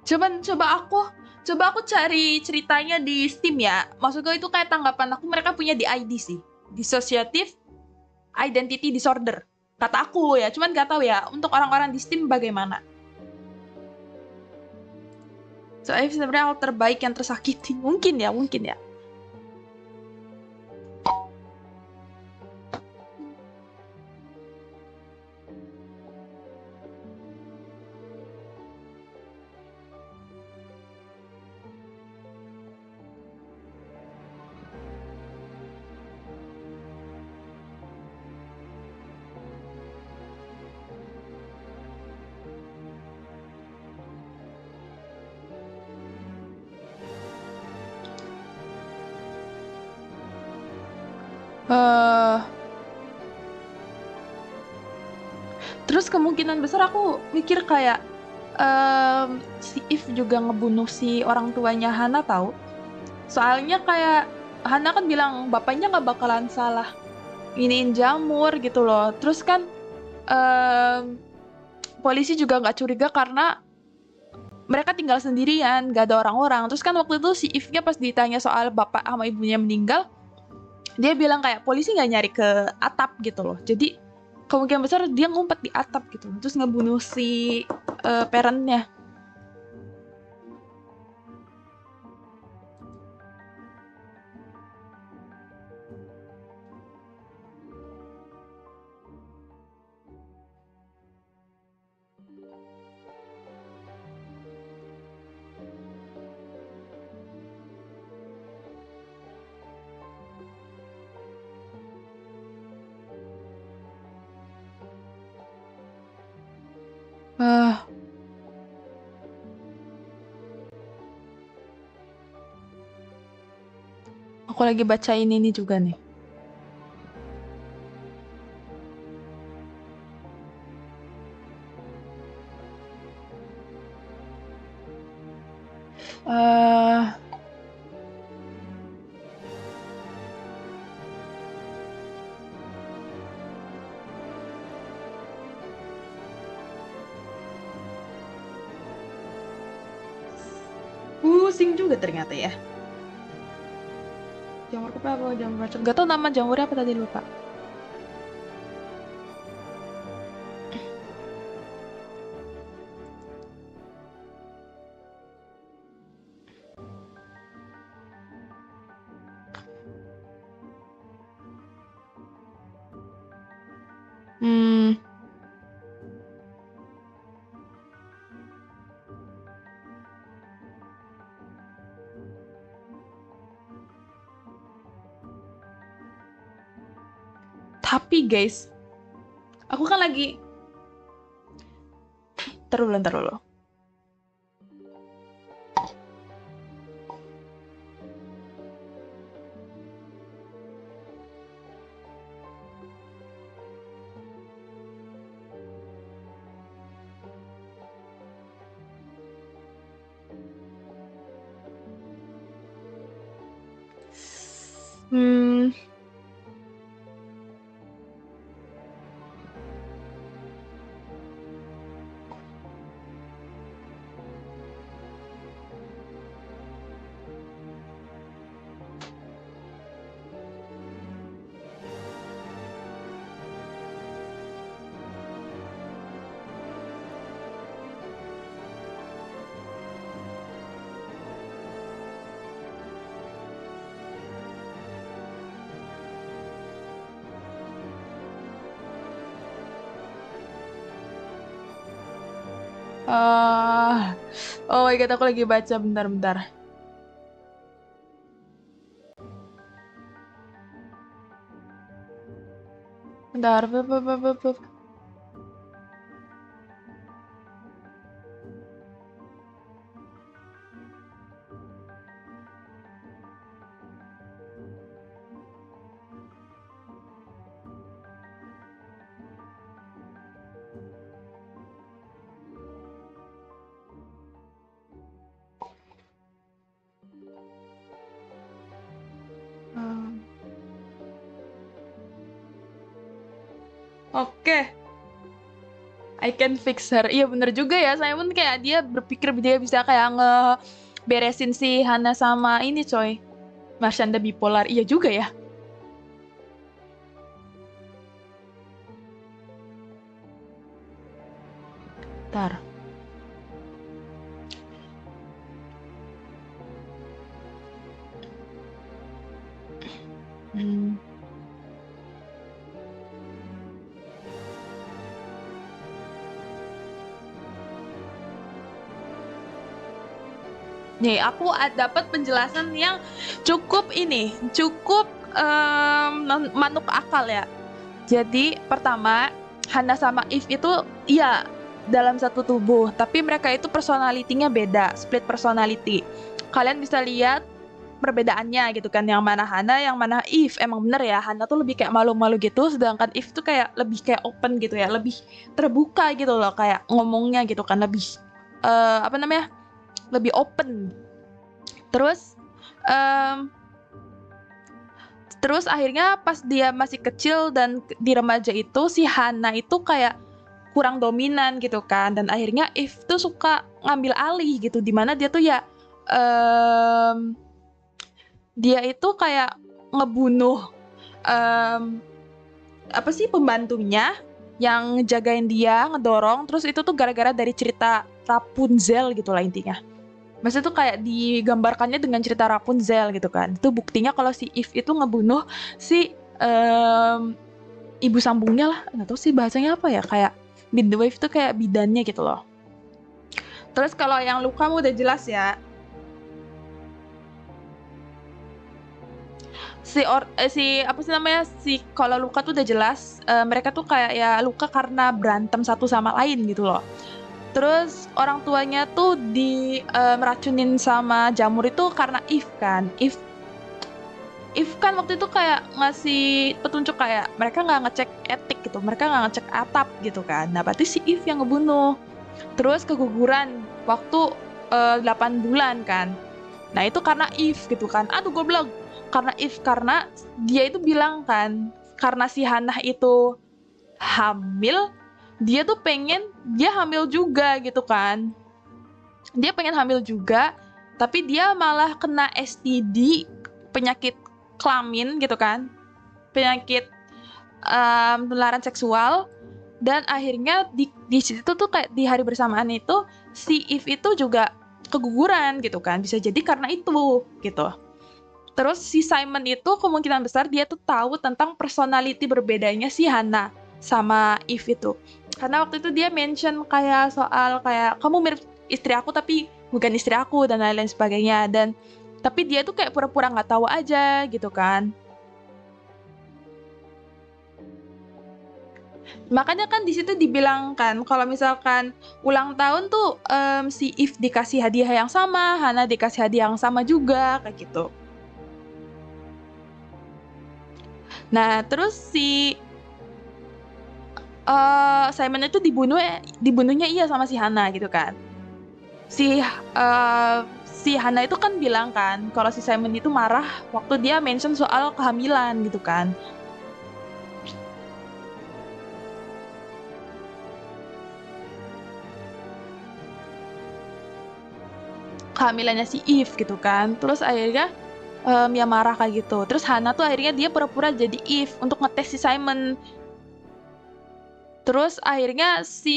Coba aku cari ceritanya di Steam ya. Maksud gue itu kayak tanggapan aku, mereka punya DID sih. Dissociative Identity Disorder. Kata aku ya, cuman gak tahu ya untuk orang-orang di Steam bagaimana. Soalnya sebenarnya hal terbaik yang tersakiti. Mungkin ya. Eh, Terus kemungkinan besar aku mikir kayak si If juga ngebunuh si orang tuanya Hanna tahu. Soalnya kayak Hanna kan bilang bapaknya nggak bakalan salah iniin jamur gitu loh. Terus kan em, polisi juga nggak curiga karena mereka tinggal sendirian, gak ada orang-orang. Terus kan waktu itu si If-nya pas ditanya soal bapak sama ibunya meninggal, dia bilang kayak polisi nggak nyari ke atap gitu loh. Jadi kemungkinan besar dia ngumpet di atap gitu, terus ngebunuh si parentnya. Ah, aku lagi bacain ini juga nih. eh Pusing juga ternyata ya. Jamur apa jamur racun? Gak tau nama jamurnya apa tadi lupa. Hmm, tapi guys, aku kan lagi ntar dulu. Hmm, ah, oh my god, aku lagi baca bentar-bentar. Bentar, bentar. Hmm, Oke, I can fix her. Iya bener juga ya, Simon kayak dia berpikir dia bisa kayak ngeberesin si Hana sama ini coy. Marshanda bipolar, iya juga ya. Ntar. Hmm. Nih, aku dapat penjelasan yang cukup manuk akal ya. Jadi, pertama, Hana sama If itu, iya, dalam satu tubuh, tapi mereka itu personality-nya beda, split personality. Kalian bisa lihat perbedaannya gitu kan, yang mana Hanna, yang mana Eve. Emang bener ya, Hanna tuh lebih kayak malu-malu gitu, sedangkan Eve tuh kayak lebih kayak open gitu ya, lebih terbuka gitu loh, kayak ngomongnya gitu kan, lebih lebih open. Terus em, terus akhirnya pas dia masih kecil dan di remaja itu, si Hanna itu kayak kurang dominan gitu kan, dan akhirnya Eve tuh suka ngambil alih gitu, dimana dia tuh ya em, dia itu kayak ngebunuh pembantunya yang jagain dia, ngedorong. Terus itu tuh gara-gara dari cerita Rapunzel gitu lah intinya. Maksudnya tuh kayak digambarkannya dengan cerita Rapunzel gitu kan. Itu buktinya kalau si Eve itu ngebunuh si ibu sambungnya lah, nggak tahu sih bahasanya apa ya, kayak midwife tuh kayak bidannya gitu loh. Terus kalau yang luka udah jelas ya, si kalau luka tuh udah jelas, mereka tuh kayak ya luka karena berantem satu sama lain gitu loh. Terus orang tuanya tuh meracunin sama jamur itu karena Eve kan. Eve kan waktu itu kayak ngasih petunjuk kayak mereka nggak ngecek etik gitu, mereka nggak ngecek atap gitu kan. Nah berarti si Eve yang ngebunuh. Terus keguguran waktu 8 bulan kan. Nah itu karena Eve gitu kan. Aduh goblok. Karena Eve, karena dia itu bilang kan, karena si Hannah itu hamil, dia tuh pengen dia hamil juga gitu kan. Dia pengen hamil juga, tapi dia malah kena STD, penyakit kelamin gitu kan. Penyakit penularan seksual. Dan akhirnya di situ tuh kayak di hari bersamaan itu si Eve itu juga keguguran gitu kan, bisa jadi karena itu gitu. Terus si Simon itu kemungkinan besar dia tuh tahu tentang personality berbedanya si Hanna sama Eve itu, karena waktu itu dia mention kayak soal kayak kamu mirip istri aku tapi bukan istri aku dan lain-lain sebagainya, dan tapi dia tuh kayak pura-pura nggak tahu aja gitu kan. Makanya kan di situ dibilang kan kalau misalkan ulang tahun tuh si Eve dikasih hadiah yang sama, Hana dikasih hadiah yang sama juga kayak gitu. Nah, terus si Simon itu dibunuhnya iya sama si Hana gitu kan. Si Hana itu kan bilang kan kalau si Simon itu marah waktu dia mention soal kehamilan gitu kan. Kehamilannya si Eve gitu kan. Terus akhirnya ya marah kayak gitu. Terus Hana tuh akhirnya dia pura-pura jadi Eve untuk ngetes si Simon. Terus akhirnya si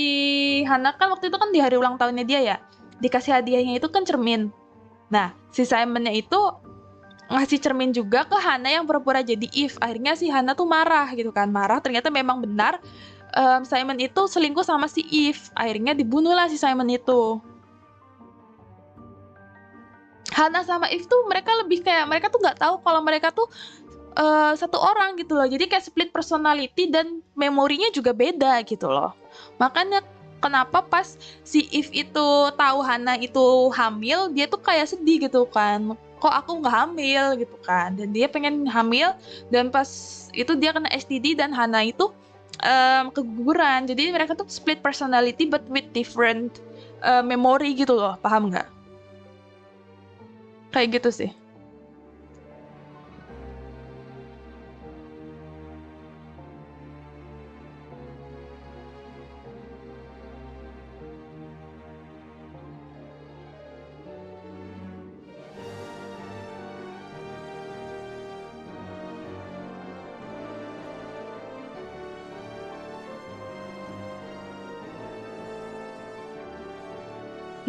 Hana kan waktu itu kan di hari ulang tahunnya dia ya, dikasih hadiahnya itu kan cermin. Nah, si Simonnya itu ngasih cermin juga ke Hana yang pura-pura jadi Eve. Akhirnya si Hana tuh marah gitu kan, marah. Ternyata memang benar Simon itu selingkuh sama si Eve. Akhirnya dibunuhlah si Simon itu. Hana sama Eve tuh mereka lebih kayak mereka tuh nggak tahu kalau mereka tuh satu orang gitu loh. Jadi kayak split personality dan memorinya juga beda gitu loh. Makanya kenapa pas si Eve itu tahu Hana itu hamil, dia tuh kayak sedih gitu kan. Kok aku nggak hamil gitu kan. Dan dia pengen hamil, dan pas itu dia kena STD dan Hana itu keguguran. Jadi mereka tuh split personality but with different memory gitu loh. Paham nggak? Kayak gitu sih.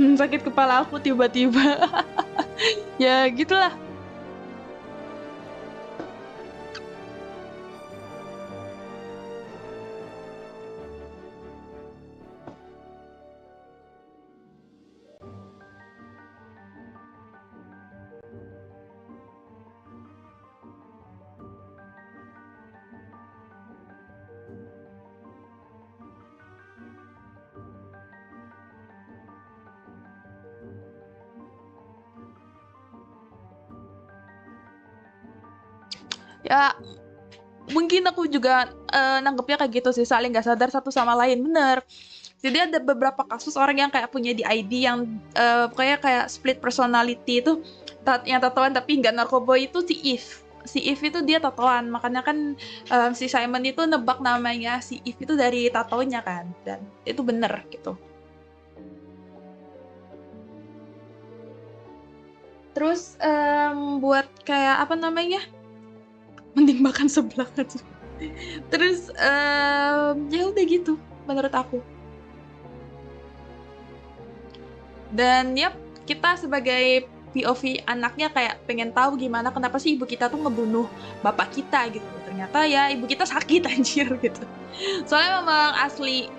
Sakit kepala aku tiba-tiba. Ya gitulah. Ya mungkin aku juga nanggepnya kayak gitu sih, saling nggak sadar satu sama lain, bener. Jadi ada beberapa kasus orang yang kayak punya DID yang kayak split personality itu, yang tatoan tapi nggak narkoboy itu si If. Si If itu dia tatoan, makanya kan si Simon itu nebak namanya si If itu dari tatonya kan, dan itu bener gitu. Terus buat kayak apa namanya, mending makan sebelah aja. Terus ya udah gitu menurut aku. Dan yap, kita sebagai POV anaknya kayak pengen tahu gimana kenapa sih ibu kita tuh ngebunuh bapak kita gitu. Ternyata ya ibu kita sakit anjir gitu. Soalnya memang asli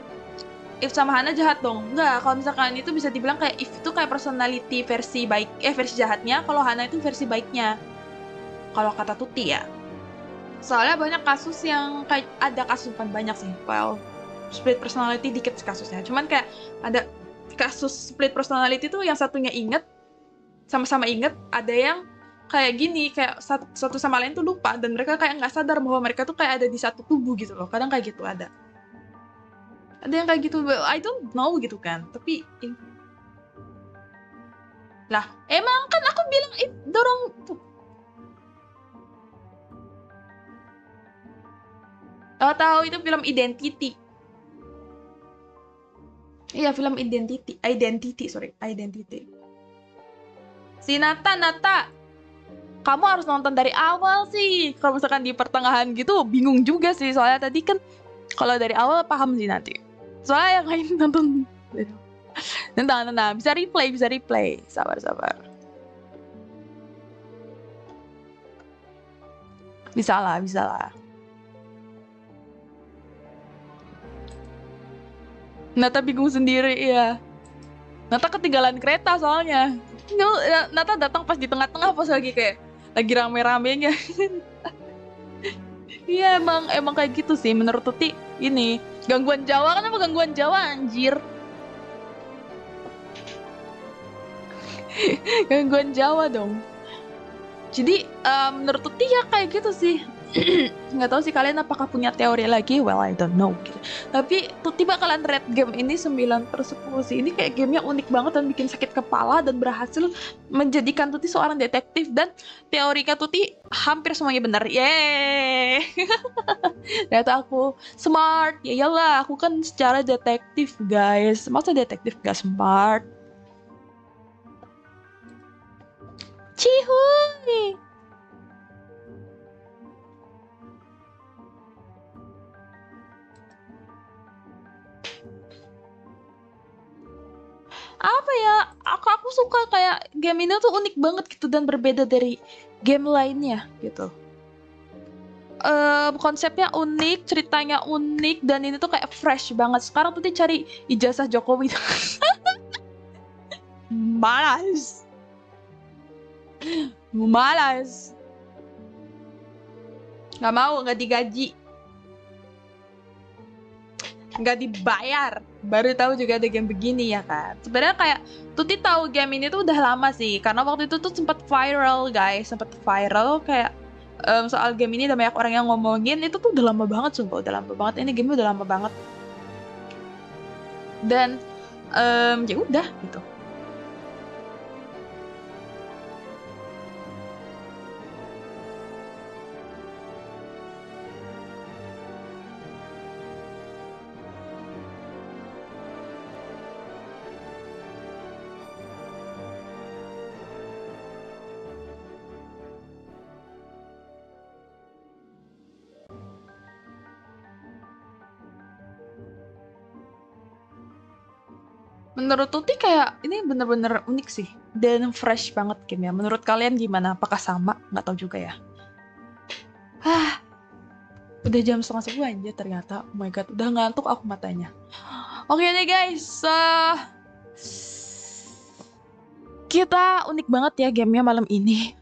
If sama Hanna jahat dong. Enggak, kalau misalkan itu bisa dibilang kayak If itu kayak personality versi versi jahatnya, kalau Hanna itu versi baiknya. Kalau kata Tuti ya. Soalnya banyak kasus yang kayak ada kasus, bukan banyak sih. Well, split personality dikit kasusnya. Cuman kayak ada kasus split personality tuh yang satunya inget, sama-sama inget, ada yang kayak gini, kayak satu sama lain tuh lupa, dan mereka kayak nggak sadar bahwa mereka tuh kayak ada di satu tubuh gitu loh. Kadang kayak gitu ada yang kayak gitu, I don't know gitu kan. Tapi lah emang kan aku bilang dorong tahu itu film Identity. Iya, film Identity. Si Nata, kamu harus nonton dari awal sih. Kalau misalkan di pertengahan gitu, bingung juga sih. Soalnya tadi kan, kalau dari awal paham sih nanti. Soalnya yang lain nonton. Nentang. Bisa replay. Sabar. Bisa lah. Nata bingung sendiri, iya. Nata ketinggalan kereta soalnya. Nata datang pas di tengah-tengah, pas lagi rame-ramenya. Iya, emang kayak gitu sih menurut Tuti. Ini gangguan Jawa, kan apa gangguan Jawa anjir. Gangguan Jawa dong. Jadi menurut Tuti ya kayak gitu sih. Nggak tahu sih kalian apakah punya teori lagi. Well, I don't know gitu. Tapi Tuti bakalan rate game ini 9/10 sih. Ini kayak gamenya unik banget dan bikin sakit kepala, dan berhasil menjadikan Tuti seorang detektif, dan teorika Tuti hampir semuanya benar. Yeay. Ternyata aku smart. Ya iyalah, aku kan secara detektif guys. Masa detektif gak smart? Cihuy. Apa ya, aku suka kayak game ini tuh unik banget gitu dan berbeda dari game lainnya gitu. Konsepnya unik, ceritanya unik, dan ini tuh kayak fresh banget. Sekarang tuh dia cari ijazah Jokowi. Malas. Nggak mau, nggak digaji, nggak dibayar, baru tahu juga ada game begini ya kan. Sebenarnya kayak Tuti tahu game ini tuh udah lama sih, karena waktu itu tuh sempat viral guys, kayak soal game ini, udah banyak orang yang ngomongin. Itu tuh udah lama banget, sumpah udah lama banget, ini game udah lama banget. Dan ya udah gitu. Menurut Tuti kayak ini bener-bener unik sih, dan fresh banget gamenya. Menurut kalian gimana? Apakah sama? Nggak tahu juga ya. Udah jam 10:30 aja ternyata. Oh my god, udah ngantuk aku matanya. Oke deh guys, kita unik banget ya gamenya malam ini.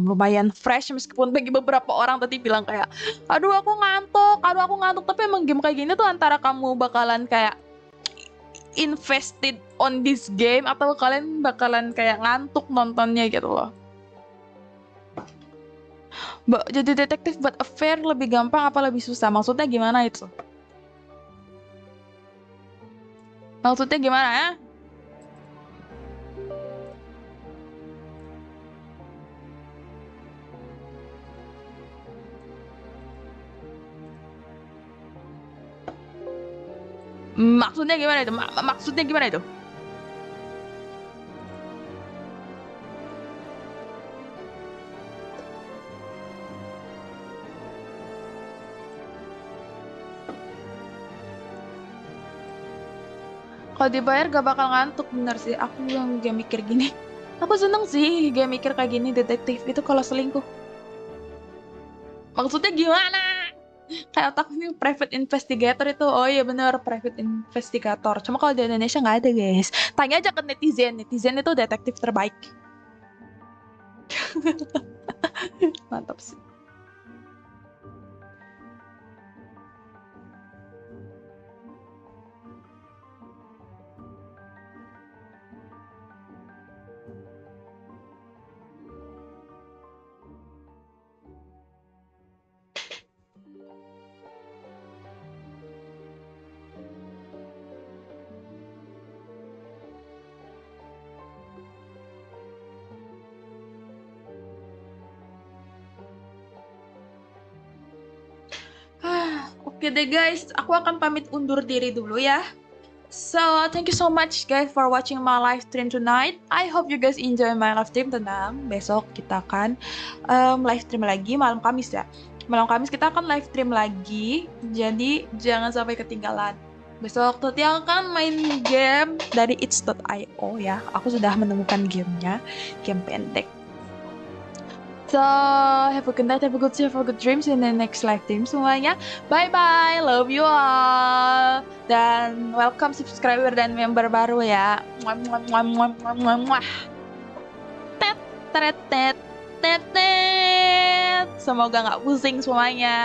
Lumayan fresh, meskipun bagi beberapa orang tadi bilang kayak aduh aku ngantuk, tapi emang game kayak gini tuh antara kamu bakalan kayak invested on this game atau kalian bakalan kayak ngantuk nontonnya gitu loh. Jadi detektif buat affair lebih gampang apa lebih susah? Maksudnya gimana itu? Maksudnya gimana ya? Maksudnya gimana itu? Maksudnya gimana itu? Kalau dibayar gak bakal ngantuk, bener sih. Aku yang gak mikir gini. Aku seneng sih gak mikir kayak gini detektif itu kalau selingkuh. Maksudnya gimana? Kayak otak ini private investigator itu. Oh iya bener, private investigator. Cuma kalau di Indonesia nggak ada guys. Tanya aja ke netizen. Netizen itu detektif terbaik. Mantap sih. Oke deh guys, aku akan pamit undur diri dulu ya. So, thank you so much guys for watching my live stream tonight. I hope you guys enjoy my live stream. Tenang, besok kita akan live stream lagi malam Kamis ya. Malam Kamis kita akan live stream lagi. Jadi, jangan sampai ketinggalan. Besok Tuti akan main game dari its.io ya. Aku sudah menemukan gamenya, game pendek. So, have a good night, have a good sleep, have a good dreams in the next live stream semuanya. Bye-bye, love you all. Dan welcome subscriber dan member baru ya. Muah, muah, muah, muah, muah, muah, muah. Tet, tet, tet, tet, tet. Semoga nggak pusing semuanya.